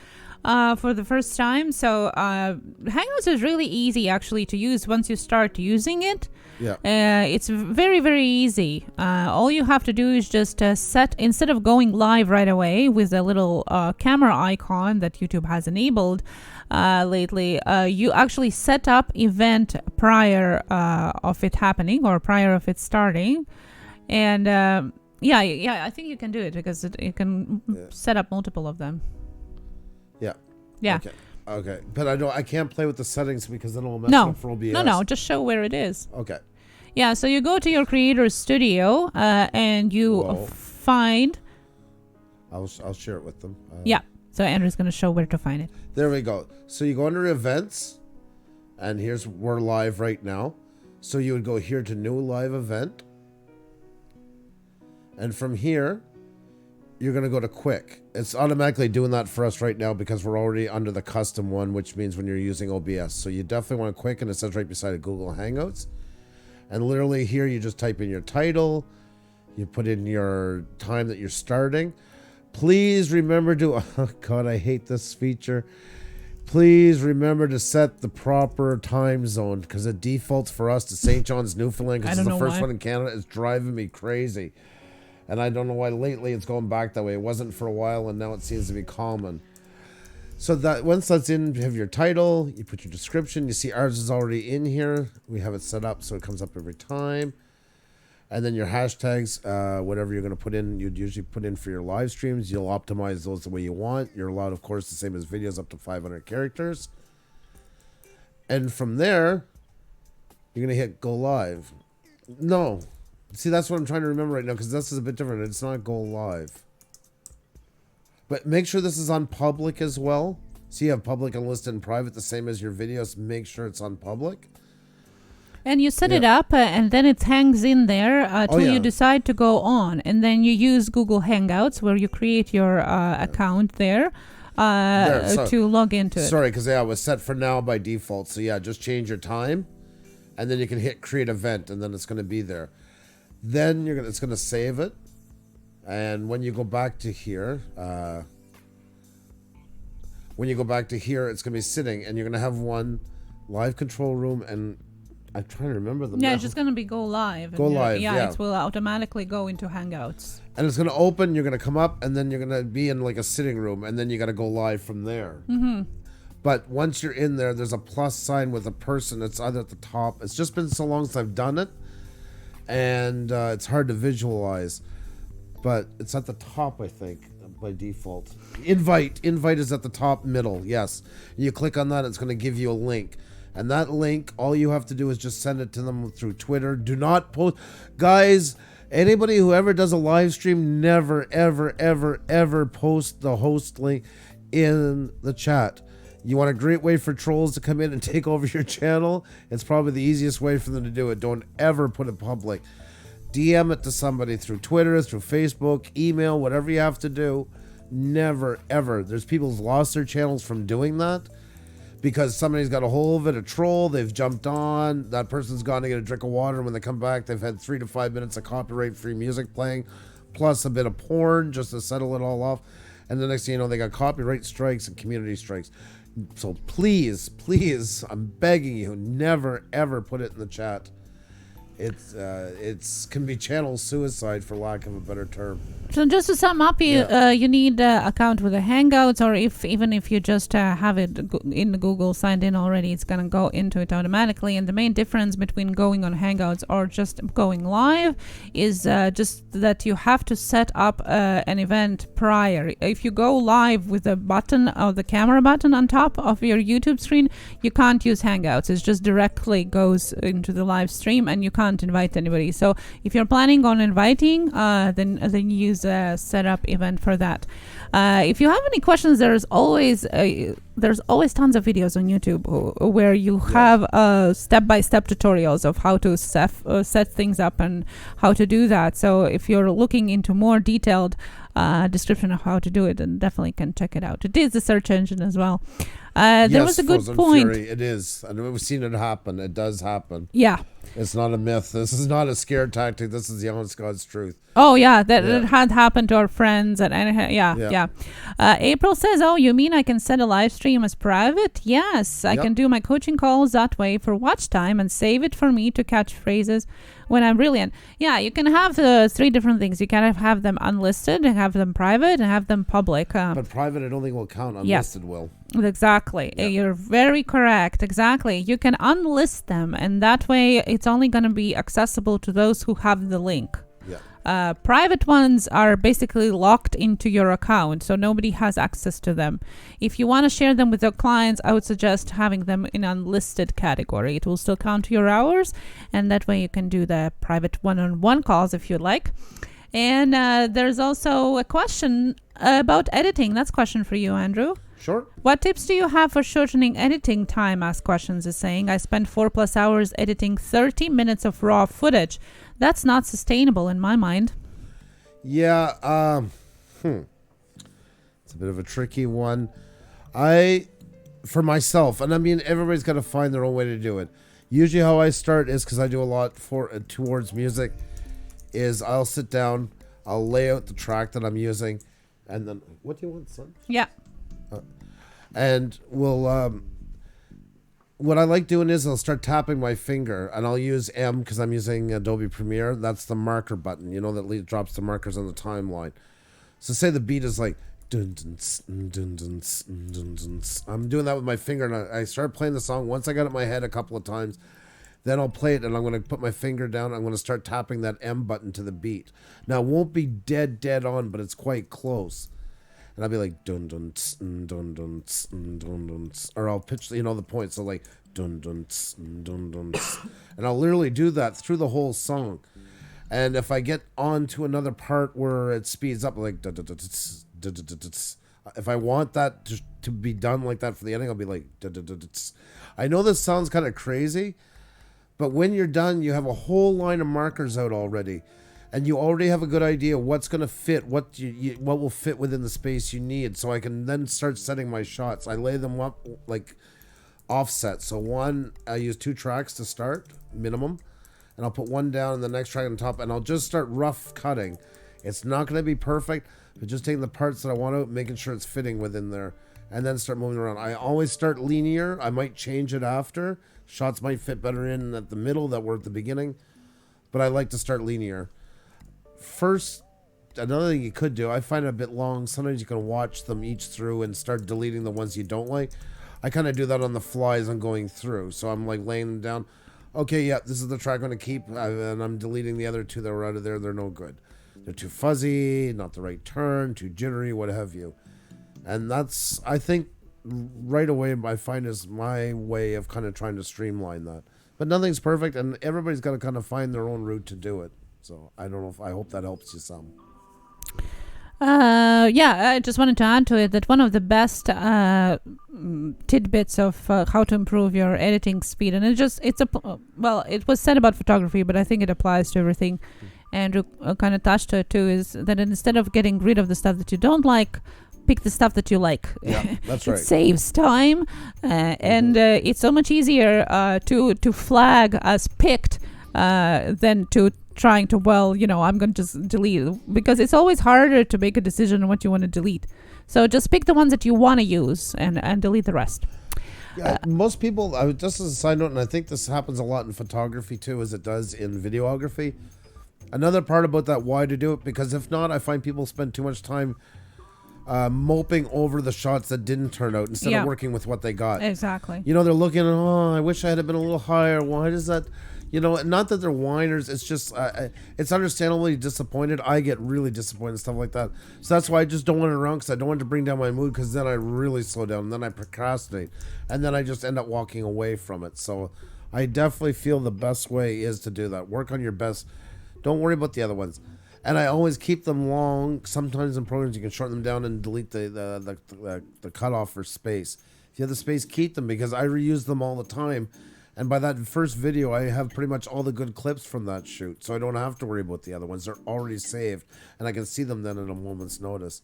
for the first time. So Hangouts is really easy actually to use once you start using it. Yeah. It's very, very easy. All you have to do is just set, instead of going live right away with a little camera icon that YouTube has enabled lately, you actually set up event prior of it happening or prior of it starting. And I think you can do it because you can set up multiple of them. Yeah. Yeah. Okay. But I can't play with the settings because then it'll mess up for OBS. No, just show where it is. Okay. Yeah, so you go to your Creator Studio and you find... I'll share it with them. So Andrew's going to show where to find it. There we go. So you go under events, and we're live right now. So you would go here to new live event. And from here, you're going to go to quick. It's automatically doing that for us right now because we're already under the custom one, which means when you're using OBS. So you definitely want quick, and it says right beside it Google Hangouts. And literally here, you just type in your title. You put in your time that you're starting. Please remember to, oh God, I hate this feature. Please remember to set the proper time zone because it defaults for us to St. John's, Newfoundland because it's the first one in Canada. It's driving me crazy. And I don't know why lately it's going back that way. It wasn't for a while and now it seems to be common. So that once that's in, you have your title, you put your description. You see ours is already in here. We have it set up so it comes up every time. And then your hashtags, whatever you're going to put in, you'd usually put in for your live streams. You'll optimize those the way you want. You're allowed, of course, the same as videos, up to 500 characters. And from there, you're going to hit go live. No. See, that's what I'm trying to remember right now because this is a bit different. It's not go live. But make sure this is on public as well. So you have public, unlisted, and private, the same as your videos. Make sure it's on public. And you set it up and then it hangs in there till you decide to go on. And then you use Google Hangouts where you create your account there to log into it. Sorry, because it was set for now by default. So yeah, just change your time. And then you can hit create event and then it's going to be there. Then it's going to save it. And when you go back to here, it's going to be sitting and you're going to have one live control room and I'm trying to remember them. Yeah, it's just going to be go live. Go live, yeah. It will automatically go into Hangouts. And it's going to open, you're going to come up, and then you're going to be in like a sitting room, and then you got to go live from there. Mm-hmm. But once you're in there, there's a plus sign with a person. It's either at the top. It's just been so long since I've done it, and it's hard to visualize. But it's at the top, I think, by default. Invite is at the top middle, yes. You click on that, it's going to give you a link. And that link, all you have to do is just send it to them through Twitter. Do not post. Guys, anybody who ever does a live stream, never, ever, ever, ever post the host link in the chat. You want a great way for trolls to come in and take over your channel? It's probably the easiest way for them to do it. Don't ever put it public. DM it to somebody through Twitter, through Facebook, email, whatever you have to do. Never, ever. There's people who've lost their channels from doing that. Because somebody's got a hold of it, a troll, they've jumped on, that person's gone to get a drink of water, and when they come back, they've had 3 to 5 minutes of copyright-free music playing, plus a bit of porn, just to settle it all off. and the next thing you know, they got copyright strikes and community strikes. So please, I'm begging you, never ever put it in the chat. It's can be channel suicide, for lack of a better term. So just to sum up, you need an account with the Hangouts, or even if you just have it in the Google signed in already, it's gonna go into it automatically. And the main difference between going on Hangouts or just going live is just that you have to set up an event prior. If you go live with the button or the camera button on top of your YouTube screen, you can't use Hangouts. It just directly goes into the live stream, and you can't invite anybody. So if you're planning on inviting, then use a setup event for that. If you have any questions, there's always tons of videos on YouTube where you have step-by-step tutorials of how to set things up and how to do that. So if you're looking into more detailed description of how to do it, then definitely can check it out. It is a search engine as well. There was a good point. Fury, it is, and we've seen it happen. It does happen. Yeah. It's not a myth. This is not a scare tactic. This is the honest God's truth. Oh yeah, it had happened to our friends, and yeah. April says, "Oh, you mean I can set a live stream as private? Yes, I can do my coaching calls that way for watch time and save it for me to catch phrases when I'm brilliant." Yeah, you can have the 3 different things. You can have them unlisted, and have them private, and have them public. But private, I don't think will count. Unlisted will. Exactly. Yep. You're very correct. Exactly. You can unlist them, and that way it's only going to be accessible to those who have the link. Yeah. Private ones are basically locked into your account, so nobody has access to them. If you want to share them with your clients, I would suggest having them in unlisted category. It will still count your hours, and that way you can do the private one-on-one calls if you like. And there's also a question about editing. That's a question for you, Andrew. Sure. What tips do you have for shortening editing time? Ask Questions is saying, I spent 4+ hours editing 30 minutes of raw footage. That's not sustainable in my mind. Yeah, it's a bit of a tricky one. For myself, and I mean, everybody's got to find their own way to do it. Usually how I start is, because I do a lot towards music, is I'll sit down, I'll lay out the track that I'm using, and then, what do you want, son? Yeah. And we'll, what I like doing is I'll start tapping my finger, and I'll use M because I'm using Adobe Premiere. That's the marker button, that drops the markers on the timeline. So say the beat is like, dun, dun, dun, dun, dun, dun, dun. I'm doing that with my finger, and I start playing the song. Once I got it in my head a couple of times, then I'll play it, and I'm going to put my finger down. I'm going to start tapping that M button to the beat. Now, it won't be dead on, but it's quite close. And I'll be like, dun dun dun dun dun dun dun, or I'll pitch, the points. So like, dun dun dun dun, and I'll literally do that through the whole song. And if I get on to another part where it speeds up, like, if I want that to be done like that for the ending, I'll be like, I know this sounds kind of crazy, but when you're done, you have a whole line of markers out already. And you already have a good idea what's going to fit, what will fit within the space you need. So I can then start setting my shots. I lay them up like offset. So I use 2 tracks to start, minimum. And I'll put one down and the next track on top. And I'll just start rough cutting. It's not going to be perfect, but just taking the parts that I want out, making sure it's fitting within there. And then start moving around. I always start linear. I might change it after. Shots might fit better in at the middle that were at the beginning. But I like to start linear. First, another thing you could do, I find it a bit long. Sometimes you can watch them each through and start deleting the ones you don't like. I kind of do that on the fly as I'm going through. So I'm like laying them down. Okay, yeah, this is the track I'm going to keep. And I'm deleting the other 2 that were out of there. They're no good. They're too fuzzy, not the right turn, too jittery, what have you. And that's, I think, right away, I find is my way of kind of trying to streamline that. But nothing's perfect, and everybody's got to kind of find their own route to do it. So I don't know I hope that helps you some. I just wanted to add to it that one of the best tidbits of how to improve your editing speed, and it was said about photography, but I think it applies to everything. Andrew kind of touched to it too, is that instead of getting rid of the stuff that you don't like, pick the stuff that you like. Yeah, that's right. It saves time, and it's so much easier to flag as picked than to trying to, I'm going to just delete, because it's always harder to make a decision on what you want to delete. So just pick the ones that you want to use and delete the rest. Yeah, most people, just as a side note, and I think this happens a lot in photography too, as it does in videography. Another part about that, why to do it, because if not, I find people spend too much time moping over the shots that didn't turn out instead of working with what they got. Exactly. They're looking at, I wish I had been a little higher. Why does that, not that they're whiners. It's just, it's understandably disappointed. I get really disappointed and stuff like that. So that's why I just don't want it around, because I don't want to bring down my mood, because then I really slow down, and then I procrastinate, and then I just end up walking away from it. So I definitely feel the best way is to do that. Work on your best. Don't worry about the other ones. And I always keep them long. Sometimes in programs you can shorten them down and delete the cutoff for space. If you have the space, keep them, because I reuse them all the time. And by that first video, I have pretty much all the good clips from that shoot. So I don't have to worry about the other ones. They're already saved. And I can see them then at a moment's notice.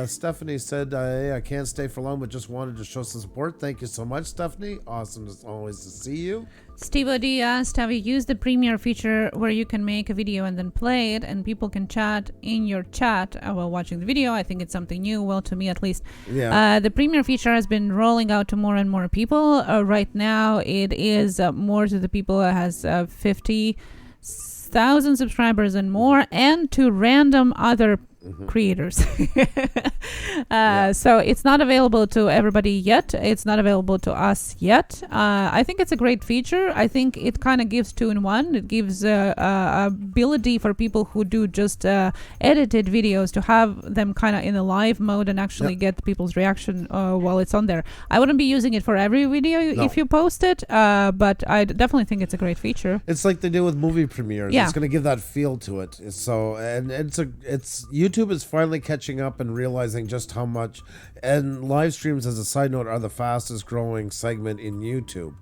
Stephanie said, hey, I can't stay for long, but just wanted to show some support. Thank you so much, Stephanie. Awesome as always to see you. Steve O.D. asked, have you used the Premiere feature where you can make a video and then play it and people can chat in your chat while watching the video? I think it's something new, well, to me at least. Yeah. The Premiere feature has been rolling out to more and more people. Right now, it is more to the people that has 50,000 subscribers and more, and to random other creators. So it's not available to everybody yet. It's not available to us yet. I think it's a great feature. I think it kind of gives 2-in-1. It gives ability for people who do just edited videos to have them kind of in a live mode and actually get people's reaction while it's on there. I wouldn't be using it for every video if you post it, but I definitely think it's a great feature. It's like they do with movie premieres. It's going to give that feel to it. So, and it's YouTube is finally catching up and realizing just how much, and live streams, as a side note, are the fastest growing segment in YouTube.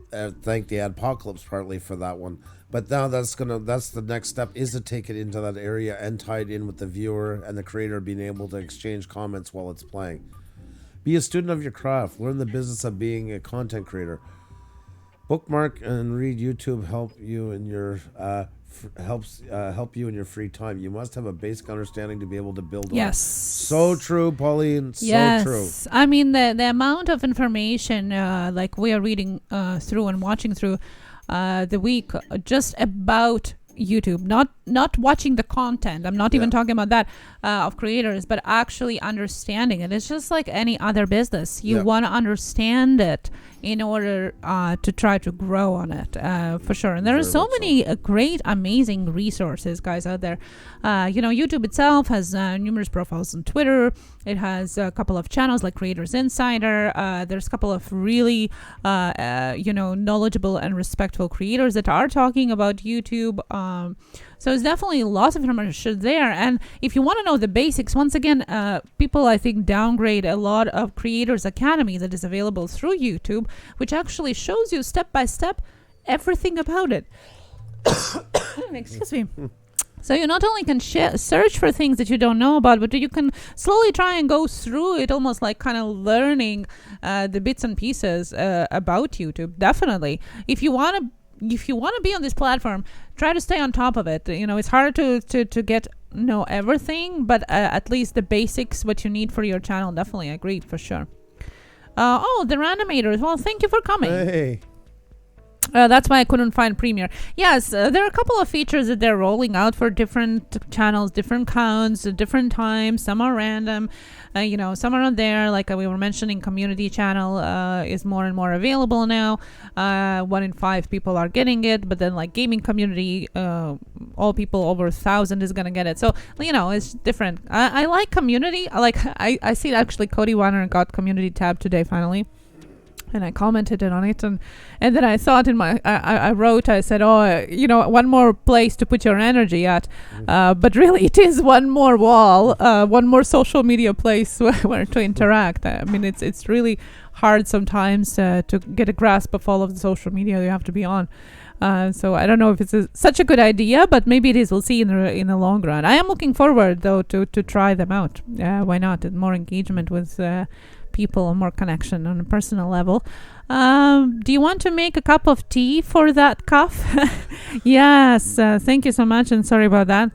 Thank the Adpocalypse partly for that one. But now that's the next step, is to take it into that area and tie it in with the viewer and the creator being able to exchange comments while it's playing. Be a student of your craft. Learn the business of being a content creator. Bookmark and read YouTube help you in your help you in your free time. You must have a basic understanding to be able to build. Yes. So true, Pauline. Yes. So true. I mean, the amount of information like we are reading through and watching through the week just about YouTube, not watching the content. I'm not even talking about that of creators, but actually understanding it. It's just like any other business. You want to understand it in order to try to grow on it, for sure. And there are so many great, amazing resources, guys, out there. YouTube itself has numerous profiles on Twitter. It has a couple of channels like Creators Insider. There's a couple of really, knowledgeable and respectful creators that are talking about YouTube. So it's definitely lots of information there. And if you want to know the basics, once again, people, I think, downgrade a lot of Creators Academy that is available through YouTube, which actually shows you step by step everything about it. Excuse me. So you not only can search for things that you don't know about, but you can slowly try and go through it, almost like kind of learning the bits and pieces about YouTube. Definitely. If you want to be on this platform, try to stay on top of it. It's hard to get know everything, but at least the basics, what you need for your channel. Definitely agreed, for sure. The Ranimators. Well, thank you for coming. Hey. That's why I couldn't find Premiere. Yes, there are a couple of features that they're rolling out for different channels, different counts, different times. Some are random, some are not there. Like we were mentioning, community channel is more and more available now. 1 in 5 people are getting it, but then like gaming community, all people over 1,000 is gonna get it. So it's different. I like community. I see actually Cody Warner got community tab today finally. And I commented on it, and then I thought I said, one more place to put your energy at. But really, it is one more wall, one more social media place where to interact. I mean, it's really hard sometimes to get a grasp of all of the social media you have to be on. So I don't know if it's such a good idea, but maybe it is. We'll see in the long run. I am looking forward, though, to try them out. Why not? And more engagement with people, more connection on a personal level. Do you want to make a cup of tea for that cough? Yes, thank you so much, and sorry about that.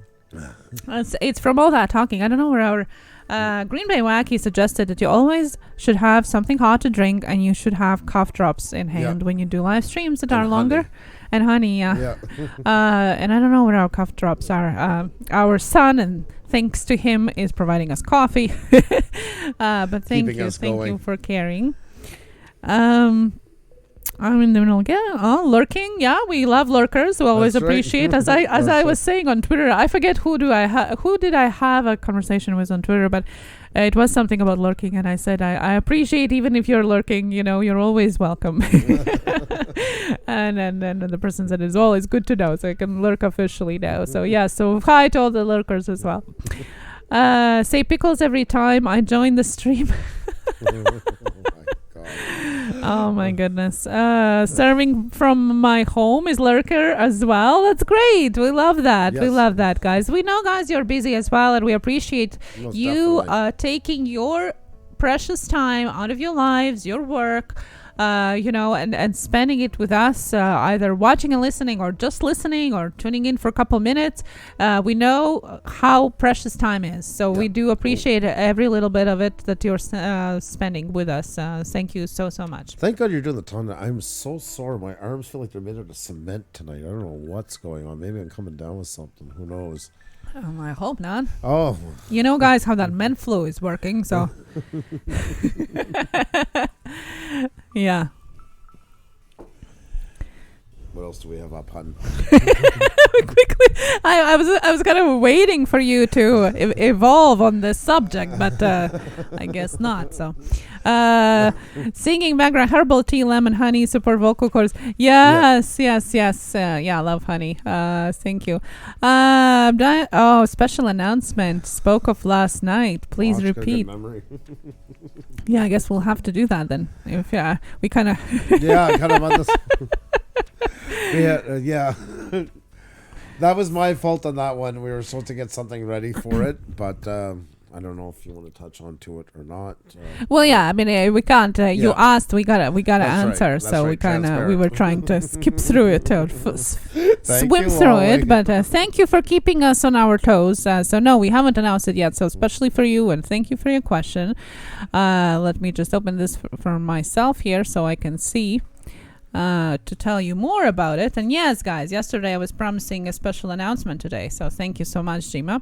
It's from all that talking. I don't know where our Green Bay Wacky suggested that you always should have something hot to drink, and you should have cough drops in hand when you do live streams that are longer. Honey. And honey, and I don't know where our cough drops are. Our son, and thanks to him, is providing us coffee. But thank you for caring. I'm in the middle again. Oh, lurking. Yeah, we love lurkers. We always appreciate. As I was saying on Twitter, I forget who did I have a conversation with on Twitter, but it was something about lurking, and I said I appreciate even if you're lurking. You're always welcome. and then the person said it's always good to know, so I can lurk officially now. So yeah, so hi to all the lurkers as well. Say pickles every time I join the stream. Oh my goodness. Serving from my home is lurker as well. That's great. We love that. Yes. We love that, guys. We know, guys, you're busy as well, and we appreciate you taking your precious time out of your lives, your work, and spending it with us, either watching and listening, or just listening, or tuning in for a couple minutes. We know how precious time is, so we do appreciate every little bit of it that you're spending with us. Thank you so much. Thank God you're doing the ton. I'm so sore. My arms feel like they're made out of cement tonight. I don't know what's going on. Maybe I'm coming down with something. Who knows? I hope not. Oh. You know, guys, how that Menflu is working, so. Yeah. What else do we have up, hun? Quickly, I was kind of waiting for you to evolve on this subject, but I guess not. So, singing background, herbal tea, lemon, honey, super vocal chords. Yes. Yeah, I love honey. Thank you. Special announcement. Spoke of last night. Please repeat. Yeah, I guess we'll have to do that then. If we kind of. Yeah, kind of on this. Yeah. That was my fault on that one. We were supposed to get something ready for it, but I don't know if you want to touch on to it or not. Well, yeah, I mean, we can't. You asked, we gotta answer. Right. So Right. we were trying to skip through it or swim through it. But thank you for keeping us on our toes. So no, we haven't announced it yet. So especially for you, and thank you for your question. Let me just open this for myself here so I can see. To tell you more about it. And yes, guys, yesterday I was promising a special announcement today. So thank you so much, Jima.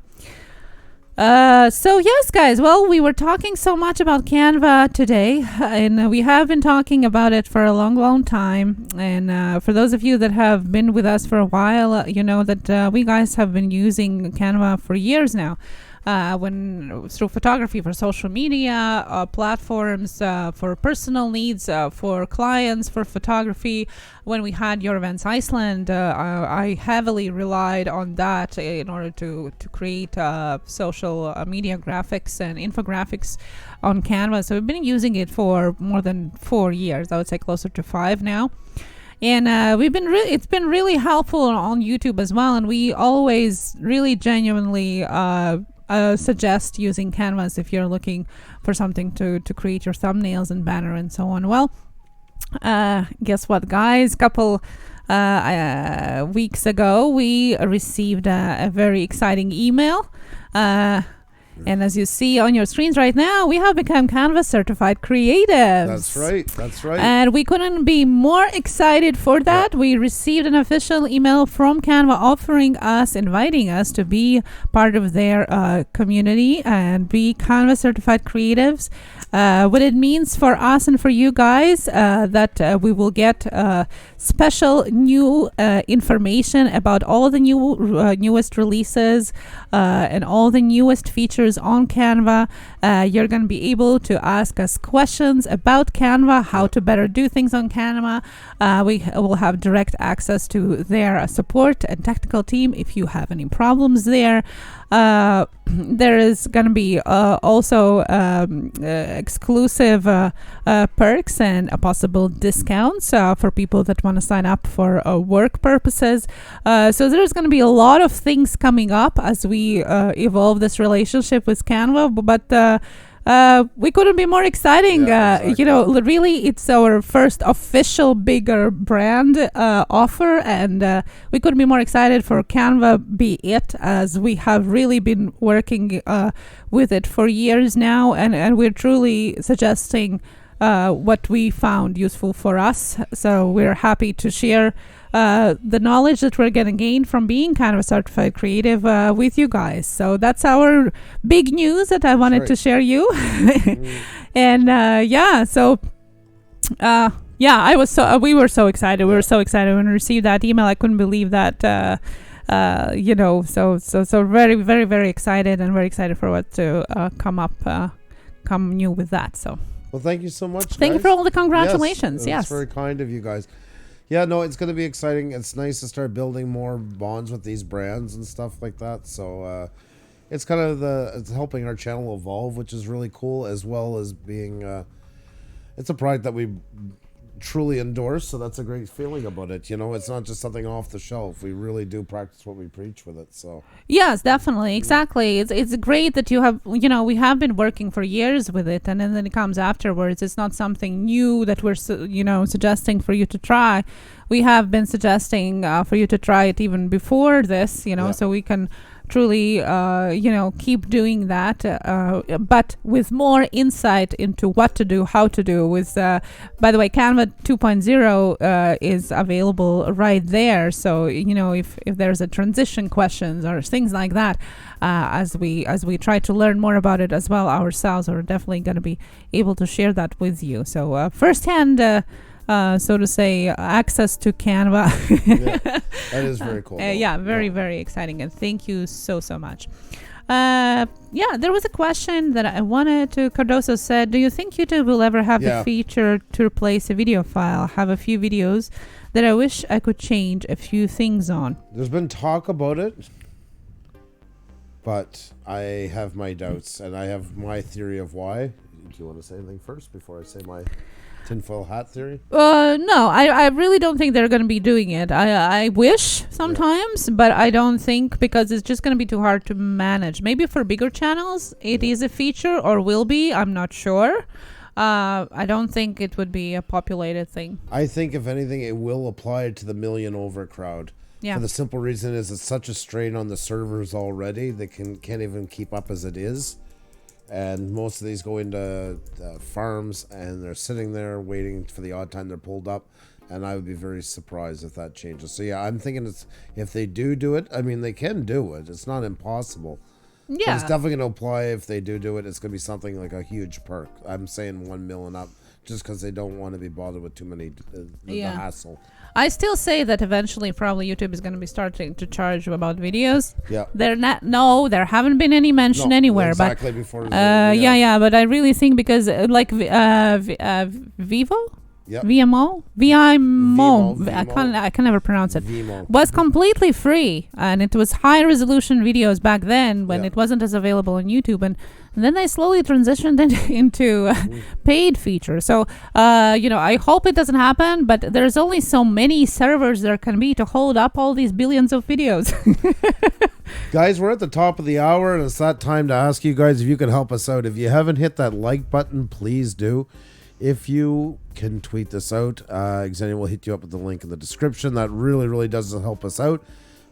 So yes, guys, well, we were talking so much about Canva today, and we have been talking about it for a long time. And for those of you that have been with us for a while, you know that we guys have been using Canva for years now. Through photography, for social media platforms, for personal needs, for clients, for photography. When we had Your Events Iceland, I heavily relied on that in order to create social media graphics and infographics on Canva. So we've been using it for more than 4 years. I would say closer to 5 now. And it's been really helpful on YouTube as well. And we always really genuinely suggest using Canvas if you're looking for something to create your thumbnails and banner and so on. Well, guess what, guys? Couple weeks ago, we received a very exciting email. And as you see on your screens right now, we have become Canva certified creatives. That's right. And we couldn't be more excited for that. Yeah. We received an official email from Canva inviting us to be part of their community and be Canva certified creatives. What it means for us and for you guys, that we will get special new information about all the newest releases and all the newest features on Canva. You're going to be able to ask us questions about Canva, how to better do things on Canva. We will have direct access to their support and technical team if you have any problems there. There is going to be also exclusive perks and possible discounts for people that want to sign up for work purposes. So there's going to be a lot of things coming up as we evolve this relationship with Canva. But we couldn't be more exciting. Yeah, exactly. You know, really, it's our first official bigger brand offer, and we couldn't be more excited for Canva be it, as we have really been working with it for years now, and we're truly suggesting what we found useful for us. So we're happy to share the knowledge that we're going to gain from being kind of a certified creative with you guys. So that's our big news that I wanted to share you. And we were so excited. We were so excited when we received that email. I couldn't believe that. So very, very, very excited, and very excited for what to come new with that. So. Well, thank you so much. Thank you for all the congratulations. Yes. It's very kind of you guys. Yeah, no, it's going to be exciting. It's nice to start building more bonds with these brands and stuff like that. So it's kind of it's helping our channel evolve, which is really cool, as well as being it's a product that we truly endorse. So that's a great feeling about it. You know, it's not just something off the shelf. We really do practice what we preach with it. So yes, definitely, exactly. It's great that you have, you know, we have been working for years with it, and then it comes afterwards. It's not something new that we're suggesting for you to try. We have been suggesting for you to try it even before this, you know, so we can truly keep doing that, but with if insight into what to do, how to do. With by the way, Canva 2.0 is available right there. So if there's a transition questions or things like that, as we try to learn more about it as well ourselves, we're definitely going to be able to share that with you. So firsthand. So to say, access to Canva. Yeah, that is very cool. Very exciting, and thank you so much. There was a question that I wanted to. Cardoso said, "Do you think YouTube will ever have the feature to replace a video file? Have a few videos that I wish I could change a few things on." There's been talk about it, but I have my doubts, and I have my theory of why. Do you want to say anything first before I say my tinfoil hat theory? No, I really don't think they're going to be doing it. I wish sometimes, but I don't think, because it's just going to be too hard to manage. Maybe for bigger channels it is a feature, or will be. I'm not sure. I don't think it would be a populated thing. I think if anything, it will apply to the million over crowd. Yeah. For the simple reason is it's such a strain on the servers already. They can't even keep up as it is. And most of these go into farms, and they're sitting there waiting for the odd time they're pulled up. And I would be very surprised if that changes. So yeah, I'm thinking if they do it, I mean, they can do it. It's not impossible. Yeah. But it's definitely going to apply. If they do it, it's going to be something like a huge perk. I'm saying 1 million up, just because they don't want to be bothered with too many the hassle. I still say that eventually probably YouTube is going to be starting to charge about videos. Yeah. They're not. No, there haven't been any mention anywhere. Exactly but, before. But I really think because Vivo. Yep. Vimo. I can never pronounce it. Vimo. Was completely free, and it was high resolution videos back then when it wasn't as available on YouTube, and then they slowly transitioned into paid features. So I hope it doesn't happen, but there's only so many servers there can be to hold up all these billions of videos. Guys, we're at the top of the hour, and it's that time to ask you guys if you can help us out. If you haven't hit that like button, please do. If you can tweet this out, Xenia will hit you up with the link in the description. That really, really does help us out.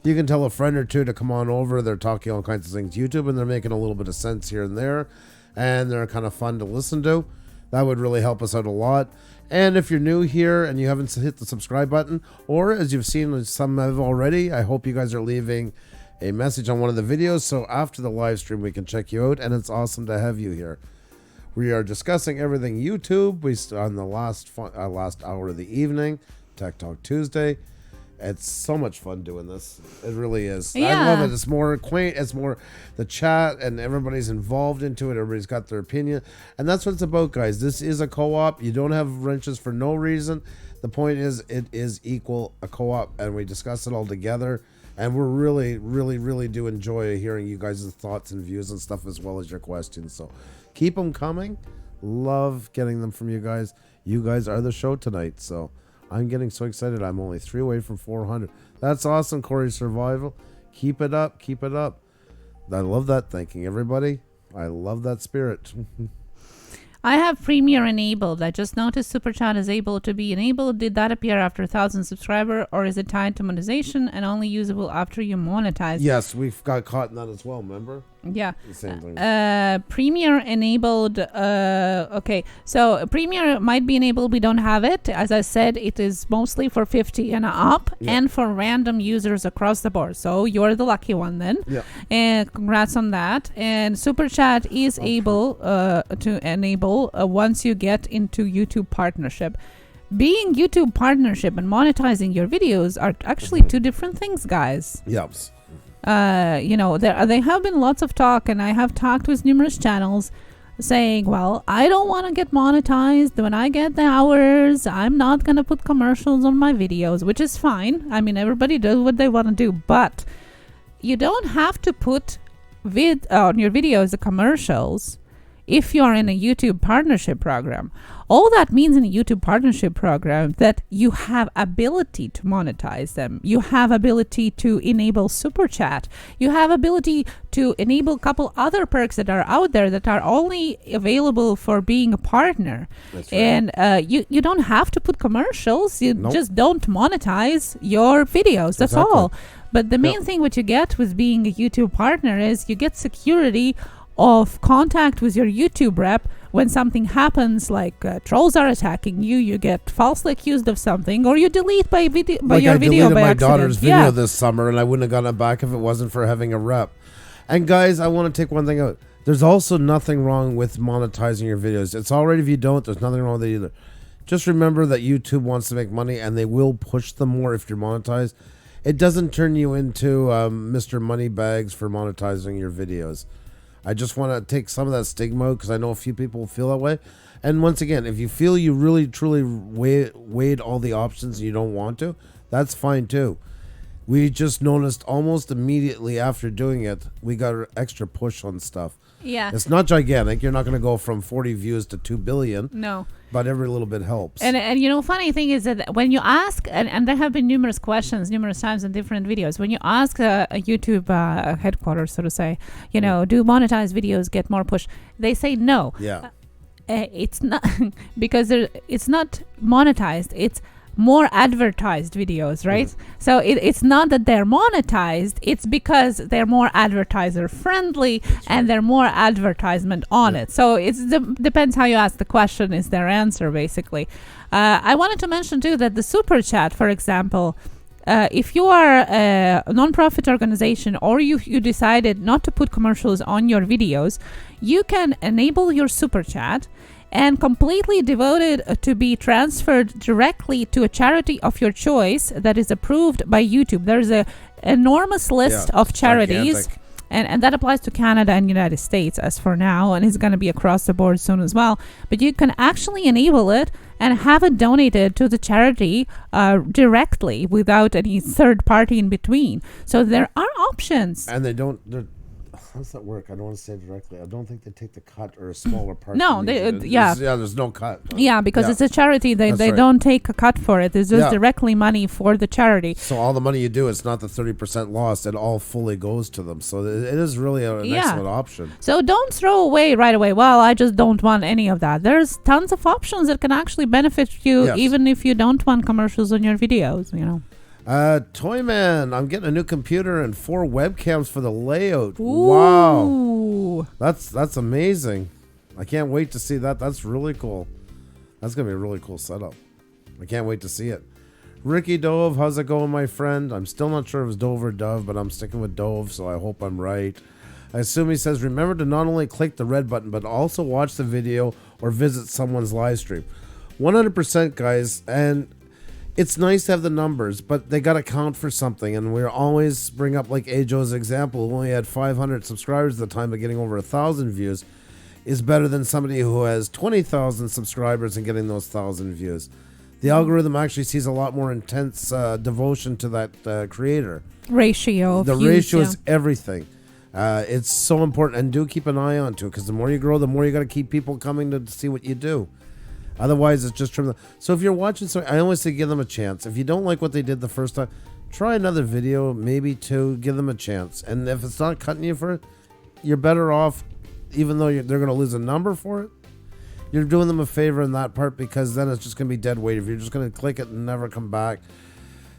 You can tell a friend or two to come on over. They're talking all kinds of things YouTube, and they're making a little bit of sense here and there, and they're kind of fun to listen to. That would really help us out a lot. And if you're new here and you haven't hit the subscribe button, or as you've seen some have already, I hope you guys are leaving a message on one of the videos, so after the live stream we can check you out, and it's awesome to have you here. We are discussing everything YouTube. On the last hour of the evening, Tech Talk Tuesday. It's so much fun doing this. It really is. Yeah. I love it. It's more quaint. It's more the chat, and everybody's involved into it. Everybody's got their opinion, and that's what it's about, guys. This is a co-op. You don't have wrenches for no reason. The point is, it is equal a co-op, and we discuss it all together. And we're really, really, really do enjoy hearing you guys' thoughts and views and stuff, as well as your questions. So keep them coming. Love getting them from you guys. You guys are the show tonight. So I'm getting so excited. I'm only 3 away from 400. That's awesome, Corey Survival. Keep it up. Keep it up. I love that thinking, everybody. I love that spirit. I have Premiere enabled. I just noticed Super Chat is able to be enabled. Did that appear after 1,000 subscriber, or is it tied to monetization and only usable after you monetize? Yes, we've got caught in that as well, remember? Yeah. The same thing. Premiere enabled. Okay, so Premiere might be enabled. We don't have it. As I said, it is mostly for 50 and up, and for random users across the board. So you're the lucky one then. Yeah. And congrats on that. And Super Chat is able to enable once you get into YouTube partnership. Being YouTube partnership and monetizing your videos are actually two different things, guys. Yes. There have been lots of talk, and I have talked with numerous channels saying, well, I don't want to get monetized. When I get the hours, I'm not going to put commercials on my videos, which is fine. I mean, everybody does what they want to do, but you don't have to put on your videos the commercials if you're in a YouTube partnership program. All that means in a YouTube partnership program that you have ability to monetize them. You have ability to enable Super Chat. You have ability to enable a couple other perks that are out there that are only available for being a partner. That's right. And you don't have to put commercials. You just don't monetize your videos. That's all. But the main thing what you get with being a YouTube partner is you get security of contact with your YouTube rep when something happens, like trolls are attacking you, you get falsely accused of something, or you delete your video by I deleted my accident. daughter's video this summer, and I wouldn't have gotten it back if it wasn't for having a rep. And guys, I want to take one thing out. There's also nothing wrong with monetizing your videos. It's all right if you don't. There's nothing wrong with it either. Just remember that YouTube wants to make money, and they will push them more if you're monetized. It doesn't turn you into Mr. Moneybags for monetizing your videos. I just want to take some of that stigma out because I know a few people feel that way. And once again, if you feel you really, truly weighed all the options and you don't want to, that's fine too. We just noticed almost immediately after doing it, we got an extra push on stuff. Yeah. It's not gigantic. You're not going to go from 40 views to 2 billion. No. But every little bit helps. And funny thing is that when you ask, and there have been numerous questions, numerous times in different videos, when you ask a YouTube headquarters, so to say, do monetized videos get more push? They say no. Yeah. It's not because it's not monetized. It's more advertised videos, right? So it's not that they're monetized, it's because they're more advertiser friendly and they're more advertisement on it. So it depends how you ask the question is their answer, basically. I wanted to mention too that the Super Chat, for example, if you are a non-profit organization or you decided not to put commercials on your videos, you can enable your Super Chat and completely devoted to be transferred directly to a charity of your choice that is approved by YouTube. There's a enormous list of charities, and that applies to Canada and United States as for now, and it's going to be across the board soon as well. But you can actually enable it and have it donated to the charity directly without any third party in between. So there are options. And how does that work? I don't want to say it directly. I don't think they take the cut or a smaller part. No, there's no cut. Yeah, because it's a charity. They don't take a cut for it. It's just directly money for the charity. So all the money you do, it's not the 30% lost. It all fully goes to them. So it is really an excellent option. So don't throw away right away. Well, I just don't want any of that. There's tons of options that can actually benefit you, even if you don't want commercials on your videos, Toyman, I'm getting a new computer and 4 webcams for the layout. Ooh. Wow. That's amazing. I can't wait to see that. That's really cool. That's going to be a really cool setup. I can't wait to see it. Ricky Dove, how's it going, my friend? I'm still not sure if it's Dove or Dove, but I'm sticking with Dove, so I hope I'm right. I assume he says, remember to not only click the red button, but also watch the video or visit someone's live stream. 100%, guys, and it's nice to have the numbers, but they got to count for something. And we always bring up like Ajo's example, who only had 500 subscribers at the time, but getting over 1,000 views is better than somebody who has 20,000 subscribers and getting those 1,000 views. The algorithm actually sees a lot more intense devotion to that creator. Ratio. The ratio is everything. It's so important, and do keep an eye on to it, because the more you grow, the more you got to keep people coming to see what you do. Otherwise, it's just from so if you're watching, I always say give them a chance. If you don't like what they did the first time, try another video, maybe 2. Give them a chance, and if it's not cutting you for it, you're better off. Even though they're going to lose a number for it, you're doing them a favor in that part, because then it's just going to be dead weight. If you're just going to click it and never come back,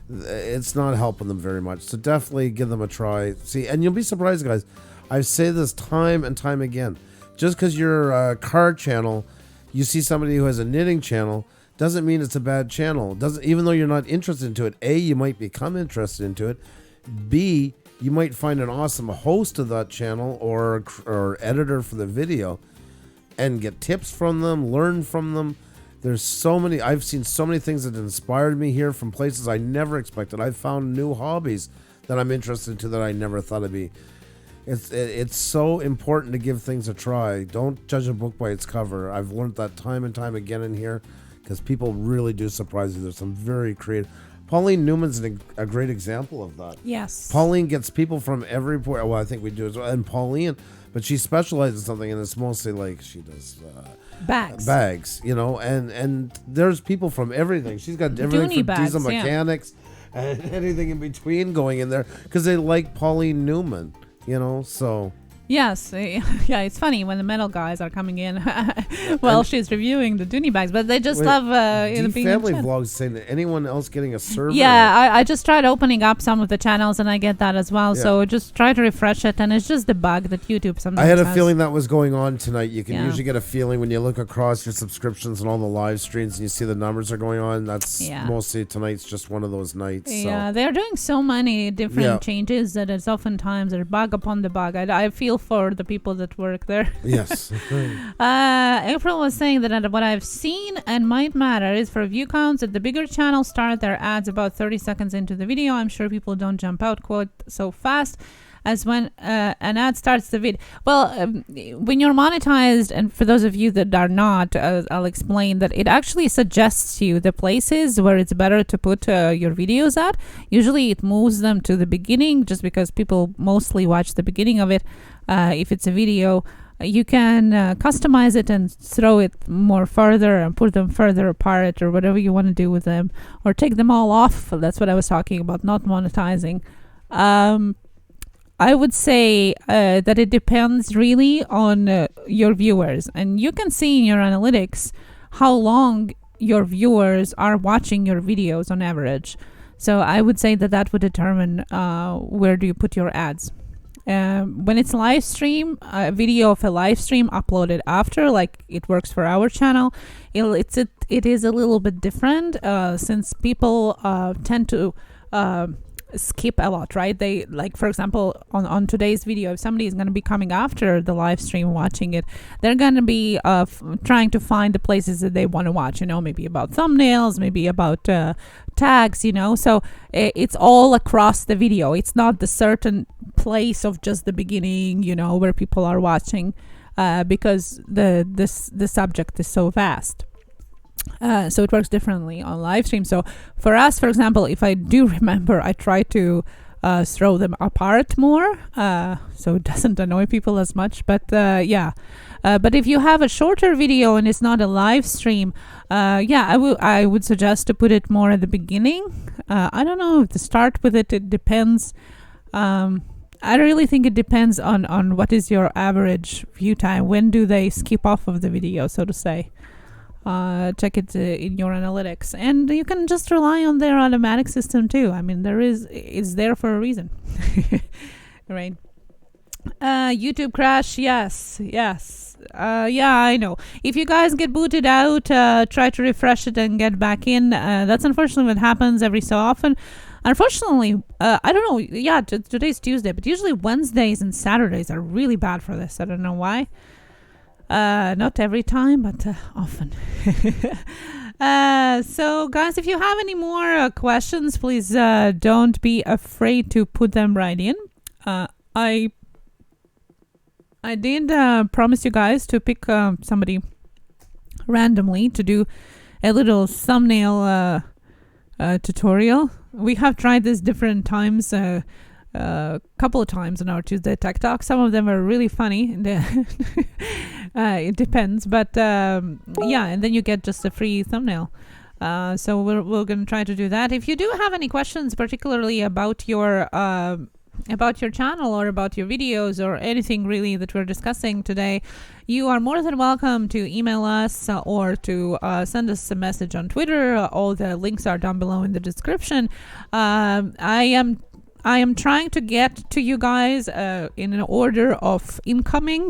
it's not helping them very much. So definitely give them a try. See, and you'll be surprised, guys. I say this time and time again. Just because you're a car channel, you see somebody who has a knitting channel, doesn't mean it's a bad channel. Doesn't, even though you're not interested into it. A, you might become interested into it. B, you might find an awesome host of that channel or editor for the video and get tips from them, learn from them. There's so many, I've seen so many things that inspired me here from places I never expected. I've found new hobbies that I'm interested into that I never thought I'd be. It's so important to give things a try. Don't judge a book by its cover. I've learned that time and time again in here, because people really do surprise you. There's some very creative. Pauline Newman's a great example of that. Yes. Pauline gets people from every point. Well, I think we do as well. And Pauline, but she specializes in something, and it's mostly like she does bags, you know. And there's people from everything. She's got everything Dooney from bags, diesel yeah. mechanics and anything in between going in there, because they like Pauline Newman, you know. So. Yes, yeah, it's funny when the metal guys are coming in while she's reviewing the Dooney bags, but they just love being family in chat. vlogs saying that anyone else getting a server. Yeah, I just tried opening up some of the channels, and I get that as well. Yeah. So just try to refresh it, and it's just the bug that YouTube sometimes I had a has. feeling that was going on tonight. You can Yeah. usually get a feeling when you look across your subscriptions and all the live streams and you see the numbers are going on. That's mostly tonight's just one of those nights. Yeah, So. they're doing so many different Yeah. changes that it's oftentimes a bug upon the bug. I feel for the people that work there. Yes. April was saying that what I've seen and might matter is for view counts that the bigger channels start their ads about 30 seconds into the video. I'm sure people don't jump out quote so fast as when an ad starts the video. Well, when you're monetized, and for those of you that are not, I'll explain that it actually suggests you the places where it's better to put your videos at. Usually it moves them to the beginning just because people mostly watch the beginning of it. If it's a video, you can customize it and throw it more further and put them further apart or whatever you want to do with them, or take them all off. That's what I was talking about, not monetizing. I would say that it depends really on your viewers, and you can see in your analytics how long your viewers are watching your videos on average. So I would say that would determine where do you put your ads. When it's live stream, a video of a live stream uploaded after, like it works for our channel, it is a little bit different since people tend to skip a lot, right? They, like, for example, on today's video, if somebody is going to be coming after the live stream watching it, they're going to be trying to find the places that they want to watch, you know, maybe about thumbnails, maybe about tags, you know. So it's all across the video. It's not the certain place of just the beginning, you know, where people are watching because the subject is so vast. So it works differently on live stream. So for us, for example, if I do remember, I try to throw them apart more so it doesn't annoy people as much. But but if you have a shorter video and it's not a live stream, I would suggest to put it more at the beginning. I don't know if to start with it depends. I really think it depends on what is your average view time. When do they skip off of the video, so to say? Check it in your analytics, and you can just rely on their automatic system too. I mean, it's there for a reason. Right. YouTube crash, yes. I know. If you guys get booted out, try to refresh it and get back in. That's unfortunately what happens every so often. Unfortunately, I don't know. Yeah, today's Tuesday, but usually Wednesdays and Saturdays are really bad for this. I don't know why. Not every time, but often. So guys, if you have any more questions, please don't be afraid to put them right in. I did promise you guys to pick somebody randomly to do a little thumbnail tutorial. We have tried this different times, couple of times on our Tuesday Tech Talk. Some of them are really funny. It depends, but and then you get just a free thumbnail. So we're going to try to do that. If you do have any questions, particularly about your about your channel or about your videos or anything really that we're discussing today, you are more than welcome to email us or to send us a message on Twitter. All the links are down below in the description. I am trying to get to you guys in an order of incoming.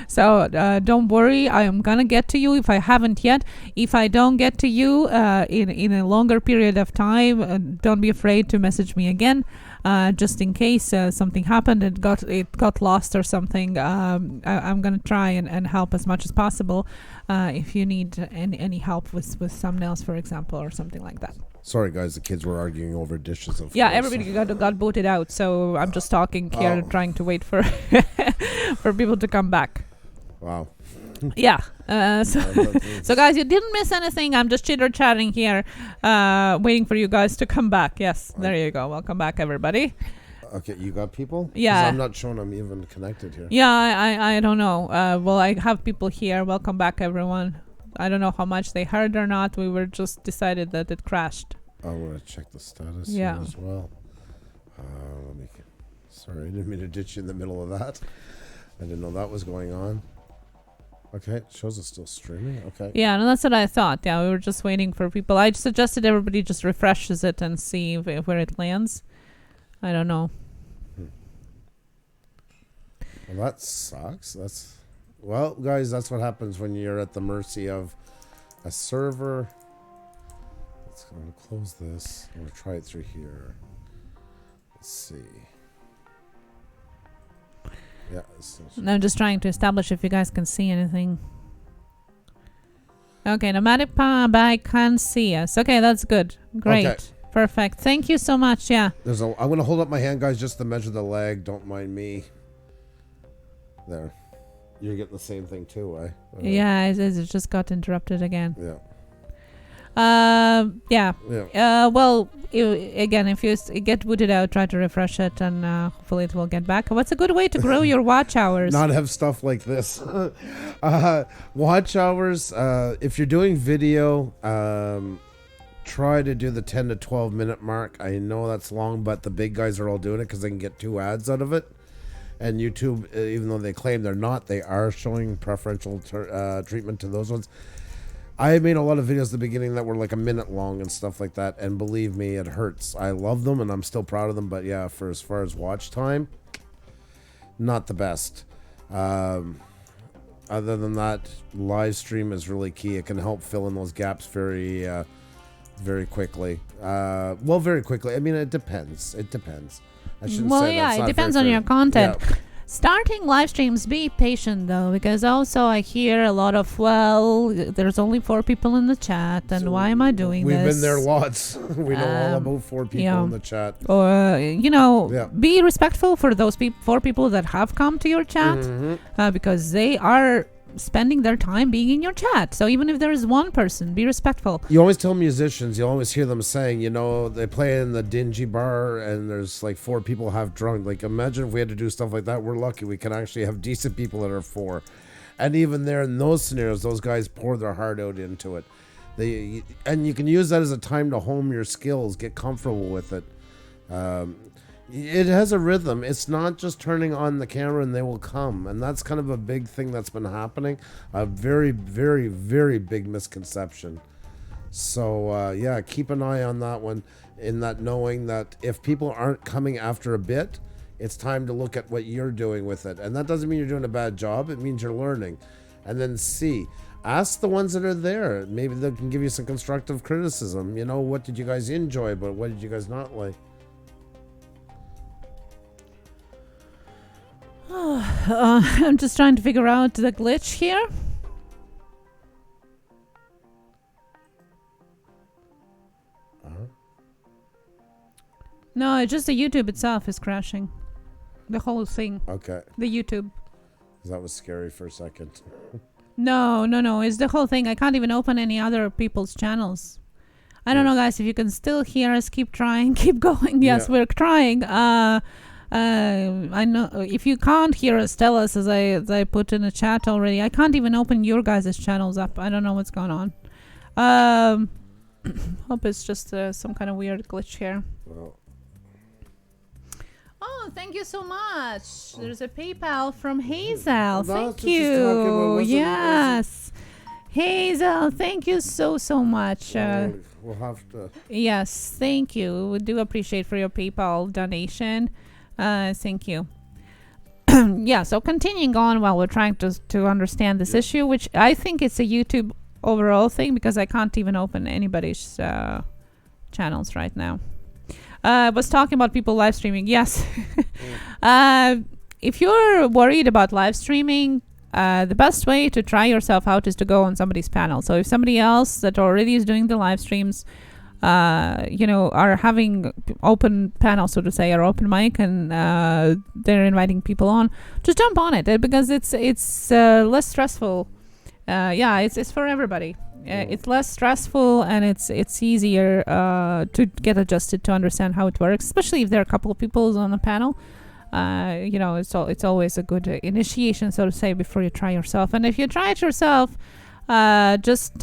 So don't worry, I am gonna get to you if I haven't yet. If I don't get to you in a longer period of time, don't be afraid to message me again. Just in case something happened, it got lost or something. I'm gonna try and help as much as possible. If you need any help with thumbnails, for example, or something like that. Sorry, guys, the kids were arguing over dishes. Of Yeah, course. everybody got booted out, so I'm just talking here, trying to wait for for people to come back. Wow. Yeah. So guys, you didn't miss anything. I'm just chitter-chatting here, waiting for you guys to come back. Yes, there you go. Welcome back, everybody. Okay, you got people? 'Cause Yeah. I'm not showing I'm even connected here. Yeah, I don't know. Well, I have people here. Welcome back, everyone. I don't know how much they heard or not. We were just decided that it crashed. I want to check the status Yeah. here as well. Sorry, I didn't mean to ditch you in the middle of that. I didn't know that was going on. Okay, it shows it's still streaming. Okay. Yeah, no, that's what I thought. Yeah, we were just waiting for people. I suggested everybody just refreshes it and see where it lands. I don't know. Well, that sucks. Well, guys, that's what happens when you're at the mercy of a server. I'm going to close this. I'm going to try it through here. Let's see. Yeah. And I'm just trying to establish if you guys can see anything. Okay, nomadic bag can see us. Okay, that's good. Great. Okay. Perfect. Thank you so much. Yeah. I'm going to hold up my hand, guys, just to measure the lag. Don't mind me. There. You're getting the same thing too, eh? Yeah, it just got interrupted again. Yeah. Yeah. Yeah. Well, again, if you get booted out, try to refresh it, and hopefully it will get back. What's a good way to grow your watch hours? Not have stuff like this. Watch hours. If you're doing video, try to do the 10 to 12 minute mark. I know that's long, but the big guys are all doing it because they can get 2 ads out of it. And YouTube, even though they claim they're not, they are showing preferential treatment to those ones. I made a lot of videos at the beginning that were like a minute long and stuff like that, and believe me, it hurts. I love them and I'm still proud of them, but yeah, for as far as watch time, not the best. Other than that, live stream is really key. It can help fill in those gaps very quickly. Very quickly. I mean, it depends. I shouldn't say that's it not depends very on fair. your content. Yeah. Starting live streams, be patient though, because also I hear a lot of, there's only 4 people in the chat, and why am I doing We've this? been there lots. We know all about 4 people in the chat. Or, Yeah. be respectful for those 4 people that have come to your chat, because they are spending their time being in your chat. So even if there is 1 person, be respectful. You always tell musicians, you always hear them saying, they play in the dingy bar and there's like 4 people half drunk. Like, imagine if we had to do stuff like that. We're lucky we can actually have decent people that are 4. And even there in those scenarios, those guys pour their heart out into it. And you can use that as a time to hone your skills, get comfortable with it. It has a rhythm. It's not just turning on the camera and they will come. And that's kind of a big thing that's been happening. A very, very, very big misconception. So, keep an eye on that one, in that knowing that if people aren't coming after a bit, it's time to look at what you're doing with it. And that doesn't mean you're doing a bad job. It means you're learning. And then ask the ones that are there. Maybe they can give you some constructive criticism. What did you guys enjoy, but what did you guys not like? I'm just trying to figure out the glitch here. No, it's just the YouTube itself is crashing. The whole thing. Okay. The YouTube. That was scary for a second. No. It's the whole thing. I can't even open any other people's channels. I don't know, guys. If you can still hear us, keep trying, keep going. Yes, we're trying. I know if you can't hear us, tell us, as I put in the chat already. I can't even open your guys' channels up. I don't know what's going on. Hope it's just some kind of weird glitch here. Well. Oh, thank you so much. There's a PayPal from Hazel. That's Thank what she's talking about. you. Wasn't- Yes. Hazel, thank you so much. We'll have to. Yes, thank you. We do appreciate for your PayPal donation. Thank you. Yeah, so continuing on while we're trying to understand this issue, which I think it's a YouTube overall thing because I can't even open anybody's channels right now. I was talking about people live streaming. Yes. If you're worried about live streaming, the best way to try yourself out is to go on somebody's panel. So if somebody else that already is doing the live streams, are having open panel, so to say, or open mic, and they're inviting people on, just jump on it because it's less stressful. It's for everybody. It's less stressful and it's easier to get adjusted to understand how it works, especially if there are a couple of people on the panel. It's always a good initiation, so to say, before you try yourself. And if you try it yourself, just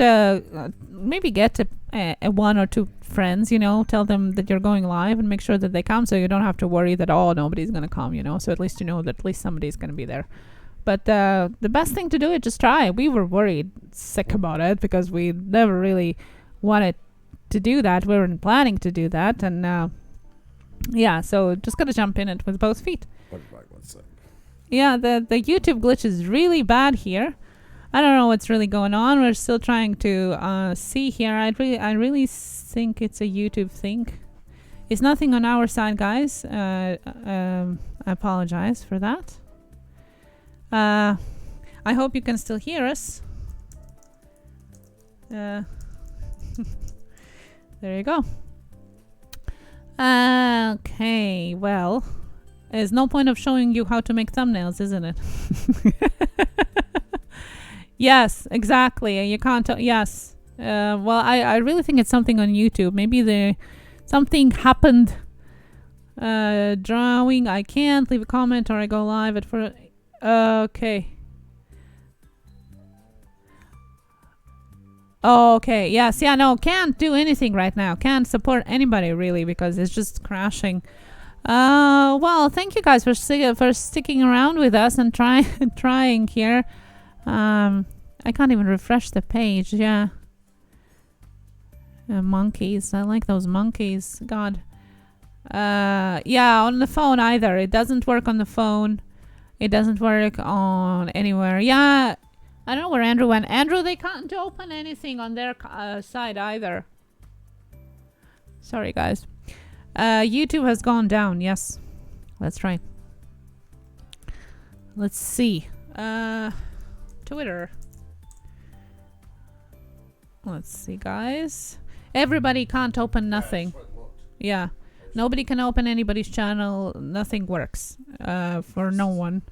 maybe get a one or two friends, tell them that you're going live and make sure that they come, so you don't have to worry that nobody's going to come, so at least you know that at least somebody's going to be there. But the best thing to do is just try. We were worried sick about it because we never really wanted to do that. We weren't planning to do that, and so just gotta jump in it with both feet. One sec. Yeah, the YouTube glitch is really bad here. I don't know what's really going on. We're still trying to see here. I really think it's a YouTube thing. It's nothing on our side, guys. I apologize for that. I hope you can still hear us. There you go. Okay, well, there's no point of showing you how to make thumbnails, isn't it? Yes, exactly. You can't yes. Well, I really think it's something on YouTube. Maybe something happened. Drawing. I can't leave a comment or I go live at for. Okay. Okay. Yes. Yeah. No. Can't do anything right now. Can't support anybody really because it's just crashing. Well, thank you guys for sticking around with us and trying here. I can't even refresh the page. Yeah. Monkeys. I like those monkeys. God. Yeah, on the phone either. It doesn't work on the phone. It doesn't work on anywhere. Yeah. I don't know where Andrew went. Andrew, they can't open anything on their side either. Sorry, guys. YouTube has gone down. Yes. That's right. Let's see. Twitter. Let's see, guys. Everybody can't open nothing. Yeah. Nobody can open anybody's channel. Nothing works for no one.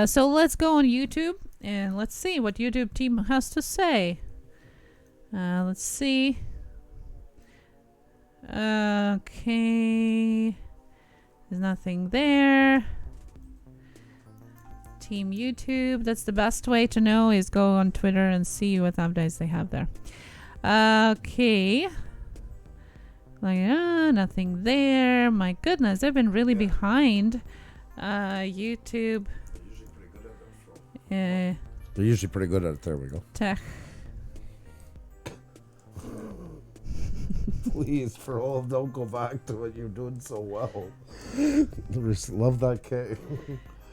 So let's go on YouTube and let's see what YouTube team has to say. Let's see. Okay. There's nothing there. Team YouTube. That's the best way to know is go on Twitter and see what updates they have there. Okay. Like, nothing there. My goodness, they've been really behind. YouTube. They're usually pretty good at it. There we go. Tech. Please, for all, don't go back to it. You're doing so well. Just love that cake.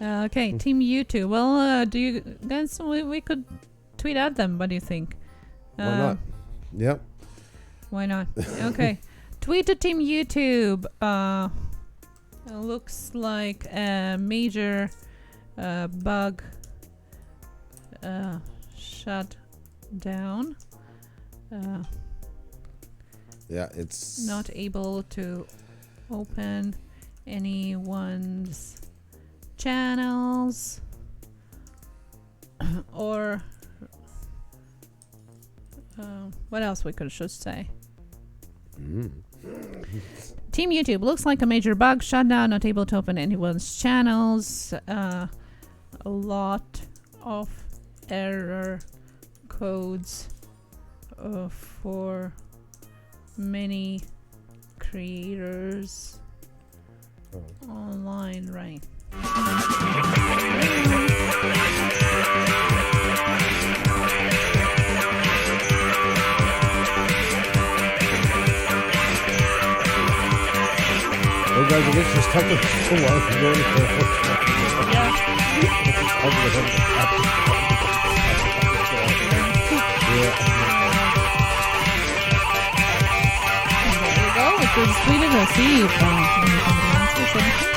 Okay, Team YouTube. Well, do you guys? We could tweet at them. What do you think? Why not? Yep. Why not? Okay. Tweet to Team YouTube. It looks like a major bug shut down. Yeah, it's not able to open anyone's channels or what else we should say. Team YouTube looks like a major bug shutdown, not able to open anyone's channels. A lot of error codes for many creators Online, right. Hey guys, I guess just talk to so well if you go There you go. It was tweeted or see if anybody answers anything.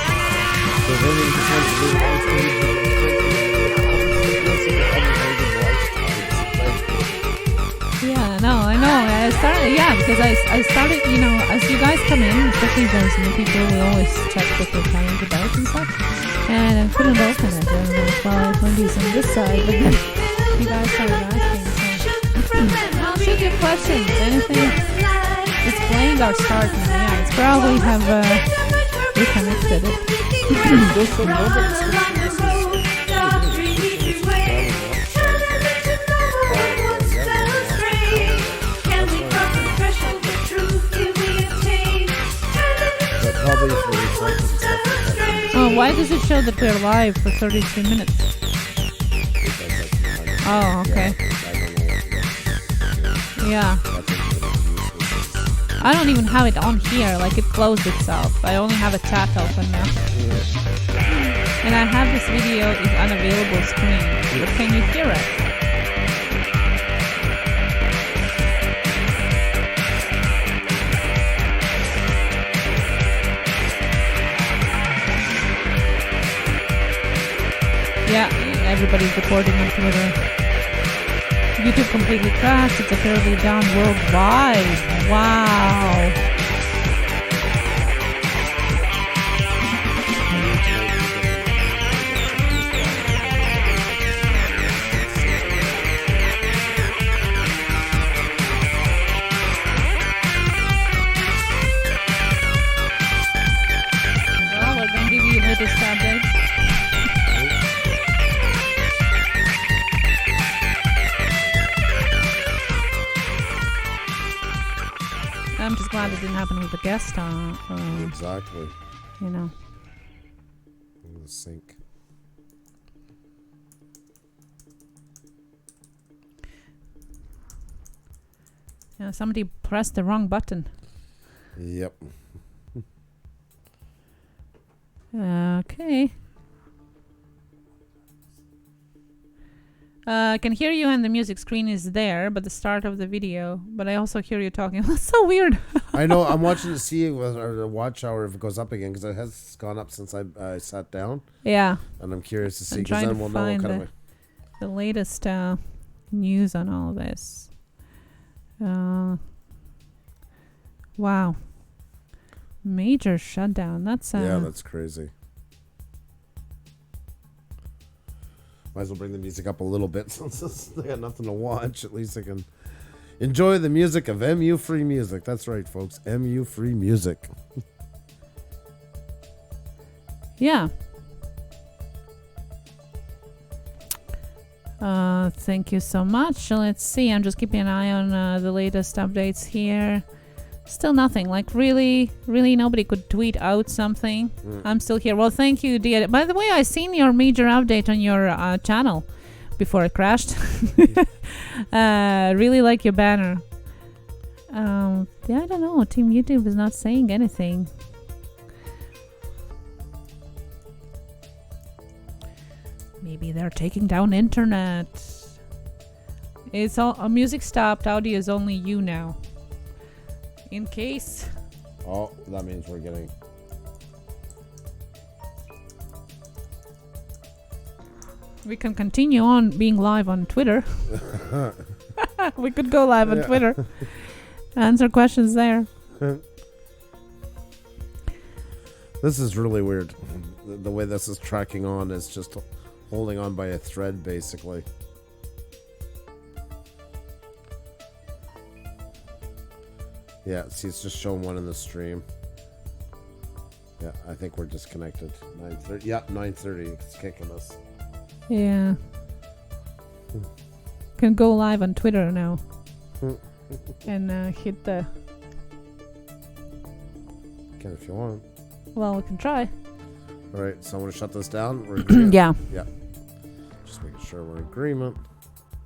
Yeah, no, I know. I started, because I started, as you guys come in, especially those new people, we always check what they're telling about and stuff. And I couldn't open it. And I thought I would use on this side, but then you guys started asking. So, shoot your questions. Anything? It's playing our start now. Yeah, it's probably have reconnected it. Oh, why does it show that we're live for 33 minutes? Oh, okay. Yeah. I don't even have it on here, like it closed itself. I only have a chat open now. And I have this video is unavailable screen. But can you hear it? Yeah, everybody's reporting on Twitter. YouTube completely crashed. It's apparently down worldwide. Wow. Well, we're going to give you latest updates. I'm just glad it didn't happen with the guest. Exactly. You know. In the sink. Yeah, somebody pressed the wrong button. Yep. Okay. I can hear you and the music screen is there, but the start of the video. But I also hear you talking. That's so weird. I know. I'm watching to see whether the watch hour if it goes up again because it has gone up since I sat down. Yeah. And I'm curious to see I'm because trying then to we'll know what find kind of. the latest news on all this. Wow. Major shutdown. That's Yeah, that's crazy. Might as well bring the music up a little bit since they got nothing to watch. At least I can enjoy the music of MU Free Music. That's right, folks. MU Free Music. Yeah. Thank you so much. Let's see. I'm just keeping an eye on the latest updates here. Still nothing. Like really nobody could tweet out something. I'm still here. Well, thank you, Dia. By the way, I seen your major update on your channel before it crashed. Really like your banner. Yeah, I don't know. Team YouTube is not saying anything. Maybe they're taking down internet. It's all music stopped. Audio is only you now. In case. Oh, that means we're getting. We can continue on being live on Twitter. We could go live on Twitter. Answer questions there. This is really weird. The way this is tracking on is just holding on by a thread, basically. Yeah, see, it's just showing one in the stream. Yeah, I think we're disconnected. 9:30. Yeah, 9:30. It's kicking us. Yeah. Can go live on Twitter now. And hit the. Can if you want. Well, we can try. All right, so I'm going to shut this down. We're agreeing? Yeah. Yeah. Just making sure we're in agreement.